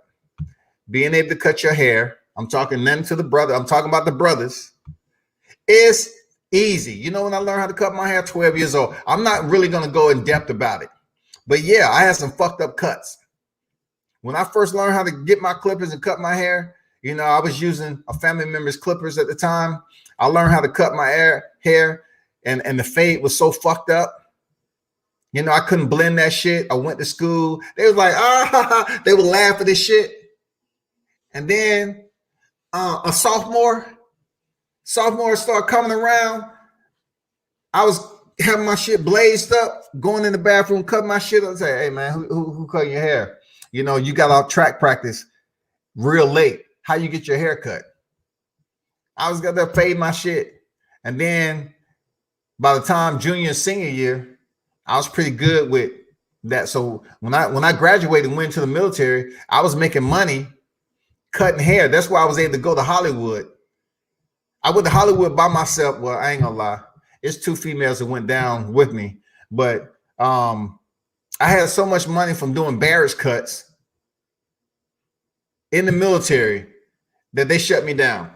Being able to cut your hair, I'm talking nothing to the brother. I'm talking about the brothers. It's easy. You know, when I learned how to cut my hair, 12 years old, I'm not really going to go in depth about it. But yeah, I had some fucked up cuts. When I first learned how to get my clippers and cut my hair, you know, I was using a family member's clippers at the time. I learned how to cut my hair and the fade was so fucked up. You know, I couldn't blend that shit. I went to school. They was like, they would laugh at this shit. And then a sophomore started coming around. I was having my shit blazed up, going in the bathroom, cutting my shit up. Say, hey man, who cut your hair? You know, you got out track practice real late. How you get your hair cut? I was gonna fade my shit. And then by the time junior and senior year, I was pretty good with that. So when I graduated and went to the military, I was making money cutting hair. That's why I was able to go to Hollywood. I went to Hollywood by myself. Well, I ain't gonna lie. It's 2 females that went down with me. But I had so much money from doing barrage cuts in the military that they shut me down.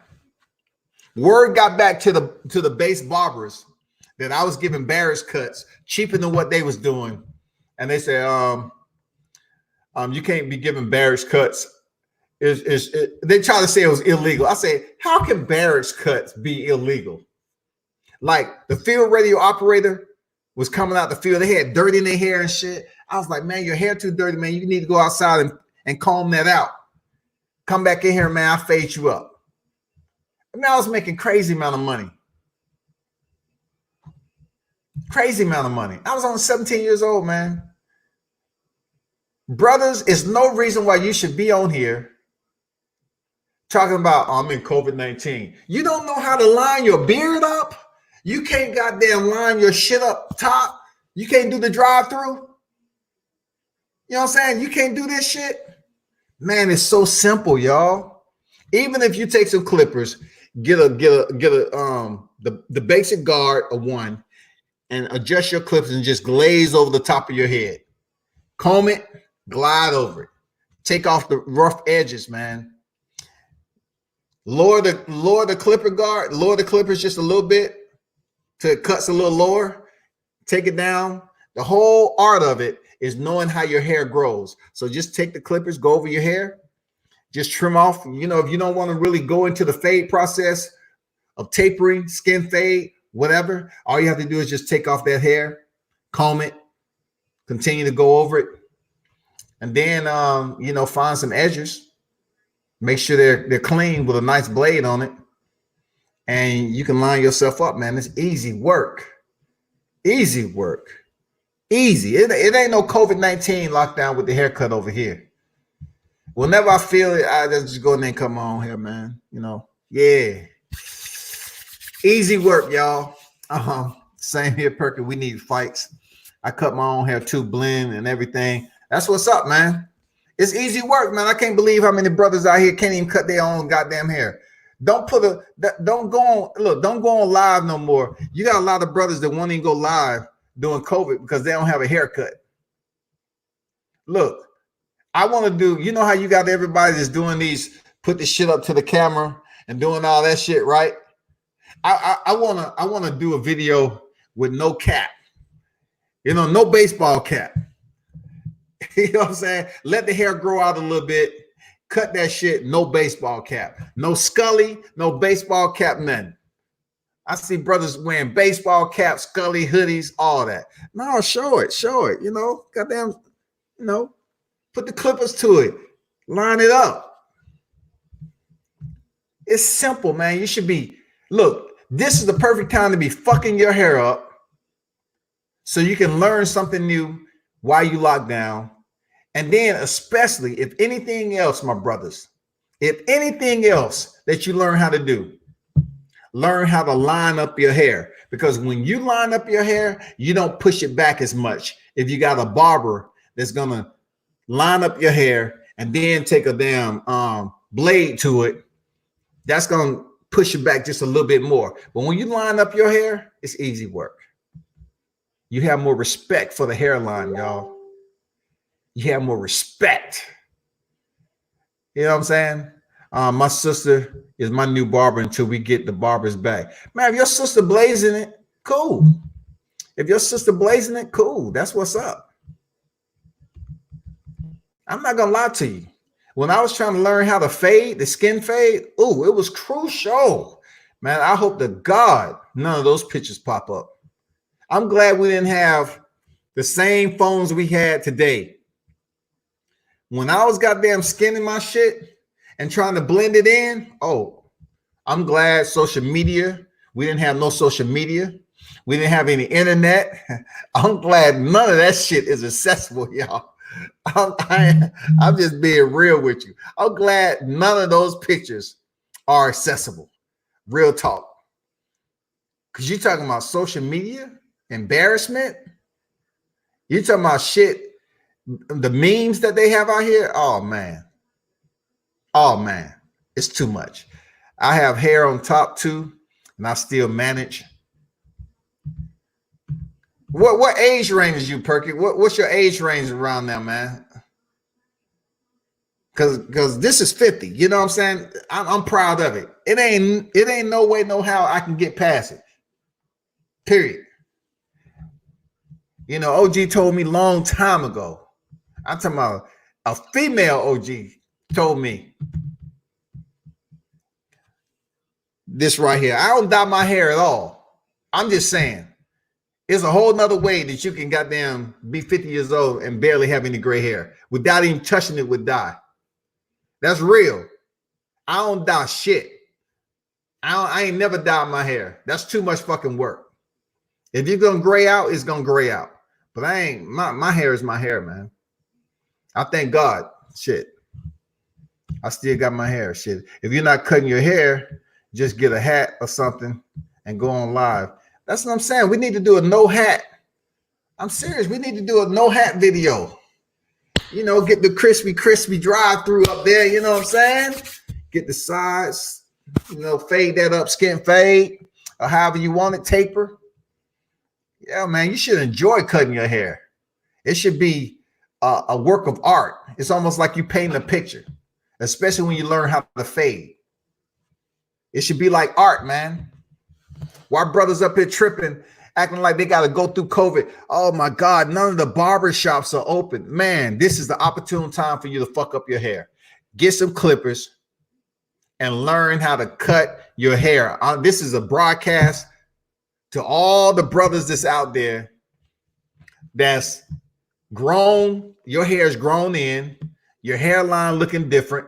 Word got back to the base barbers that I was giving barrage cuts cheaper than what they was doing. And they said, you can't be giving barrage cuts. They try to say it was illegal. I say, how can barrage cuts be illegal? Like the field radio operator was coming out the field. They had dirt in their hair and shit. I was like, man, your hair too dirty, man. You need to go outside and comb that out. Come back in here, man. I'll fade you up. I mean, I was making crazy amount of money. Crazy amount of money. I was only 17 years old, man. Brothers, it's no reason why you should be on here talking about, I'm in COVID-19. You don't know how to line your beard up. You can't goddamn line your shit up top. You can't do the drive-through. You know what I'm saying? You can't do this shit. Man, it's so simple, y'all. Even if you take some clippers, get the basic guard of one and adjust your clippers and just glaze over the top of your head. Comb it, glide over it. Take off the rough edges, man. Lower the clipper guard, lower the clippers just a little bit till it cuts a little lower. Take it down. The whole art of it is knowing how your hair grows. So just take the clippers, go over your hair, just trim off. You know, if you don't want to really go into the fade process of tapering, skin fade, whatever, all you have to do is just take off that hair, comb it, continue to go over it, and then you know, find some edges. Make sure they're clean with a nice blade on it, and you can line yourself up, man. It's easy work. Easy work. Easy. It ain't no COVID-19 lockdown with the haircut over here. Whenever I feel it, I just go in there and cut my own hair, man. You know, yeah. Easy work, y'all. Same here, Perky. We need fights. I cut my own hair too, blend and everything. That's what's up, man. It's easy work, man. I can't believe how many brothers out here can't even cut their own goddamn hair. Don't go on live no more. You got a lot of brothers that won't even go live during COVID because they don't have a haircut. Look, I want to do, you know how you got everybody that's doing these, put the shit up to the camera and doing all that shit, right? I want to do a video with no cap. You know, no baseball cap. You know what I'm saying? Let the hair grow out a little bit. Cut that shit. No baseball cap. No Scully. No baseball cap. Nothing. I see brothers wearing baseball caps, Scully hoodies, all that. No, show it. Show it. You know, goddamn. You know, put the clippers to it. Line it up. It's simple, man. You should be. Look, this is the perfect time to be fucking your hair up, so you can learn something new while you lock down. And then especially if anything else, my brothers, if anything else that you learn how to do, learn how to line up your hair. Because when you line up your hair, you don't push it back as much. If you got a barber that's going to line up your hair and then take a damn blade to it, that's going to push it back just a little bit more. But when you line up your hair, it's easy work. you have more respect for the hairline, y'all. You have more respect. You know what I'm saying? My sister is my new barber until we get the barbers back. Man, if your sister blazing it, cool. If your sister blazing it, cool. That's what's up. I'm not gonna lie to you. When I was trying to learn how to fade, the skin fade, ooh, it was crucial. Man, I hope to God none of those pictures pop up. I'm glad we didn't have the same phones we had today. When I was goddamn skinning my shit and trying to blend it in, oh, I'm glad social media, we didn't have no social media. We didn't have any internet. I'm glad none of that shit is accessible, y'all. I'm just being real with you. I'm glad none of those pictures are accessible. Real talk. Because you're talking about social media, embarrassment. You're talking about shit, the memes that they have out here. Oh, man. Oh, man. It's too much. I have hair on top, too, and I still manage. What age range is you, Perky? What's your age range around now, man? Because this is 50. You know what I'm saying? I'm proud of it. It ain't no way, no how I can get past it. Period. You know, OG told me long time ago. I'm talking about a female OG told me this right here. I don't dye my hair at all. I'm just saying. There's a whole nother way that you can goddamn be 50 years old and barely have any gray hair without even touching it with dye. That's real. I don't dye shit. I ain't never dyed my hair. That's too much fucking work. If you're gonna gray out, it's gonna gray out. But I ain't, my hair is my hair, man. I thank God. Shit. I still got my hair. Shit. If you're not cutting your hair, just get a hat or something and go on live. That's what I'm saying. We need to do a no hat. I'm serious. We need to do a no hat video. You know, get the crispy drive-through up there. You know what I'm saying? Get the sides, you know, fade that up, skin fade, or however you want it, taper. Yeah, man, you should enjoy cutting your hair. It should be a work of art. It's almost like you paint a picture, especially when you learn how to fade. It should be like art, man. Why brothers up here tripping, acting like they got to go through COVID? Oh my God, none of the barber shops are open. Man, this is the opportune time for you to fuck up your hair. Get some clippers and learn how to cut your hair. This is a broadcast to all the brothers that's out there that's grown. Your hair is grown in, your hairline looking different.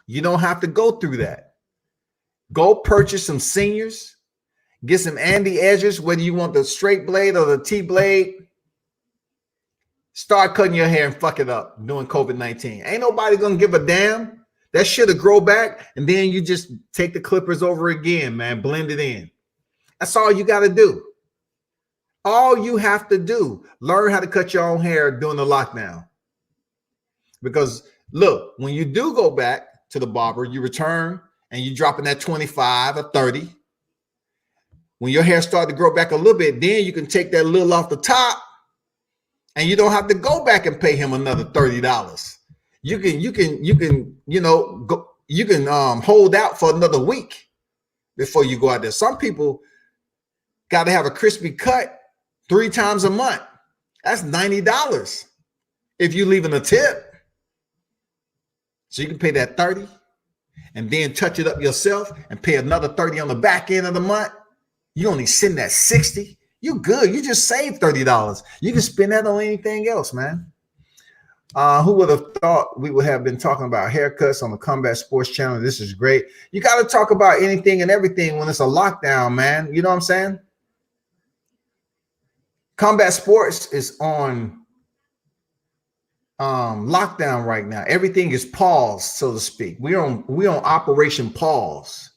You don't have to go through that. Go purchase some seniors. Get some Andy edges, whether you want the straight blade or the T blade. Start cutting your hair and fuck it up during COVID-19. Ain't nobody gonna give a damn. That shit'll grow back, and then you just take the clippers over again, man. Blend it in. That's all you got to do. All you have to do, learn how to cut your own hair during the lockdown. Because look, when you do go back to the barber, you return and you dropping that 25 or 30. When your hair starts to grow back a little bit, then you can take that little off the top and you don't have to go back and pay him another $30. You can, you know, go, you can hold out for another week before you go out there. Some people got to have a crispy cut 3 times a month. That's $90 if you leaving a tip. So you can pay that 30 and then touch it up yourself and pay another 30 on the back end of the month. You only sitting at 60. You good. You just saved $30. You can spend that on anything else, man. Who would have thought we would have been talking about haircuts on the Combat Sports Channel? This is great. You got to talk about anything and everything when it's a lockdown, man. You know what I'm saying? Combat Sports is on lockdown right now. Everything is paused, so to speak. We're on Operation Pause.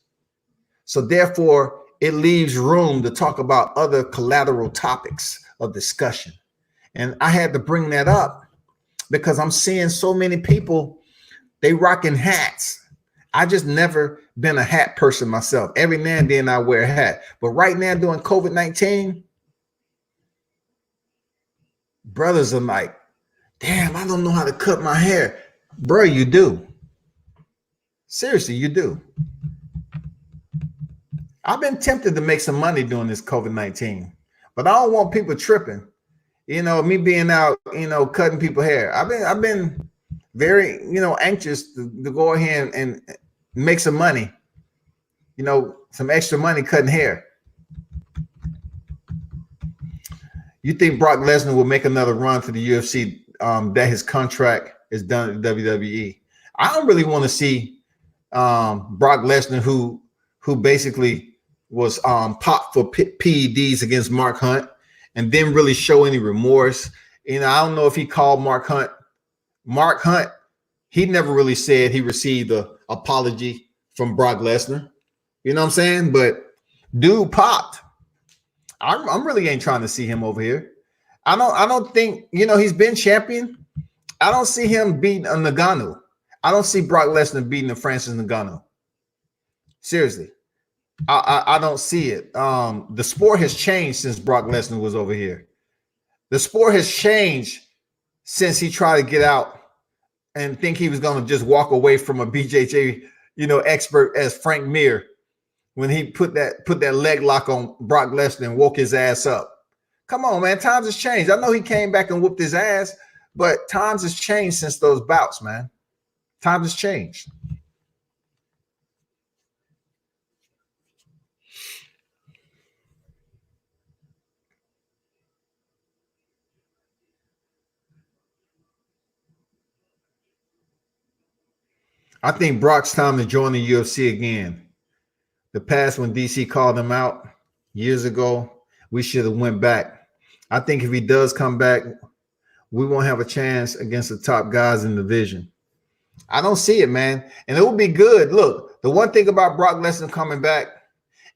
So therefore, it leaves room to talk about other collateral topics of discussion. And I had to bring that up because I'm seeing so many people, they rocking hats. I just never been a hat person myself. Every now and then I wear a hat. But right now during COVID-19, Brothers are like, damn, I don't know how to cut my hair. Bro, you do. Seriously, you do. I've been tempted to make some money doing this COVID-19, but I don't want people tripping. Me being out, cutting people hair. I've been very, anxious to go ahead and make some money, some extra money cutting hair. You think Brock Lesnar will make another run to the UFC that his contract is done at WWE? I don't really want to see Brock Lesnar, who basically was popped for PEDs against Mark Hunt and didn't really show any remorse. I don't know if he called Mark Hunt. Mark Hunt, he never really said he received an apology from Brock Lesnar. You know what I'm saying? But dude popped. I'm really ain't trying to see him over here. I don't think, he's been champion. I don't see him beating a Ngannou. I don't see Brock Lesnar beating a Francis Ngannou. Seriously. I don't see it. The sport has changed since Brock Lesnar was over here. The sport has changed since he tried to get out and think he was going to just walk away from a BJJ, expert as Frank Mir when he put that leg lock on Brock Lesnar and woke his ass up. Come on, man. Times has changed. I know he came back and whooped his ass, but times has changed since those bouts, man. Times has changed. I think Brock's time to join the UFC again. The past when DC called him out years ago, we should have went back. I think if he does come back, we won't have a chance against the top guys in the division. I don't see it, man. And it will be good. Look, the one thing about Brock Lesnar coming back,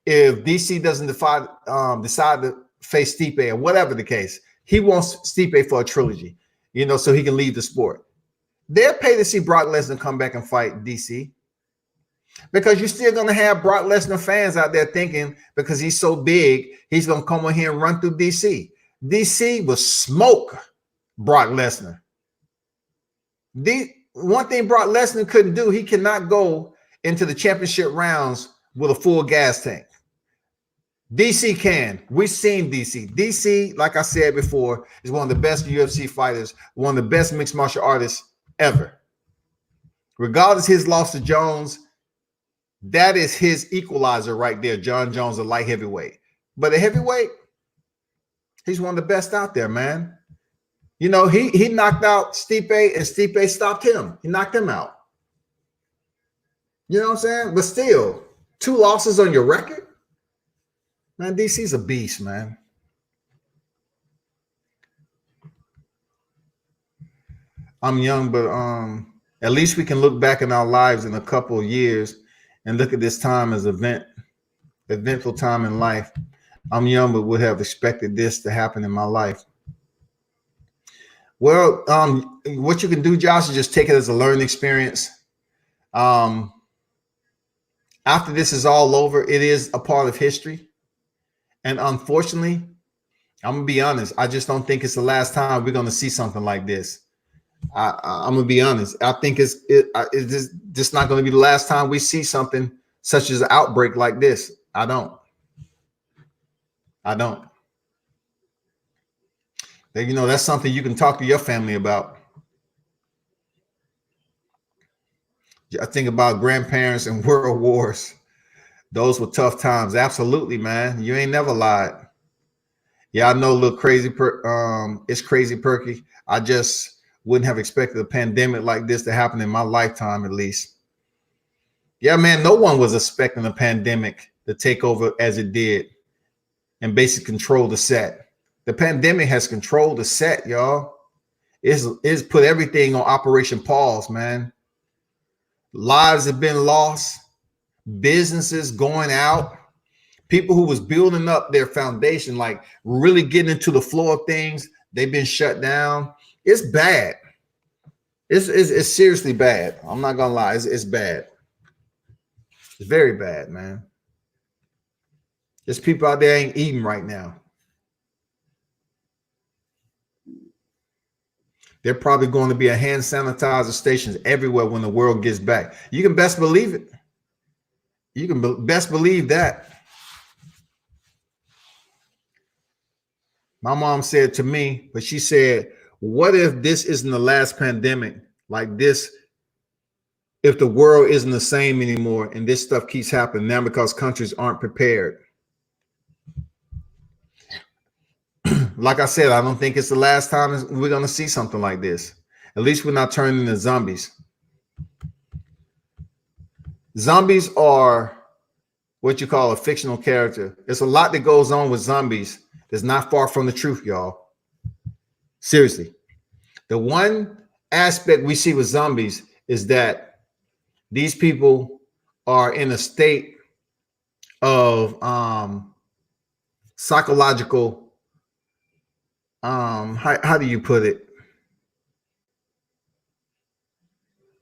if DC doesn't decide to face Stipe or whatever the case, he wants Stipe for a trilogy, so he can leave the sport. They'll pay to see Brock Lesnar come back and fight DC because you're still going to have Brock Lesnar fans out there thinking because he's so big, he's going to come in here and run through DC. DC will smoke Brock Lesnar. The one thing Brock Lesnar couldn't do, he cannot go into the championship rounds with a full gas tank. DC can. We've seen DC. DC, like I said before, is one of the best UFC fighters, one of the best mixed martial artists ever. Regardless of his loss to Jones, that is his equalizer right there. John Jones, a light heavyweight. But a heavyweight, he's one of the best out there, man. He knocked out Stipe and Stipe stopped him. He knocked him out. You know what I'm saying? But still, 2 losses on your record? Man, DC's a beast, man. I'm young, but at least we can look back in our lives in a couple of years and look at this time as eventful time in life. I'm young, but would have expected this to happen in my life. Well, what you can do, Josh, is just take it as a learning experience. After this is all over, it is a part of history. And unfortunately, I'm going to be honest, I just don't think it's the last time we're going to see something like this. I'm going to be honest. I think it's just not going to be the last time we see something such as an outbreak like this. I don't. That's something you can talk to your family about. I think about grandparents and world wars. Those were tough times. Absolutely, man. You ain't never lied. Yeah, I know a little crazy. It's crazy perky. I just wouldn't have expected a pandemic like this to happen in my lifetime, at least. Yeah, man, no one was expecting a pandemic to take over as it did and basically control the set. The pandemic has controlled the set, y'all. It's put everything on Operation Pause, man. Lives have been lost. Businesses going out. People who was building up their foundation, like really getting into the flow of things, they've been shut down. It's bad. It's seriously bad. I'm not gonna lie. It's bad. It's very bad, man. There's people out there ain't eating right now. They're probably going to be a hand sanitizer stations everywhere when the world gets back. You can best believe it. You can best believe that. My mom said to me, but she said, what if this isn't the last pandemic like this? If the world isn't the same anymore and this stuff keeps happening now because countries aren't prepared. Like I said, I don't think it's the last time we're going to see something like this. At least we're not turning into zombies. Zombies are what you call a fictional character. There's a lot that goes on with zombies that's not far from the truth, y'all. Seriously. The one aspect we see with zombies is that these people are in a state of psychological, how do you put it?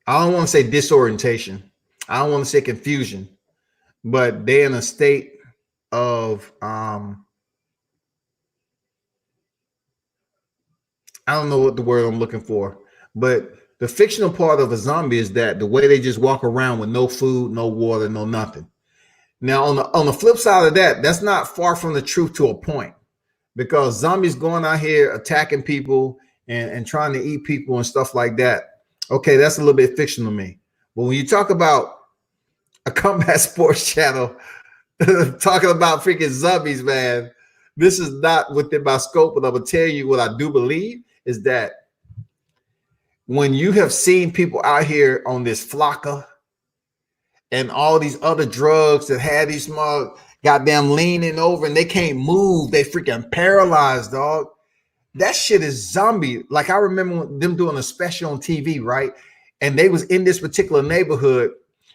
I don't want to say disorientation. I don't want to say confusion, but they're in a state of, I don't know what the word I'm looking for, but the fictional part of a zombie is that the way they just walk around with no food, no water, no nothing. Now, on the flip side of that, that's not far from the truth to a point, because zombies going out here attacking people and trying to eat people and stuff like that. Okay, that's a little bit fictional to me. But when you talk about a combat sports channel talking about freaking zombies, man, this is not within my scope. But I'm gonna tell you what I do believe is that when you have seen people out here on this flocka and all these other drugs that had these small goddamn leaning over and they can't move, they freaking paralyzed, dog. That shit is zombie. Like, I remember them doing a special on TV, right? And they was in this particular neighborhood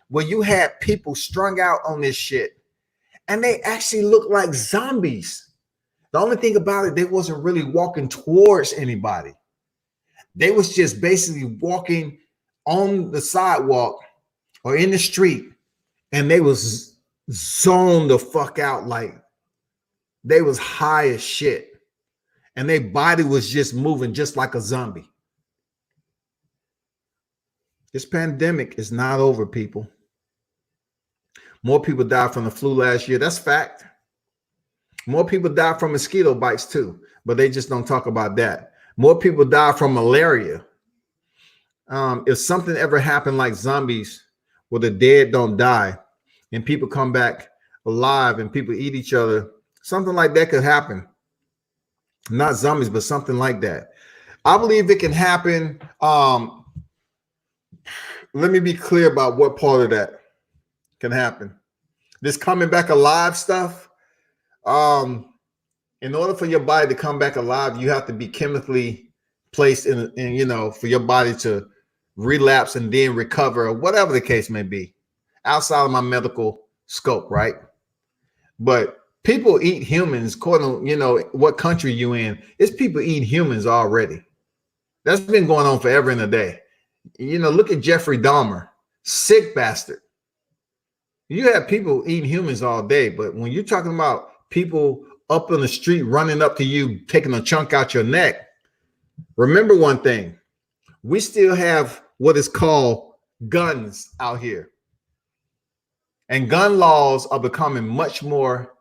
where you had people strung out on this shit and they actually looked like zombies. The only thing about it, they wasn't really walking towards anybody. They was just basically walking on the sidewalk or in the street, and they was zoned the fuck out, like they was high as shit, and their body was just moving just like a zombie. This pandemic is not over, people. More people died from the flu last year. That's fact. More people died from mosquito bites too, but they just don't talk about that. More people die from malaria. If something ever happened like zombies, where the dead don't die and people come back alive and people eat each other, something like that could happen. Not zombies, but something like that. I believe it can happen. Let me be clear about what part of that can happen. This coming back alive stuff. In order for your body to come back alive, you have to be chemically placed in, you know, for your body to relapse and then recover, or whatever the case may be, outside of my medical scope, right? But people eat humans, according to, you know, what country you in. It's people eating humans already. That's been going on forever and a day. You know, look at Jeffrey Dahmer, sick bastard. You have people eating humans all day, but when you're talking about people up in the street running up to you, taking a chunk out your neck, remember one thing: we still have what is called guns out here, and gun laws are becoming much more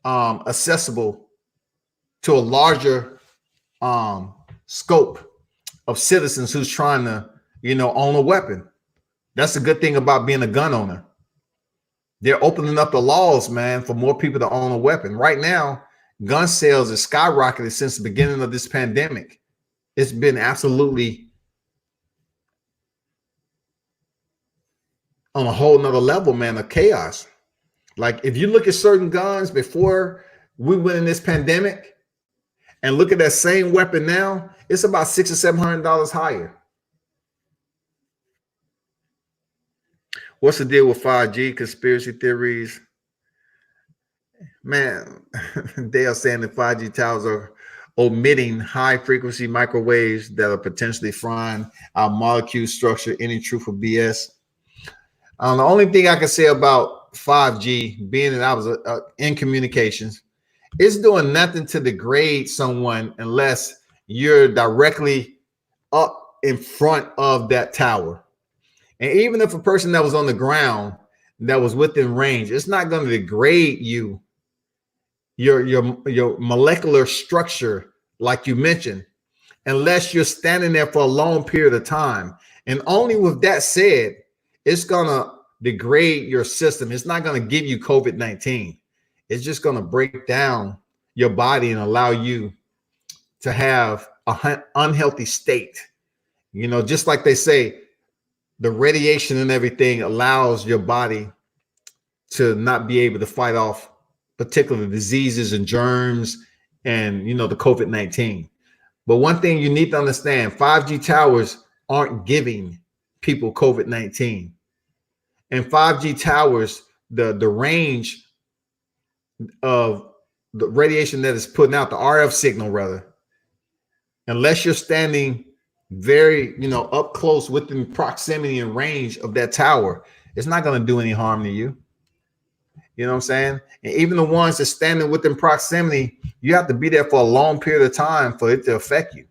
accessible to a larger scope of citizens who's trying to, you know, own a weapon. That's a good thing about being a gun owner. They're opening up the laws, man, for more people to own a weapon. Right now, gun sales have skyrocketed since the beginning of this pandemic. It's been absolutely on a whole nother level, man, of chaos. Like, if you look at certain guns before we went in this pandemic and look at that same weapon now, it's about $600 or $700 higher. What's the deal with 5G conspiracy theories? Man, they are saying that 5G towers are omitting high frequency microwaves that are potentially frying our molecule structure. Any truth or BS? The only thing I can say about 5G, being that I was in communications, it's doing nothing to degrade someone unless you're directly up in front of that tower. And even if a person that was on the ground that was within range, it's not going to degrade you, your molecular structure, like you mentioned, unless you're standing there for a long period of time. And only with that said, it's going to degrade your system. It's not going to give you COVID-19. It's just going to break down your body and allow you to have an unhealthy state. You know, just like they say, the radiation and everything allows your body to not be able to fight off particular diseases and germs and, you know, the COVID-19. But one thing you need to understand, 5G towers aren't giving people COVID-19. And 5G towers, the range of the radiation that is putting out, the RF signal rather, unless you're standing very, you know, up close within proximity and range of that tower, it's not going to do any harm to you. You know what I'm saying? And even the ones that standing within proximity, you have to be there for a long period of time for it to affect you.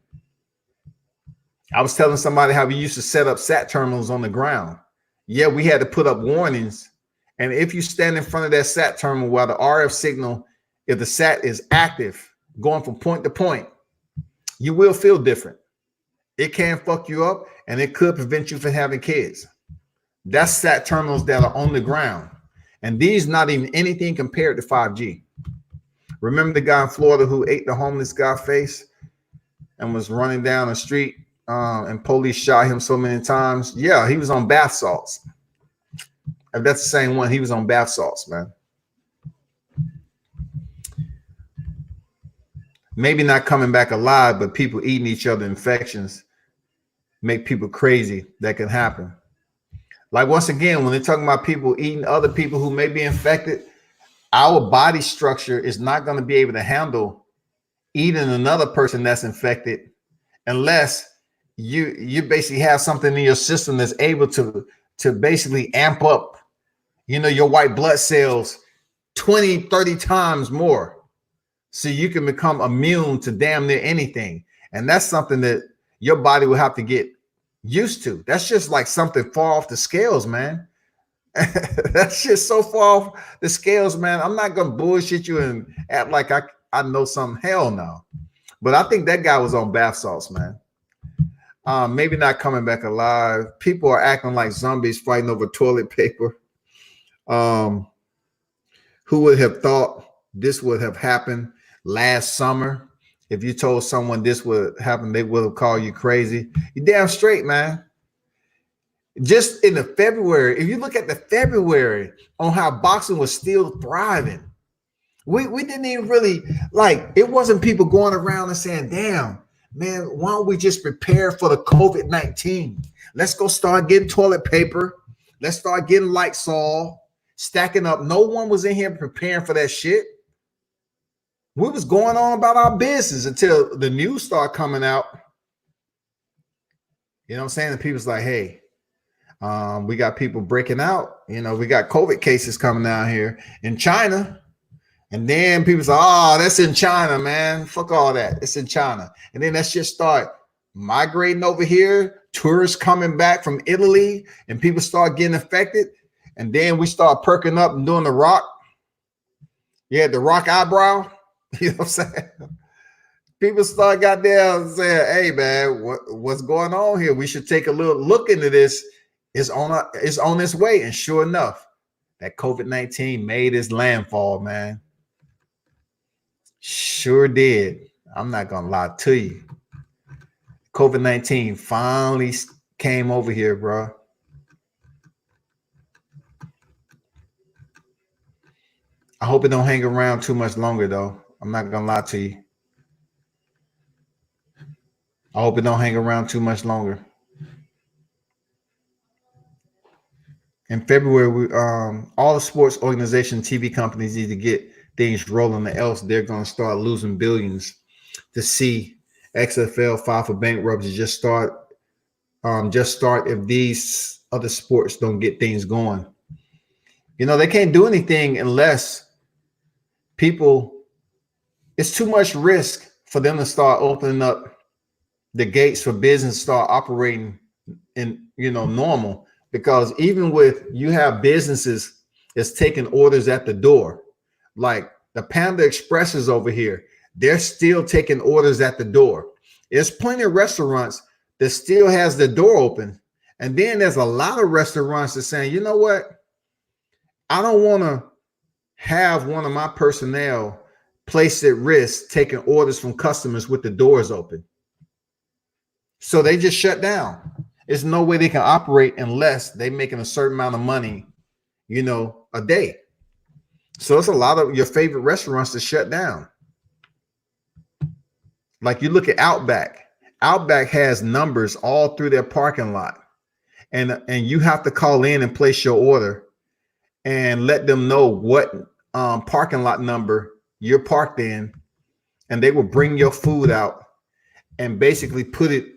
I was telling somebody how we used to set up SAT terminals on the ground. Yeah, we had to put up warnings. And if you stand in front of that SAT terminal while the RF signal, if the SAT is active, going from point to point, you will feel different. It can fuck you up and it could prevent you from having kids. That's SAT terminals that are on the ground. And these not even anything compared to 5G. Remember the guy in Florida who ate the homeless guy's face and was running down the street and police shot him so many times? Yeah, he was on bath salts. If that's the same one, he was on bath salts, man. Maybe not coming back alive, but people eating each other infections make people crazy. That can happen. Like, once again, when they're talking about people eating other people who may be infected, our body structure is not going to be able to handle eating another person that's infected unless you basically have something in your system that's able to basically amp up, you know, your white blood cells 20, 30 times more so you can become immune to damn near anything. And that's something that your body will have to get used to. That's just like something far off the scales, man. That's just so far off the scales, man. I'm not gonna bullshit you and act like I know something. Hell no. But I think that guy was on bath salts, man. Maybe not coming back alive. People are acting like zombies fighting over toilet paper. Who would have thought this would have happened last summer? If you told someone this would happen, they would have called you crazy. You damn straight, man. Just in the February, if you look at the February on how boxing was still thriving, we didn't even really, like, it wasn't people going around and saying, damn, man, why don't we just prepare for the COVID-19? Let's go start getting toilet paper. Let's start getting Lysol, stacking up. No one was in here preparing for that shit. We was going on about our business until the news started coming out. You know what I'm saying? And people's like, hey, we got people breaking out. You know, we got COVID cases coming down here in China. And then people say, oh, that's in China, man. Fuck all that. It's in China. And then that shit start migrating over here. Tourists coming back from Italy and people start getting affected. And then we start perking up and doing the rock. Yeah, the rock eyebrow. You know what I'm saying? People start goddamn saying, hey, man, what's going on here? We should take a little look into this. It's on its way. And sure enough, that COVID-19 made its landfall, man. Sure did. I'm not going to lie to you. COVID-19 finally came over here, bro. I hope it don't hang around too much longer, though. I'm not going to lie to you. I hope it don't hang around too much longer. In February, all the sports organization TV companies need to get things rolling, or else they're going to start losing billions. To see XFL file for bankruptcy, just start if these other sports don't get things going. You know, they can't do anything unless people, it's too much risk for them to start opening up the gates for business start operating in, normal, because even with you have businesses that's taking orders at the door, like the Panda Expresses over here, they're still taking orders at the door. There's plenty of restaurants that still has the door open. And then there's a lot of restaurants that saying, you know what? I don't want to have one of my personnel placed at risk taking orders from customers with the doors open. So they just shut down. There's no way they can operate unless they're making a certain amount of money, a day. So it's a lot of your favorite restaurants that shut down. Like you look at Outback. Outback has numbers all through their parking lot. And you have to call in and place your order and let them know what parking lot number you're parked in. And they will bring your food out and basically put it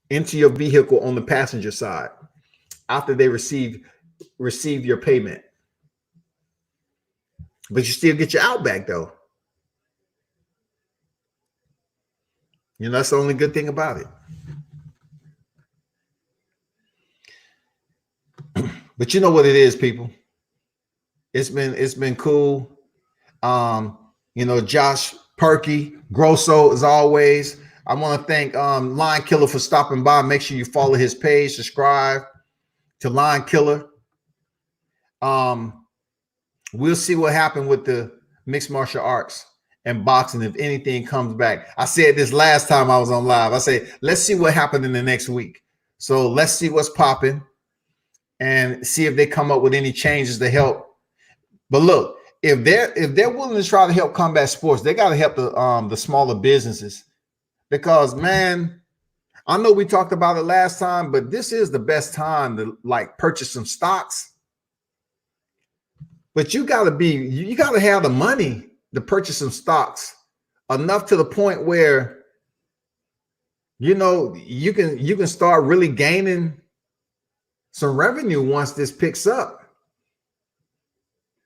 into your vehicle on the passenger side after they receive your payment. But you still get your Outback though. That's the only good thing about it. But you know what it is, people. It's been cool. Josh Perky, Grosso, as always. I want to thank Lion Killer for stopping by. Make sure you follow his page, subscribe to Lion Killer. We'll see what happened with the mixed martial arts and boxing if anything comes back. I said this last time I was on live. I said, let's see what happened in the next week. So let's see what's popping and see if they come up with any changes to help. But look, if they're willing to try to help combat sports, they got to help the smaller businesses, because man, I know we talked about it last time, but this is the best time to like purchase some stocks. But you got to have the money to purchase some stocks enough to the point where you can start really gaining some revenue once this picks up.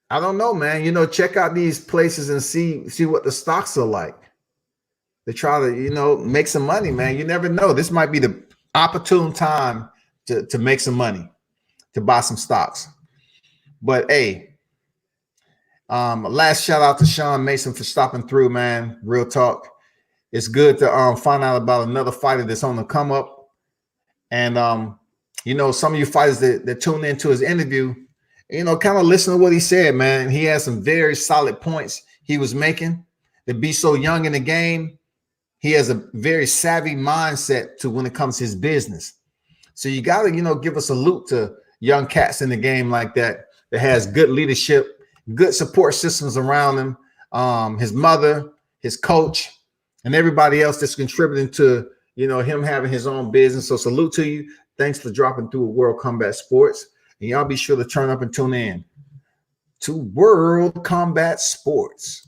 I don't know, man. Check out these places and see what the stocks are like. They try to, make some money, man. You never know. This might be the opportune time to make some money, to buy some stocks. But hey, last shout out to Sean Mason for stopping through, man. Real talk. It's good to find out about another fighter that's on the come up. And some of you fighters that tuned into his interview, kind of listen to what he said, man. He had some very solid points he was making. To be so young in the game, he has a very savvy mindset to when it comes to his business. So you got to, give a salute to young cats in the game like that has good leadership, good support systems around him, his mother, his coach, and everybody else that's contributing to, him having his own business. So salute to you. Thanks for dropping through World Combat Sports. And y'all be sure to turn up and tune in to World Combat Sports.